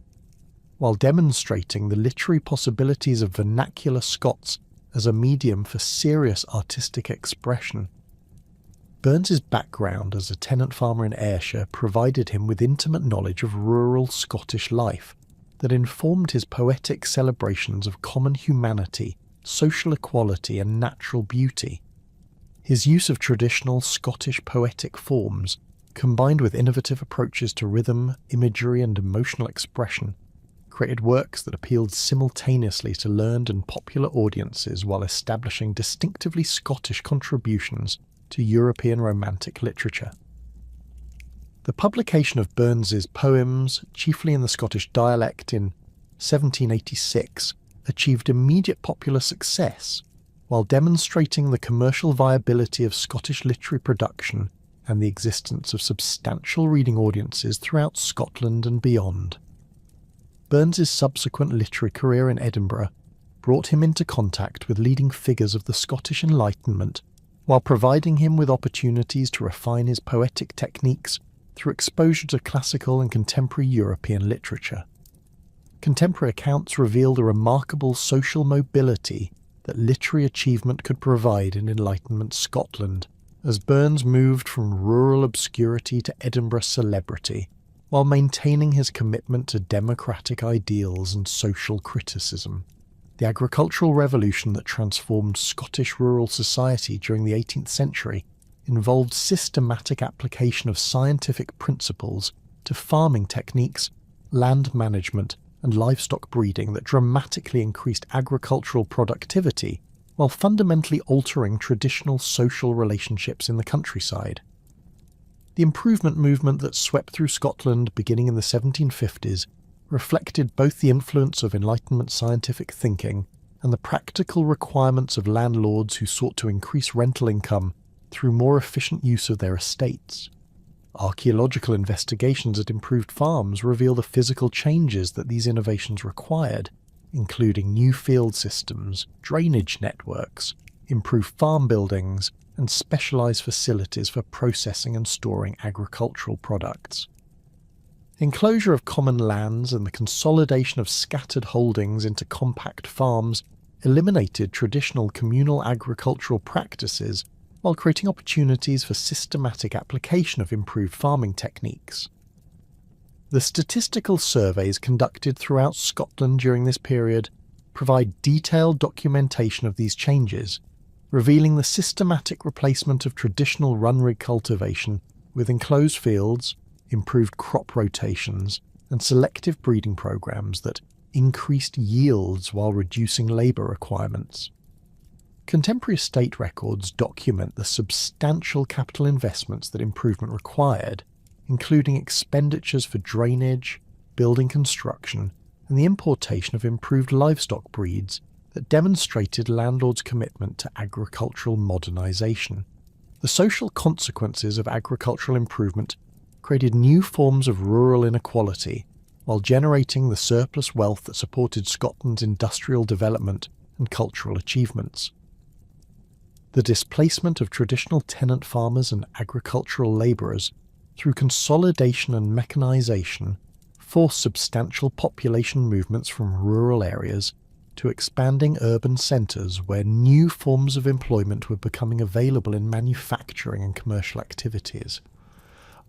while demonstrating the literary possibilities of vernacular Scots as a medium for serious artistic expression. Burns's background as a tenant farmer in Ayrshire provided him with intimate knowledge of rural Scottish life that informed his poetic celebrations of common humanity, social equality and natural beauty. His use of traditional Scottish poetic forms, combined with innovative approaches to rhythm, imagery and emotional expression, created works that appealed simultaneously to learned and popular audiences while establishing distinctively Scottish contributions to European Romantic literature. The publication of Burns's poems, chiefly in the Scottish dialect, in 1786 achieved immediate popular success, while demonstrating the commercial viability of Scottish literary production and the existence of substantial reading audiences throughout Scotland and beyond. Burns's subsequent literary career in Edinburgh brought him into contact with leading figures of the Scottish Enlightenment, while providing him with opportunities to refine his poetic techniques through exposure to classical and contemporary European literature. Contemporary accounts reveal the remarkable social mobility that literary achievement could provide in Enlightenment Scotland, as Burns moved from rural obscurity to Edinburgh celebrity, while maintaining his commitment to democratic ideals and social criticism. The agricultural revolution that transformed Scottish rural society during the 18th century involved systematic application of scientific principles to farming techniques, land management, and livestock breeding that dramatically increased agricultural productivity while fundamentally altering traditional social relationships in the countryside. The improvement movement that swept through Scotland beginning in the 1750s reflected both the influence of Enlightenment scientific thinking and the practical requirements of landlords who sought to increase rental income through more efficient use of their estates. Archaeological investigations at improved farms reveal the physical changes that these innovations required, including new field systems, drainage networks, improved farm buildings, and specialised facilities for processing and storing agricultural products. Enclosure of common lands and the consolidation of scattered holdings into compact farms eliminated traditional communal agricultural practices while creating opportunities for systematic application of improved farming techniques. The statistical surveys conducted throughout Scotland during this period provide detailed documentation of these changes, revealing the systematic replacement of traditional run-rig cultivation with enclosed fields, improved crop rotations, and selective breeding programs that increased yields while reducing labour requirements. Contemporary estate records document the substantial capital investments that improvement required, including expenditures for drainage, building construction, and the importation of improved livestock breeds that demonstrated landlords' commitment to agricultural modernisation. The social consequences of agricultural improvement created new forms of rural inequality, while generating the surplus wealth that supported Scotland's industrial development and cultural achievements. The displacement of traditional tenant farmers and agricultural labourers through consolidation and mechanisation forced substantial population movements from rural areas to expanding urban centres where new forms of employment were becoming available in manufacturing and commercial activities.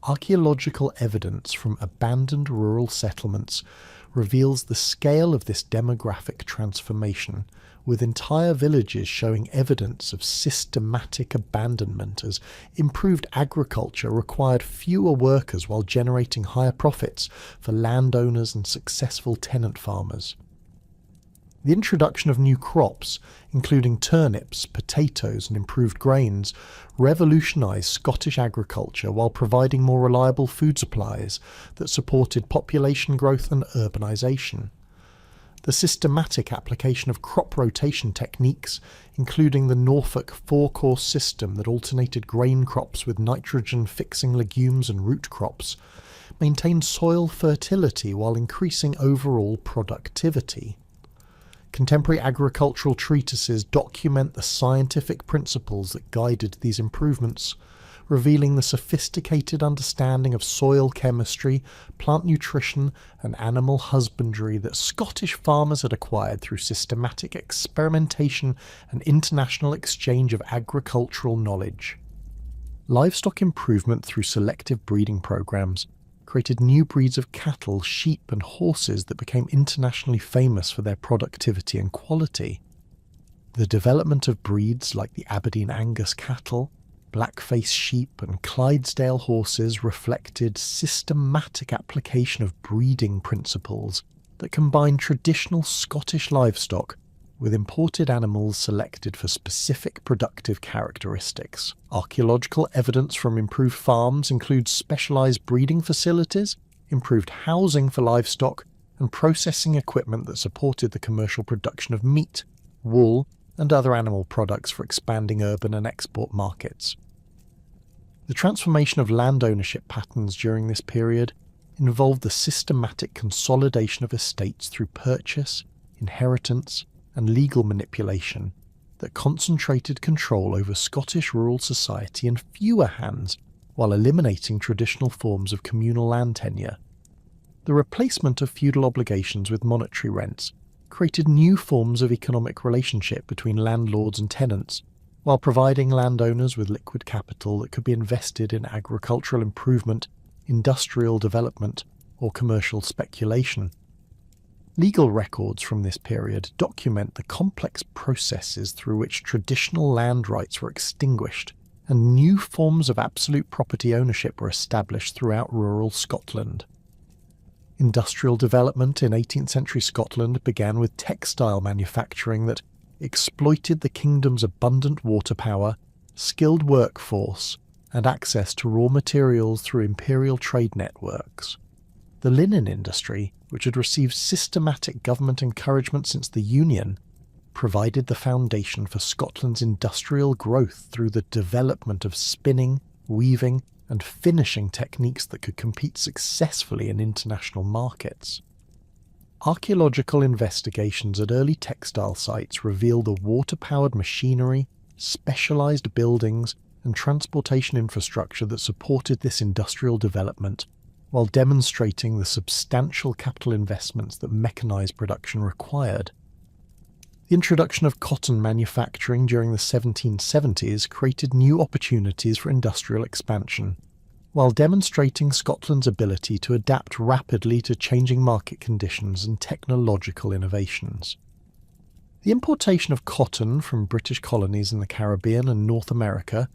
Archaeological evidence from abandoned rural settlements reveals the scale of this demographic transformation, with entire villages showing evidence of systematic abandonment as improved agriculture required fewer workers while generating higher profits for landowners and successful tenant farmers. The introduction of new crops, including turnips, potatoes and improved grains, revolutionised Scottish agriculture while providing more reliable food supplies that supported population growth and urbanisation. The systematic application of crop rotation techniques, including the Norfolk four-course system that alternated grain crops with nitrogen-fixing legumes and root crops, maintained soil fertility while increasing overall productivity. Contemporary agricultural treatises document the scientific principles that guided these improvements, revealing the sophisticated understanding of soil chemistry, plant nutrition, and animal husbandry that Scottish farmers had acquired through systematic experimentation and international exchange of agricultural knowledge. Livestock improvement through selective breeding programs created new breeds of cattle, sheep, and horses that became internationally famous for their productivity and quality. The development of breeds like the Aberdeen Angus cattle, Blackface sheep, and Clydesdale horses reflected systematic application of breeding principles that combined traditional Scottish livestock with imported animals selected for specific productive characteristics. Archaeological evidence from improved farms includes specialised breeding facilities, improved housing for livestock, and processing equipment that supported the commercial production of meat, wool, and other animal products for expanding urban and export markets. The transformation of land ownership patterns during this period involved the systematic consolidation of estates through purchase, inheritance, and legal manipulation that concentrated control over Scottish rural society in fewer hands while eliminating traditional forms of communal land tenure. The replacement of feudal obligations with monetary rents created new forms of economic relationship between landlords and tenants, while providing landowners with liquid capital that could be invested in agricultural improvement, industrial development, or commercial speculation. Legal records from this period document the complex processes through which traditional land rights were extinguished and new forms of absolute property ownership were established throughout rural Scotland. Industrial development in 18th century Scotland began with textile manufacturing that exploited the kingdom's abundant water power, skilled workforce, and access to raw materials through imperial trade networks. The linen industry, which had received systematic government encouragement since the Union, provided the foundation for Scotland's industrial growth through the development of spinning, weaving, and finishing techniques that could compete successfully in international markets. Archaeological investigations at early textile sites reveal the water-powered machinery, specialised buildings, and transportation infrastructure that supported this industrial development, while demonstrating the substantial capital investments that mechanised production required. The introduction of cotton manufacturing during the 1770s created new opportunities for industrial expansion, while demonstrating Scotland's ability to adapt rapidly to changing market conditions and technological innovations. The importation of cotton from British colonies in the Caribbean and North America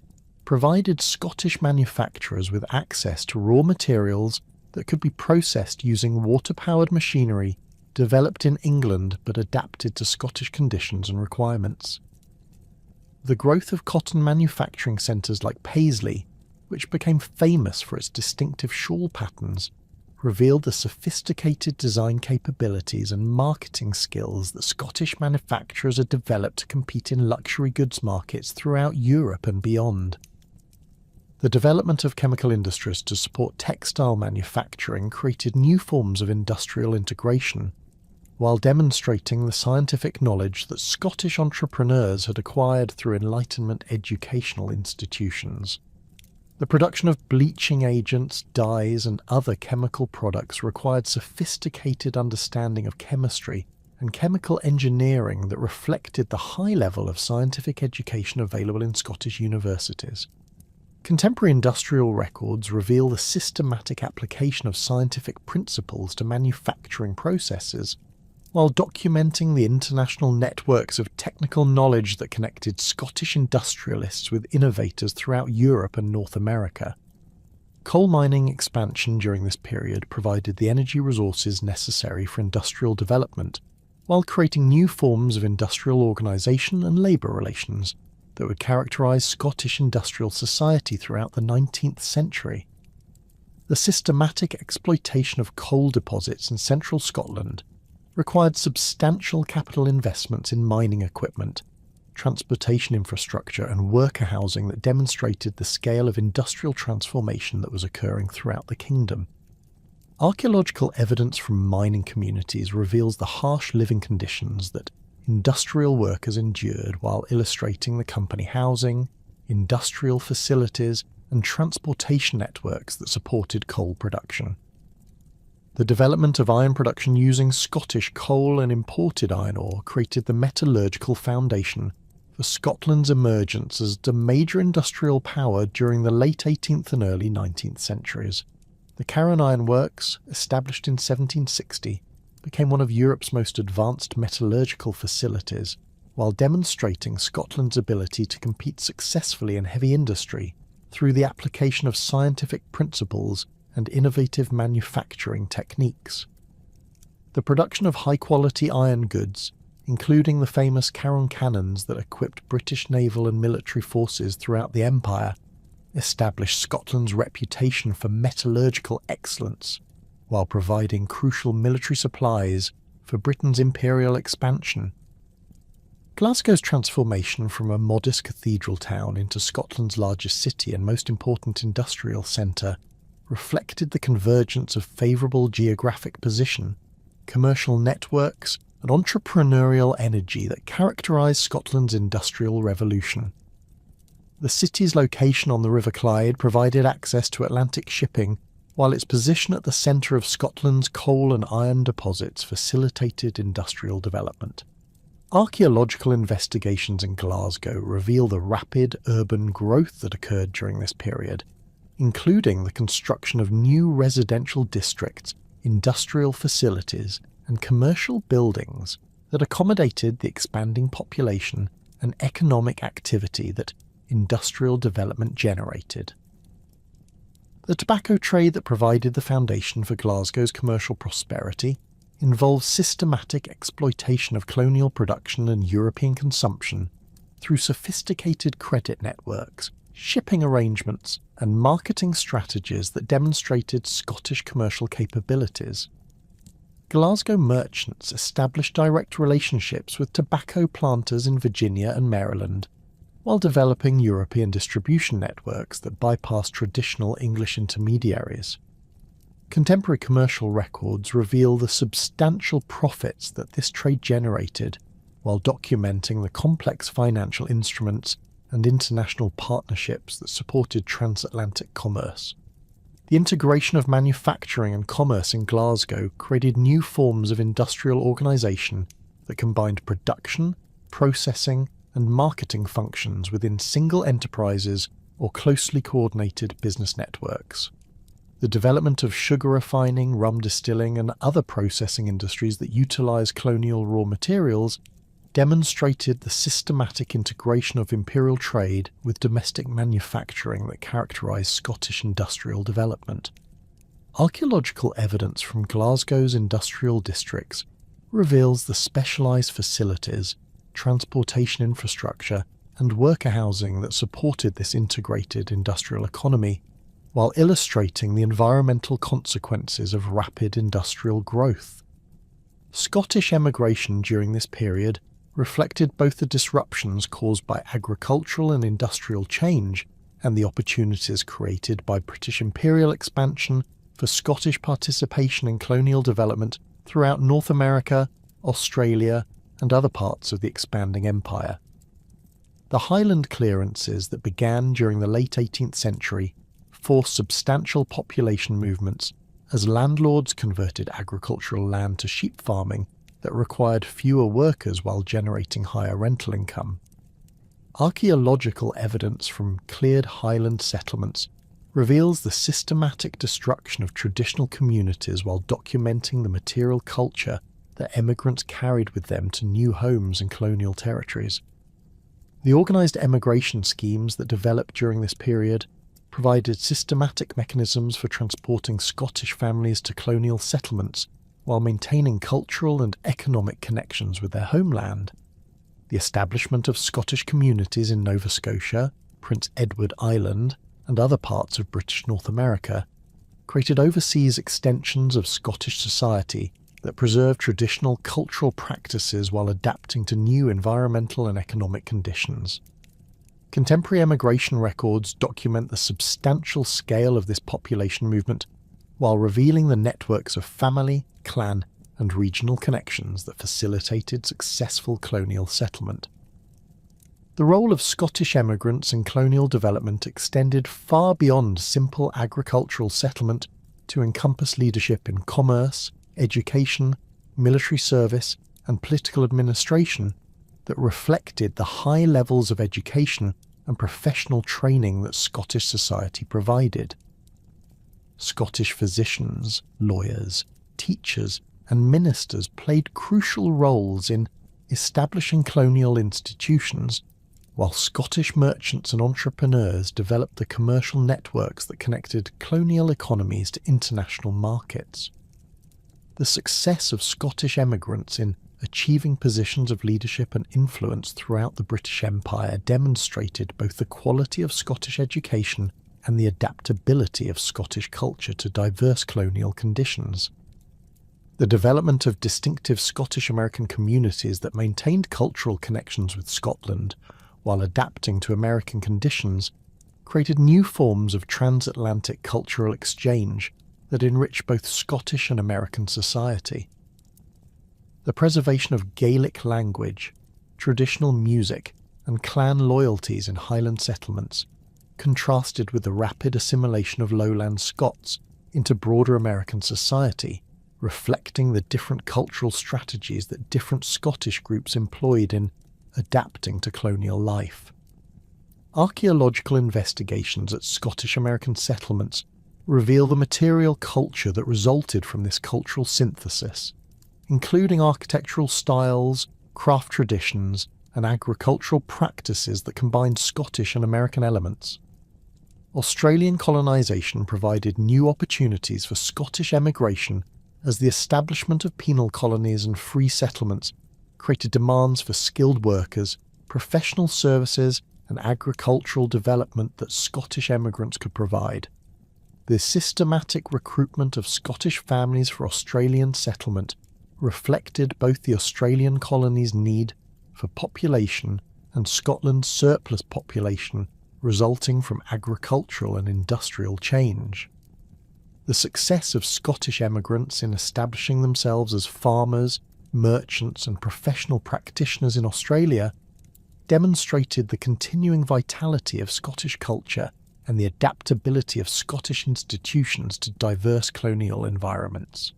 provided Scottish manufacturers with access to raw materials that could be processed using water-powered machinery developed in England but adapted to Scottish conditions and requirements. The growth of cotton manufacturing centres like Paisley, which became famous for its distinctive shawl patterns, revealed the sophisticated design capabilities and marketing skills that Scottish manufacturers had developed to compete in luxury goods markets throughout Europe and beyond. The development of chemical industries to support textile manufacturing created new forms of industrial integration, while demonstrating the scientific knowledge that Scottish entrepreneurs had acquired through Enlightenment educational institutions. The production of bleaching agents, dyes, and other chemical products required sophisticated understanding of chemistry and chemical engineering that reflected the high level of scientific education available in Scottish universities. Contemporary industrial records reveal the systematic application of scientific principles to manufacturing processes, while documenting the international networks of technical knowledge that connected Scottish industrialists with innovators throughout Europe and North America. Coal mining expansion during this period provided the energy resources necessary for industrial development, while creating new forms of industrial organisation and labour relations that would characterise Scottish industrial society throughout the 19th century. The systematic exploitation of coal deposits in central Scotland required substantial capital investments in mining equipment, transportation infrastructure, and worker housing that demonstrated the scale of industrial transformation that was occurring throughout the kingdom. Archaeological evidence from mining communities reveals the harsh living conditions that industrial workers endured while illustrating the company housing, industrial facilities, and transportation networks that supported coal production. The development of iron production using Scottish coal and imported iron ore created the metallurgical foundation for Scotland's emergence as a major industrial power during the late 18th and early 19th centuries. The Carron Iron Works, established in 1760, became one of Europe's most advanced metallurgical facilities, while demonstrating Scotland's ability to compete successfully in heavy industry through the application of scientific principles and innovative manufacturing techniques. The production of high-quality iron goods, including the famous Carron cannons that equipped British naval and military forces throughout the Empire, established Scotland's reputation for metallurgical excellence, while providing crucial military supplies for Britain's imperial expansion. Glasgow's transformation from a modest cathedral town into Scotland's largest city and most important industrial centre reflected the convergence of favourable geographic position, commercial networks, and entrepreneurial energy that characterised Scotland's industrial revolution. The city's location on the River Clyde provided access to Atlantic shipping, while its position at the centre of Scotland's coal and iron deposits facilitated industrial development. Archaeological investigations in Glasgow reveal the rapid urban growth that occurred during this period, including the construction of new residential districts, industrial facilities, and commercial buildings that accommodated the expanding population and economic activity that industrial development generated. The tobacco trade that provided the foundation for Glasgow's commercial prosperity involved systematic exploitation of colonial production and European consumption through sophisticated credit networks, shipping arrangements, and marketing strategies that demonstrated Scottish commercial capabilities. Glasgow merchants established direct relationships with tobacco planters in Virginia and Maryland, while developing European distribution networks that bypassed traditional English intermediaries. Contemporary commercial records reveal the substantial profits that this trade generated, while documenting the complex financial instruments and international partnerships that supported transatlantic commerce. The integration of manufacturing and commerce in Glasgow created new forms of industrial organisation that combined production, processing, and marketing functions within single enterprises or closely coordinated business networks. The development of sugar refining, rum distilling, and other processing industries that utilise colonial raw materials demonstrated the systematic integration of imperial trade with domestic manufacturing that characterised Scottish industrial development. Archaeological evidence from Glasgow's industrial districts reveals the specialised facilities, transportation infrastructure, and worker housing that supported this integrated industrial economy, while illustrating the environmental consequences of rapid industrial growth. Scottish emigration during this period reflected both the disruptions caused by agricultural and industrial change and the opportunities created by British imperial expansion for Scottish participation in colonial development throughout North America, Australia, and other parts of the expanding empire. The Highland clearances that began during the late 18th century forced substantial population movements as landlords converted agricultural land to sheep farming that required fewer workers while generating higher rental income. Archaeological evidence from cleared Highland settlements reveals the systematic destruction of traditional communities while documenting the material culture that emigrants carried with them to new homes in colonial territories. The organised emigration schemes that developed during this period provided systematic mechanisms for transporting Scottish families to colonial settlements while maintaining cultural and economic connections with their homeland. The establishment of Scottish communities in Nova Scotia, Prince Edward Island, and other parts of British North America created overseas extensions of Scottish society that preserved traditional cultural practices while adapting to new environmental and economic conditions. Contemporary emigration records document the substantial scale of this population movement while revealing the networks of family, clan, and regional connections that facilitated successful colonial settlement. The role of Scottish emigrants in colonial development extended far beyond simple agricultural settlement to encompass leadership in commerce, education, military service, and political administration that reflected the high levels of education and professional training that Scottish society provided. Scottish physicians, lawyers, teachers, and ministers played crucial roles in establishing colonial institutions, while Scottish merchants and entrepreneurs developed the commercial networks that connected colonial economies to international markets. The success of Scottish emigrants in achieving positions of leadership and influence throughout the British Empire demonstrated both the quality of Scottish education and the adaptability of Scottish culture to diverse colonial conditions. The development of distinctive Scottish-American communities that maintained cultural connections with Scotland while adapting to American conditions created new forms of transatlantic cultural exchange that enrich both Scottish and American society. The preservation of Gaelic language, traditional music, and clan loyalties in Highland settlements contrasted with the rapid assimilation of lowland Scots into broader American society, reflecting the different cultural strategies that different Scottish groups employed in adapting to colonial life. Archaeological investigations at Scottish-American settlements reveal the material culture that resulted from this cultural synthesis, including architectural styles, craft traditions, and agricultural practices that combined Scottish and American elements. Australian colonisation provided new opportunities for Scottish emigration as the establishment of penal colonies and free settlements created demands for skilled workers, professional services, and agricultural development that Scottish emigrants could provide. The systematic recruitment of Scottish families for Australian settlement reflected both the Australian colony's need for population and Scotland's surplus population resulting from agricultural and industrial change. The success of Scottish emigrants in establishing themselves as farmers, merchants, and professional practitioners in Australia demonstrated the continuing vitality of Scottish culture and the adaptability of Scottish institutions to diverse colonial environments.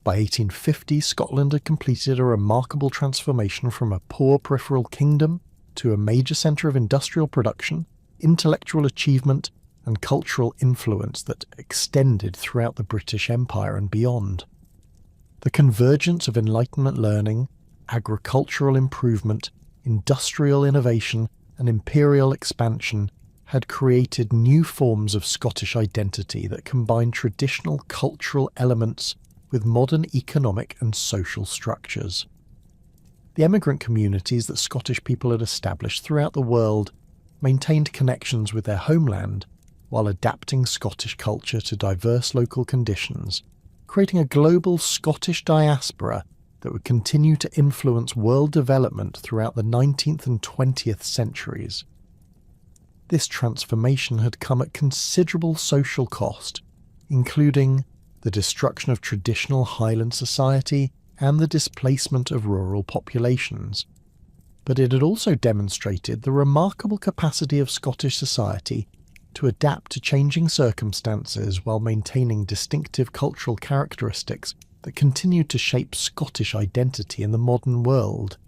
By 1850, Scotland had completed a remarkable transformation from a poor peripheral kingdom to a major centre of industrial production, intellectual achievement, and cultural influence that extended throughout the British Empire and beyond. The convergence of Enlightenment learning, agricultural improvement, industrial innovation, and imperial expansion had created new forms of Scottish identity that combined traditional cultural elements with modern economic and social structures. The emigrant communities that Scottish people had established throughout the world maintained connections with their homeland while adapting Scottish culture to diverse local conditions, creating a global Scottish diaspora that would continue to influence world development throughout the 19th and 20th centuries. This transformation had come at considerable social cost, including the destruction of traditional Highland society and the displacement of rural populations. But it had also demonstrated the remarkable capacity of Scottish society to adapt to changing circumstances while maintaining distinctive cultural characteristics that continued to shape Scottish identity in the modern world.